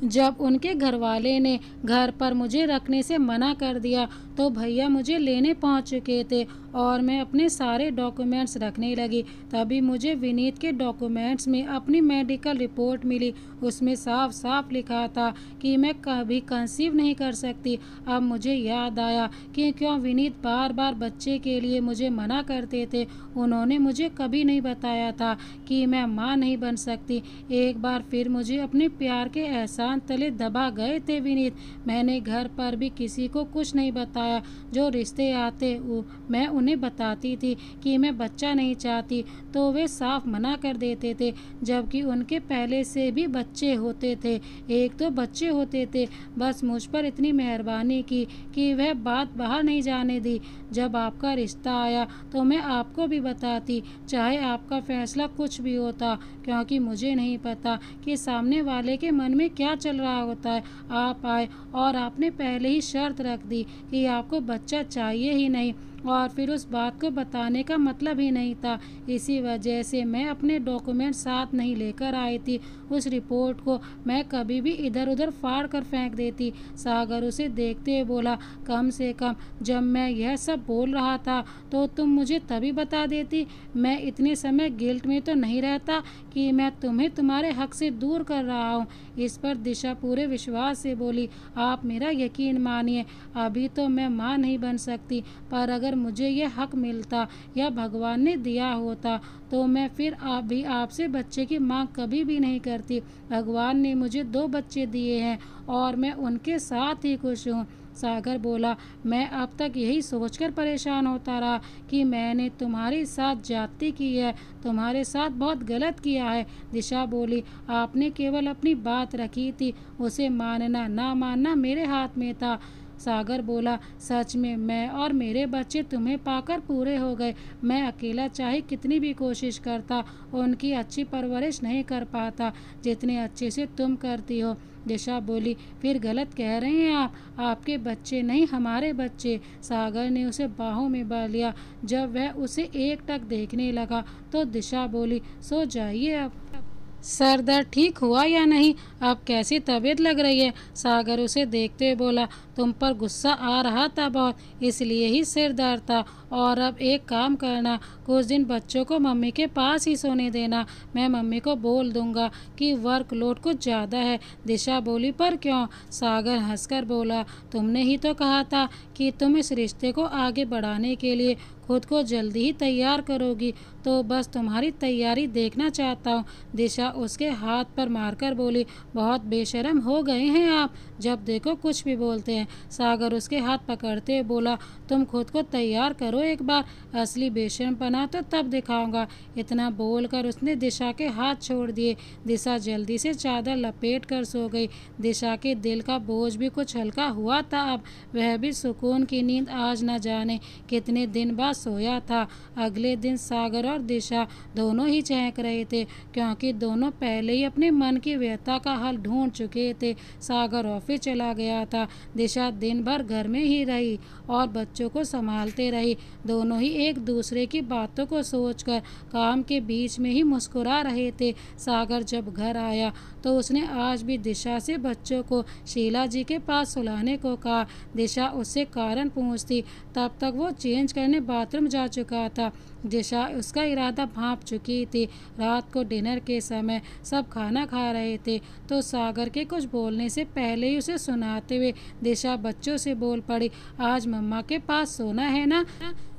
जब उनके घरवाले ने घर पर मुझे रखने से मना कर दिया तो भैया मुझे लेने पहुंच चुके थे और मैं अपने सारे डॉक्यूमेंट्स रखने लगी। तभी मुझे विनीत के डॉक्यूमेंट्स में अपनी मेडिकल रिपोर्ट मिली। उसमें साफ साफ लिखा था कि मैं कभी कंसीव नहीं कर सकती। अब मुझे याद आया कि क्यों विनीत बार बार बच्चे के लिए मुझे मना करते थे। उन्होंने मुझे कभी नहीं बताया था कि मैं माँ नहीं बन सकती। एक बार फिर मुझे अपने प्यार के एहसान तले दबा गए थे विनीत। मैंने घर पर भी किसी को कुछ नहीं बताया। जो रिश्ते आते मैं उन्हें बताती थी कि मैं बच्चा नहीं चाहती तो वे साफ मना कर देते थे, जबकि उनके पहले से भी बच्चे होते थे, एक तो बच्चे होते थे। बस मुझ पर इतनी मेहरबानी की कि वह बात बाहर नहीं जाने दी। जब आपका रिश्ता आया तो मैं आपको भी बताती, चाहे आपका फैसला कुछ भी होता, क्योंकि मुझे नहीं पता कि सामने वाले के मन में क्या चल रहा होता है। आप आए और आपने पहले ही शर्त रख दी कि आपको बच्चा चाहिए ही नहीं, और फिर उस बात को बताने का मतलब ही नहीं था। इसी वजह से मैं अपने डॉक्यूमेंट साथ नहीं लेकर आई थी। उस रिपोर्ट को मैं कभी भी इधर उधर फाड़ कर फेंक देती। सागर उसे देखते हुए बोला, कम से कम जब मैं यह सब बोल रहा था तो तुम मुझे तभी बता देती। मैं इतने समय गिल्ट में तो नहीं रहता कि मैं तुम्हें तुम्हारे हक से दूर कर रहा हूँ। इस पर दिशा पूरे विश्वास से बोली, आप मेरा यकीन मानिए, अभी तो मैं माँ नहीं बन सकती, पर अगर मुझे यह हक मिलता या भगवान ने दिया होता तो मैं फिर भी आपसे बच्चे की मांग कभी भी नहीं करती। भगवान ने मुझे 2 बच्चे दिए हैं और मैं उनके साथ ही खुश हूँ। सागर बोला, मैं अब तक यही सोचकर परेशान होता रहा कि मैंने तुम्हारे साथ ज्यादती की है, तुम्हारे साथ बहुत गलत किया है। दिशा बोली, आपने केवल अपनी बात रखी थी, उसे मानना ना मानना मेरे हाथ में था। सागर बोला, सच में मैं और मेरे बच्चे तुम्हें पाकर पूरे हो गए। मैं अकेला चाहे कितनी भी कोशिश करता उनकी अच्छी परवरिश नहीं कर पाता जितने अच्छे से तुम करती हो। दिशा बोली, फिर गलत कह रहे हैं आप, आपके बच्चे नहीं हमारे बच्चे। सागर ने उसे बाहों में भर लिया। जब वह उसे एकटक देखने लगा तो दिशा बोली, सो जाइए अब। सर दर्द ठीक हुआ या नहीं, अब कैसी तबीयत लग रही है। सागर उसे देखते हुए बोला, तुम पर गुस्सा आ रहा था बहुत, इसलिए ही सिर दर्द था। और अब एक काम करना, कुछ दिन बच्चों को मम्मी के पास ही सोने देना। मैं मम्मी को बोल दूंगा कि वर्कलोड कुछ ज़्यादा है। दिशा बोली, पर क्यों? सागर हंसकर बोला, तुमने ही तो कहा था कि तुम इस रिश्ते को आगे बढ़ाने के लिए खुद को जल्दी ही तैयार करोगी, तो बस तुम्हारी तैयारी देखना चाहता हूँ। दिशा उसके हाथ पर मारकर बोली, बहुत बेशर्म हो गए हैं आप, जब देखो कुछ भी बोलते हैं। सागर उसके हाथ पकड़ते हुए बोला, तुम खुद को तैयार करो एक बार, असली बेशर्मपना तो तब दिखाऊंगा। इतना बोलकर उसने दिशा के हाथ छोड़ दिए। दिशा जल्दी से चादर लपेट कर सो गई। दिशा के दिल का बोझ भी कुछ हल्का हुआ था। अब वह भी सुकून की नींद आज न जाने कितने दिन बाद सोया था। अगले दिन सागर और दिशा दोनों ही चहक रहे थे, क्योंकि दोनों पहले ही अपने मन की व्यथा का हल ढूंढ चुके थे। सागर ऑफिस चला गया था। दिशा दिशा दिन भर घर में ही रही और बच्चों को संभालते रही। दोनों ही एक दूसरे की बातों को सोचकर काम के बीच में ही मुस्कुरा रहे थे। सागर जब घर आया तो उसने आज भी दिशा से बच्चों को शीला जी के पास सुलाने को कहा। दिशा उससे कारण पूछती, तब तक वो चेंज करने बाथरूम जा चुका था। दिशा उसका इरादा भांप चुकी थी। रात को डिनर के समय सब खाना खा रहे थे तो सागर के कुछ बोलने से पहले ही उसे सुनाते हुए दिशा बच्चों से बोल पड़ी, आज मम्मा के पास सोना है ना,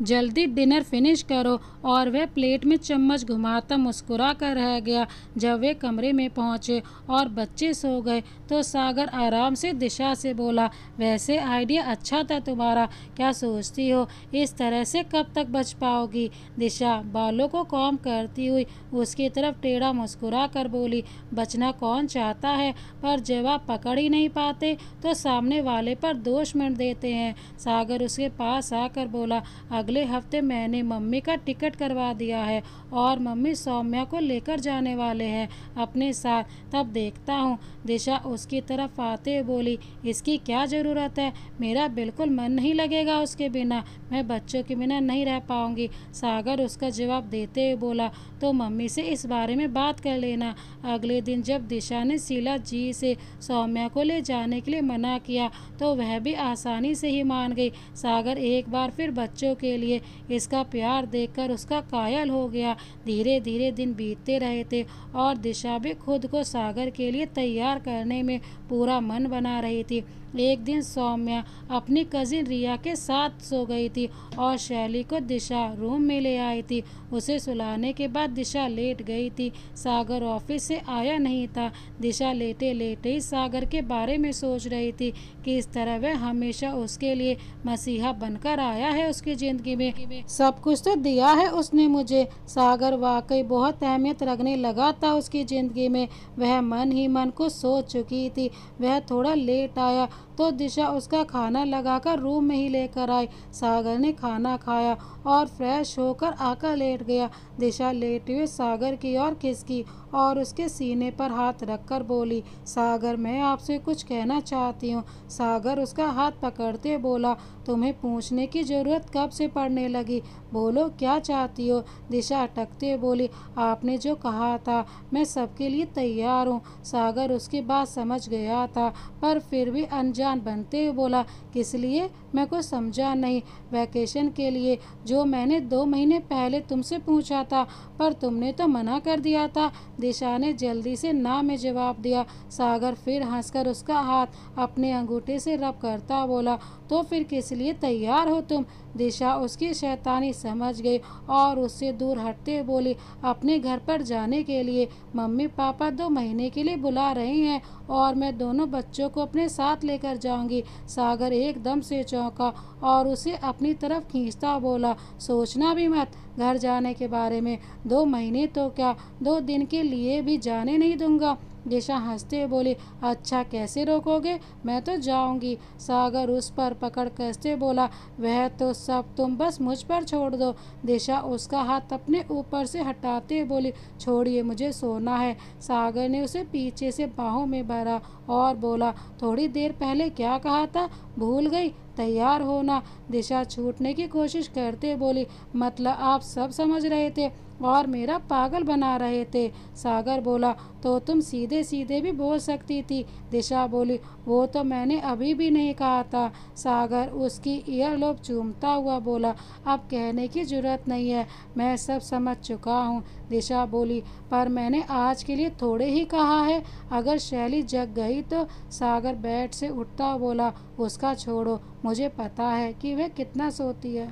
जल्दी डिनर फिनिश करो। और वह प्लेट में चम्मच घुमाता मुस्कुरा कर रह गया। जब वे कमरे में पहुंचे और बच्चे सो गए तो सागर आराम से दिशा से बोला, वैसे आइडिया अच्छा था तुम्हारा, क्या सोचती हो इस तरह से कब तक बच पाओगी? दिशा बालों को कॉम करती हुई उसकी तरफ टेढ़ा मुस्कुरा कर बोली, बचना कौन चाहता है, पर जब आप पकड़ ही नहीं पाते तो सामने वाले पर दोष मत देते हैं। सागर उसके पास आकर बोला, अगले हफ्ते मैंने मम्मी का टिकट करवा दिया है और मम्मी सौम्या को लेकर जाने वाले हैं अपने साथ, तब देखता हूँ। दिशा उसकी तरफ आते हुए बोली, इसकी क्या ज़रूरत है, मेरा बिल्कुल मन नहीं लगेगा उसके बिना, मैं बच्चों के बिना नहीं रह पाऊंगी। सागर उसका जवाब देते हुए बोला, तो मम्मी से इस बारे में बात कर लेना। अगले दिन जब दिशा ने शीला जी से सौम्या को ले जाने के लिए मना किया तो वह भी आसानी से ही मान गई। सागर एक बार फिर बच्चों के लिए इसका प्यार देखकर उसका कायल हो गया। धीरे धीरे दिन बीतते रहे थे और दिशा भी खुद को सागर के लिए तैयार करने में पूरा मन बना रही थी। एक दिन सौम्या अपनी कजिन रिया के साथ सो गई थी और शैली को दिशा रूम में ले आई थी। उसे सुलाने के बाद दिशा लेट गई थी। सागर ऑफिस से आया नहीं था। दिशा लेटे लेटे ही सागर के बारे में सोच रही थी कि इस तरह वह हमेशा उसके लिए मसीहा बनकर आया है उसकी ज़िंदगी में। सब कुछ तो दिया है उसने मुझे। सागर वाकई बहुत अहमियत रखने लगा था उसकी ज़िंदगी में। वह मन ही मन को सोच चुकी थी। वह थोड़ा लेट आया तो दिशा उसका खाना लगाकर रूम में ही लेकर आई। सागर ने खाना खाया और फ्रेश होकर आकर लेट गया। दिशा लेटे हुए सागर की ओर खिसकी और उसके सीने पर हाथ रखकर बोली, सागर मैं आपसे कुछ कहना चाहती हूँ। सागर उसका हाथ पकड़ते बोला, तुम्हें पूछने की ज़रूरत कब से पड़ने लगी, बोलो क्या चाहती हो। दिशा अटकते बोली, आपने जो कहा था मैं सबके लिए तैयार हूँ। सागर उसकी बात समझ गया था पर फिर भी अनजान बनते हुए बोला, किस लिए, मैं कुछ समझा नहीं। वैकेशन के लिए जो मैंने 2 महीने पहले तुमसे पूछा था पर तुमने तो मना कर दिया था। दिशा ने जल्दी से ना में जवाब दिया। सागर फिर हंसकर उसका हाथ अपने अंगूठे से रब करता बोला, तो फिर किस लिए तैयार हो तुम। दिशा उसकी शैतानी समझ गई और उससे दूर हटते बोली, अपने घर पर जाने के लिए। मम्मी पापा 2 महीने के लिए बुला रहे हैं और मैं दोनों बच्चों को अपने साथ लेकर जाऊंगी। सागर एकदम से चौंका और उसे अपनी तरफ खींचता बोला, सोचना भी मत घर जाने के बारे में। 2 महीने तो क्या, 2 दिन के लिए भी जाने नहीं दूंगा। दिशा हंसते बोली, अच्छा कैसे रोकोगे, मैं तो जाऊंगी। सागर उस पर पकड़ कसते बोला, वह तो सब तुम बस मुझ पर छोड़ दो। दिशा उसका हाथ अपने ऊपर से हटाते बोली, छोड़िए मुझे सोना है। सागर ने उसे पीछे से बाहों में भरा और बोला, थोड़ी देर पहले क्या कहा था, भूल गई, तैयार होना। दिशा छूटने की कोशिश करते बोली, मतलब आप सब समझ रहे थे और मेरा पागल बना रहे थे। सागर बोला, तो तुम सीधे सीधे भी बोल सकती थी। दिशा बोली, वो तो मैंने अभी भी नहीं कहा था। सागर उसकी ईयरलोब चूमता हुआ बोला, अब कहने की जरूरत नहीं है, मैं सब समझ चुका हूँ। दिशा बोली, पर मैंने आज के लिए थोड़े ही कहा है, अगर शैली जग गई तो। सागर बेड से उठता बोला, उसका छोड़ो, मुझे पता है कि वह कितना सोती है।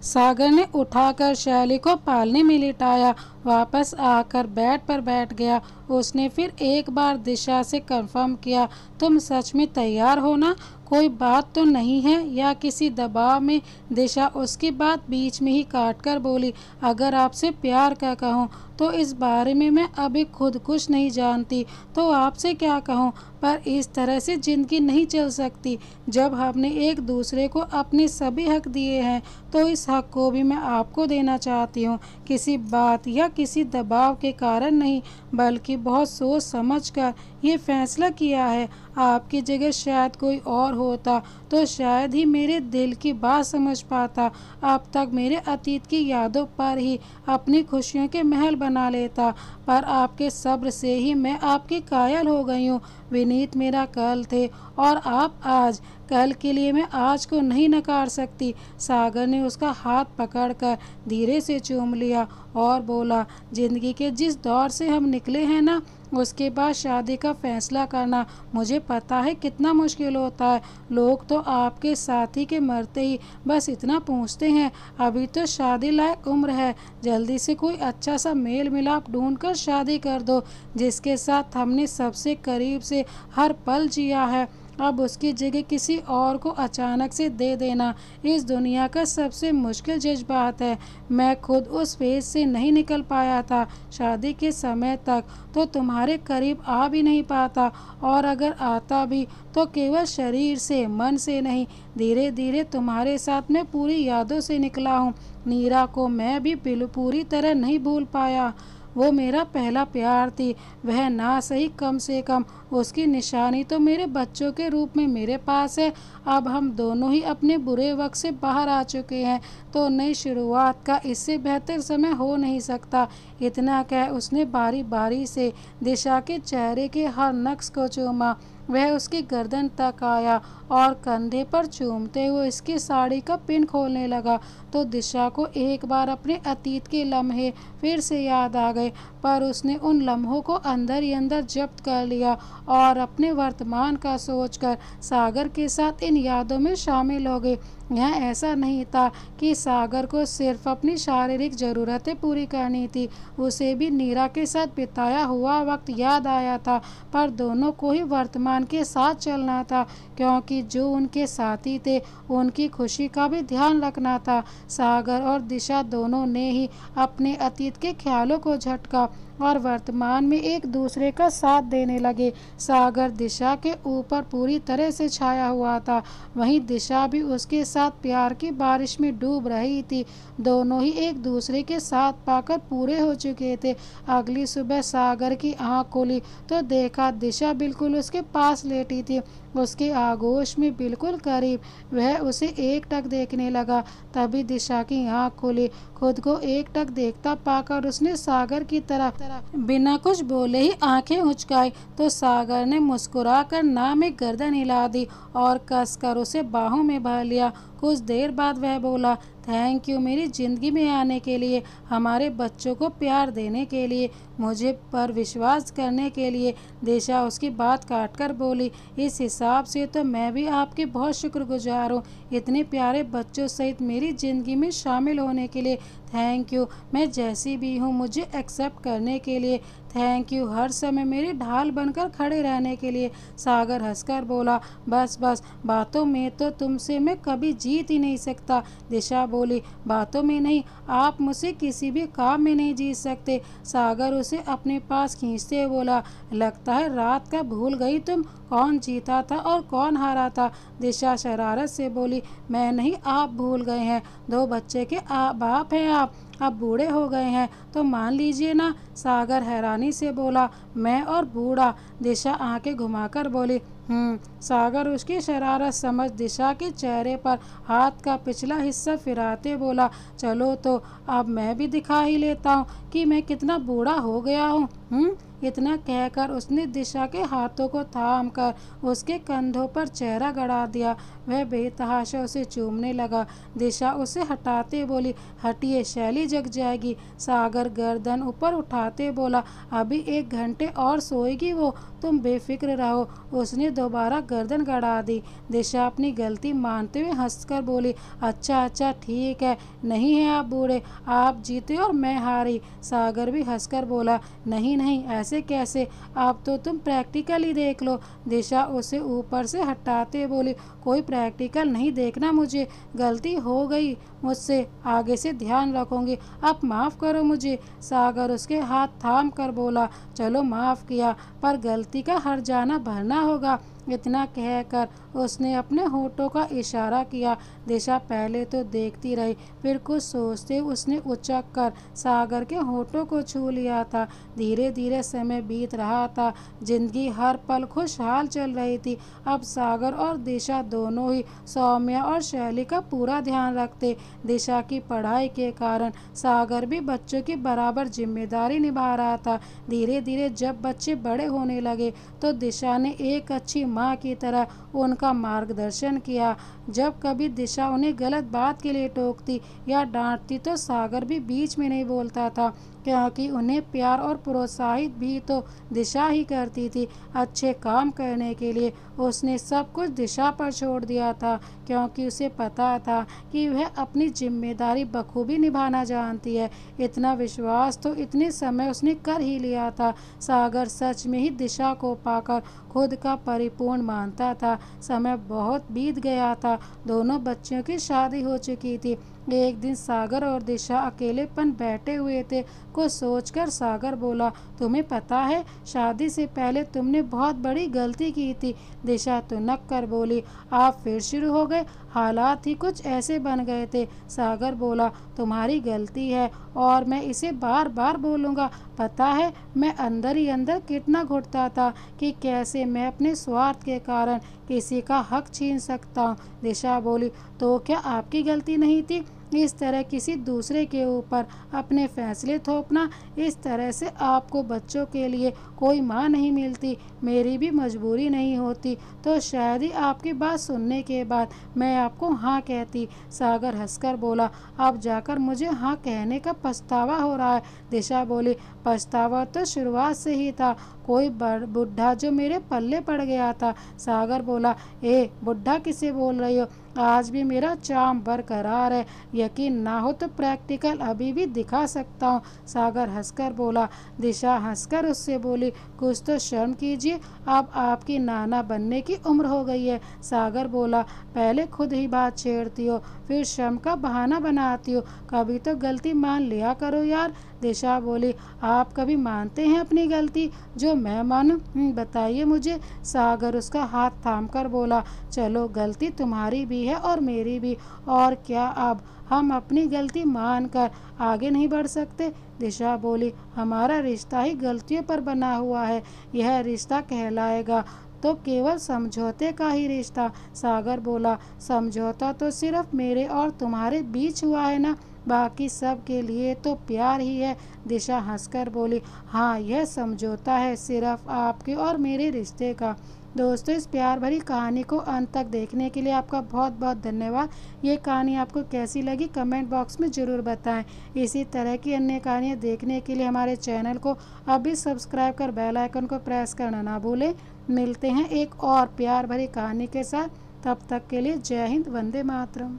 सागर ने उठाकर शैली को पालने में लिटाया, वापस आकर बेड पर बैठ गया। उसने फिर एक बार दिशा से कंफर्म किया, तुम सच में तैयार हो ना, कोई बात तो नहीं है या किसी दबाव में। दिशा उसकी बात बीच में ही काट कर बोली, अगर आपसे प्यार का कहूँ तो इस बारे में मैं अभी खुद कुछ नहीं जानती, तो आपसे क्या कहूँ, पर इस तरह से ज़िंदगी नहीं चल सकती। जब हमने एक दूसरे को अपने सभी हक दिए हैं तो इस हक को भी मैं आपको देना चाहती हूँ, किसी बात या किसी दबाव के कारण नहीं, बल्कि बहुत सोच समझ कर ये फैसला किया है। आपकी जगह शायद कोई और होता तो शायद ही मेरे दिल की बात समझ पाता। अब तक मेरे अतीत की यादों पर ही अपनी खुशियों के महल बना लेता, पर आपके सब्र से ही मैं आपकी कायल हो गई हूँ। विनीत मेरा कल थे और आप आज। कल के लिए मैं आज को नहीं नकार सकती। सागर ने उसका हाथ पकड़कर धीरे से चूम लिया और बोला, जिंदगी के जिस दौर से हम निकले हैं ना, उसके बाद शादी का फैसला करना मुझे पता है कितना मुश्किल होता है। लोग तो आपके साथी के मरते ही बस इतना पूछते हैं, अभी तो शादी लायक उम्र है, जल्दी से कोई अच्छा सा मेल मिलाप ढूंढ कर शादी कर दो, जिसके साथ हमने सबसे करीब से हर पल जिया है। अब उसकी जगह किसी और को अचानक से दे देना इस दुनिया का सबसे मुश्किल जज्बात है। मैं खुद उस फेज से नहीं निकल पाया था। शादी के समय तक तो तुम्हारे करीब आ भी नहीं पाता, और अगर आता भी तो केवल शरीर से, मन से नहीं। धीरे धीरे तुम्हारे साथ मैं पूरी यादों से निकला हूँ। नीरा को मैं भी पूरी तरह नहीं भूल पाया। वो मेरा पहला प्यार थी, वह ना सही कम से कम उसकी निशानी तो मेरे बच्चों के रूप में मेरे पास है। अब हम दोनों ही अपने बुरे वक्त से बाहर आ चुके हैं, तो नई शुरुआत का इससे बेहतर समय हो नहीं सकता। इतना कह उसने बारी बारी से दिशा के चेहरे के हर नक्श को चूमा। वह उसकी गर्दन तक आया और कंधे पर चूमते हुए इसकी साड़ी का पिन खोलने लगा, तो दिशा को एक बार अपने अतीत के लम्हे फिर से याद आ गए, पर उसने उन लम्हों को अंदर ही अंदर जब्त कर लिया और अपने वर्तमान का सोचकर सागर के साथ इन यादों में शामिल हो गए। यह ऐसा नहीं था कि सागर को सिर्फ अपनी शारीरिक ज़रूरतें पूरी करनी थी, उसे भी नीरा के साथ बिताया हुआ वक्त याद आया था, पर दोनों को ही वर्तमान के साथ चलना था, क्योंकि जो उनके साथी थे उनकी खुशी का भी ध्यान रखना था। सागर और दिशा दोनों ने ही अपने अतीत के ख्यालों को झटका और वर्तमान में एक दूसरे का साथ देने लगे। सागर दिशा के ऊपर पूरी तरह से छाया हुआ था, वहीं दिशा भी उसके साथ प्यार की बारिश में डूब रही थी। दोनों ही एक दूसरे के साथ पाकर पूरे हो चुके थे। अगली सुबह सागर की आंख खोली तो देखा दिशा बिल्कुल उसके पास लेटी थी, उसके आगोश में बिल्कुल करीब। वह उसे एकटक देखने लगा, तभी दिशा की आंख खुली। खुद को एकटक देखता पाकर उसने सागर की तरफ बिना कुछ बोले ही आंखें उचकाई, तो सागर ने मुस्कुराकर ना में गर्दन हिला दी और कसकर उसे बाहों में भर लिया। कुछ देर बाद वह बोला, थैंक यू मेरी ज़िंदगी में आने के लिए, हमारे बच्चों को प्यार देने के लिए, मुझे पर विश्वास करने के लिए। दिशा उसकी बात काटकर बोली, इस हिसाब से तो मैं भी आपकी बहुत शुक्रगुजार हूँ, इतने प्यारे बच्चों सहित मेरी ज़िंदगी में शामिल होने के लिए। थैंक यू, मैं जैसी भी हूँ मुझे एक्सेप्ट करने के लिए। थैंक यू, हर समय मेरी ढाल बनकर खड़े रहने के लिए। सागर हंसकर बोला, बस बस, बातों में तो तुमसे मैं कभी जीत ही नहीं सकता। दिशा बोली, बातों में नहीं, आप मुझसे किसी भी काम में नहीं जीत सकते। सागर उसे अपने पास खींचते बोला, लगता है रात का भूल गई तुम, कौन जीता था और कौन हारा था। दिशा शरारत से बोली, मैं नहीं, आप भूल गए हैं, 2 बच्चे के बाप हैं आप, अब बूढ़े हो गए हैं तो मान लीजिए ना। सागर हैरानी से बोला, मैं और बूढ़ा? दिशा आंखें घुमाकर बोली, सागर उसकी शरारत समझ दिशा के चेहरे पर हाथ का पिछला हिस्सा फिराते बोला, चलो तो अब मैं भी दिखा ही लेता हूँ कि मैं कितना बूढ़ा हो गया हूँ। इतना कहकर उसने दिशा के हाथों को थामकर उसके कंधों पर चेहरा गड़ा दिया। वह बेतहाशा उसे चूमने लगा। दिशा उसे हटाते बोली, हटिए, शैली जग जाएगी। सागर गर्दन ऊपर उठाते बोला, अभी 1 घंटे और सोएगी वो, तुम बेफिक्र रहो। उसने दोबारा गर्दन गड़ा दी। दिशा अपनी गलती मानते हुए हंसकर बोली, अच्छा अच्छा ठीक है, नहीं है आप बूढ़े, आप जीते और मैं हारी। सागर भी हंसकर बोला, नहीं नहीं, ऐसे कैसे, आप तो तुम प्रैक्टिकल ही देख लो। दिशा उसे ऊपर से हटाते बोली, कोई प्रैक्टिकल नहीं देखना मुझे, गलती हो गई मुझसे, आगे से ध्यान रखूंगी, आप माफ़ करो मुझे। सागर उसके हाथ थाम कर बोला, चलो माफ़ किया, पर गलती का हर जाना भरना होगा। इतना कहकर उसने अपने होठों का इशारा किया। दिशा पहले तो देखती रही, फिर कुछ सोचते उसने उचक कर सागर के होठों को छू लिया था। धीरे धीरे समय बीत रहा था, जिंदगी हर पल खुशहाल चल रही थी। अब सागर और दिशा दोनों ही सौम्या और शैली का पूरा ध्यान रखते। दिशा की पढ़ाई के कारण सागर भी बच्चों की बराबर जिम्मेदारी निभा रहा था। धीरे धीरे जब बच्चे बड़े होने लगे तो दिशा ने एक अच्छी माँ की तरह उनका मार्गदर्शन किया। जब कभी दिशा उन्हें गलत बात के लिए टोकती या डांटती तो सागर भी बीच में नहीं बोलता था, क्योंकि उन्हें प्यार और प्रोत्साहित भी तो दिशा ही करती थी। अच्छे काम करने के लिए उसने सब कुछ दिशा पर छोड़ दिया था, क्योंकि उसे पता था कि वह अपनी जिम्मेदारी बखूबी निभाना जानती है। इतना विश्वास तो इतने समय उसने कर ही लिया था। सागर सच में ही दिशा को पाकर खुद का परिपूर्ण मानता था। समय बहुत बीत गया था, दोनों बच्चों की शादी हो चुकी थी। एक दिन सागर और दिशा अकेलेपन बैठे हुए थे। कुछ सोचकर सागर बोला, तुम्हें पता है, शादी से पहले तुमने बहुत बड़ी गलती की थी। दिशा तुनक कर बोली, आप फिर शुरू हो गए, हालात ही कुछ ऐसे बन गए थे। सागर बोला, तुम्हारी गलती है और मैं इसे बार बार बोलूँगा। पता है, मैं अंदर ही अंदर कितना घुटता था कि कैसे मैं अपने स्वार्थ के कारण किसी का हक छीन सकता हूँ। दिशा बोली, तो क्या आपकी गलती नहीं थी इस तरह किसी दूसरे के ऊपर अपने फैसले थोपना? इस तरह से आपको बच्चों के लिए कोई माँ नहीं मिलती, मेरी भी मजबूरी नहीं होती तो शायद ही आपकी बात सुनने के बाद मैं आपको हाँ कहती। सागर हंसकर बोला, अब जाकर मुझे हाँ कहने का पछतावा हो रहा है। दिशा बोली, पछतावा तो शुरुआत से ही था, कोई बुढ़ा जो मेरे पल्ले पड़ गया था। सागर बोला, ए बुढ़ा किसे बोल रही हो? आज भी मेरा चार्म बरकरार है, यकीन ना हो तो प्रैक्टिकल अभी भी दिखा सकता हूँ। सागर हंसकर बोला। दिशा हंसकर उससे बोली, कुछ तो शर्म कीजिए, अब आपकी नाना बनने की उम्र हो गई है। सागर बोला, पहले खुद ही बात छेड़ती हो, फिर शर्म का बहाना बनाती हो, कभी तो गलती मान लिया करो यार। दिशा बोली, आप कभी मानते हैं अपनी गलती जो मैं मानूं? बताइए मुझे। सागर उसका हाथ थाम कर बोला, चलो गलती तुम्हारी भी है और मेरी भी, और क्या अब हम अपनी गलती मानकर आगे नहीं बढ़ सकते? दिशा बोली, हमारा रिश्ता ही गलतियों पर बना हुआ है, यह रिश्ता कहलाएगा तो केवल समझौते का ही रिश्ता। सागर बोला, समझौता तो सिर्फ मेरे और तुम्हारे बीच हुआ है ना, बाकी सब के लिए तो प्यार ही है। दिशा हंसकर बोली, हाँ यह समझौता है सिर्फ आपके और मेरे रिश्ते का। दोस्तों, इस प्यार भरी कहानी को अंत तक देखने के लिए आपका बहुत बहुत धन्यवाद। ये कहानी आपको कैसी लगी कमेंट बॉक्स में ज़रूर बताएं। इसी तरह की अन्य कहानियाँ देखने के लिए हमारे चैनल को अभी सब्सक्राइब कर बेल आइकन को प्रेस करना ना भूलें। मिलते हैं एक और प्यार भरी कहानी के साथ, तब तक के लिए जय हिंद, वंदे मातरम।